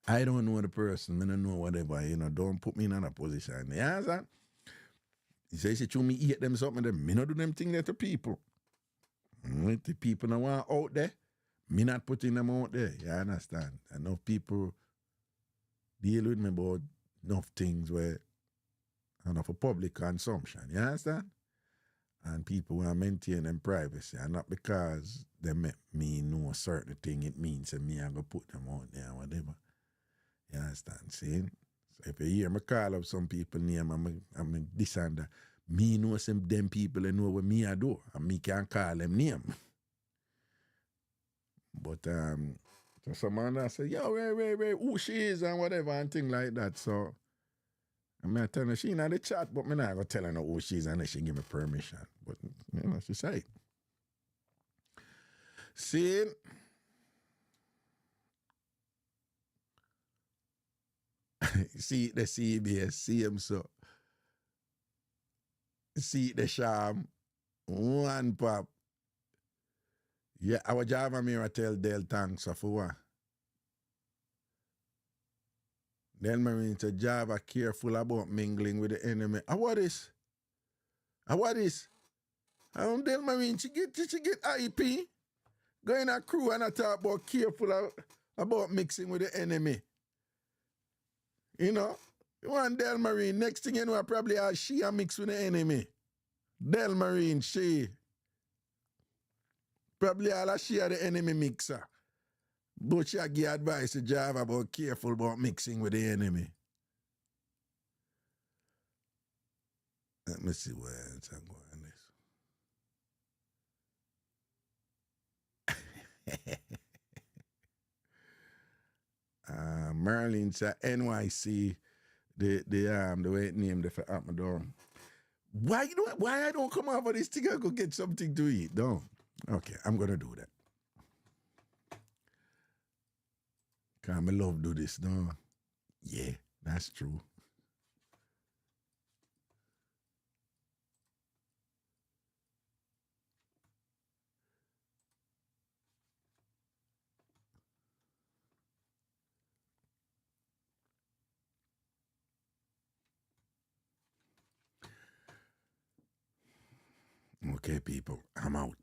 I don't know the person. Me don't know whatever, you know. Don't put me in a position. You understand? He says, she me eat them something, then me not do them thing there to people. The people that want out there, me not putting them out there. You understand? Enough people deal with me about enough things where enough for public consumption. You understand? And people want to maintain them privacy. And not because they make me know a certain thing, it means that me I go put them out there or whatever. You understand? See? So if you hear me call up some people name, I'm this and that, me know some them people that know what me I do. And me can't call them name. But so someone I say, yo, wait, who she is and whatever and thing like that. So I'm telling her she in the chat, but me not gonna tell her no who she is unless she give me permission. But you know, she say it. See, see the CBS, see him so. See the sham, one pop. Yeah, our Java mirror tell Del thanks for what? Del Marine to Java careful about mingling with the enemy. What is? What is? Del Marine, she get IP. Go in a crew and I talk about careful about mixing with the enemy. You know? One Del Marine, next thing you know, probably she a mix with the enemy. Del Marine, she. Probably all she are the enemy mixer. But she give advice to Java about careful about mixing with the enemy. Let me see where else I'm going this. Merlin said NYC, the way it named for at my door. Why I don't come over this thing and go get something to eat? No. Okay, I'm gonna do that. Cause I love do this, no. Yeah, that's true. Okay, people, I'm out.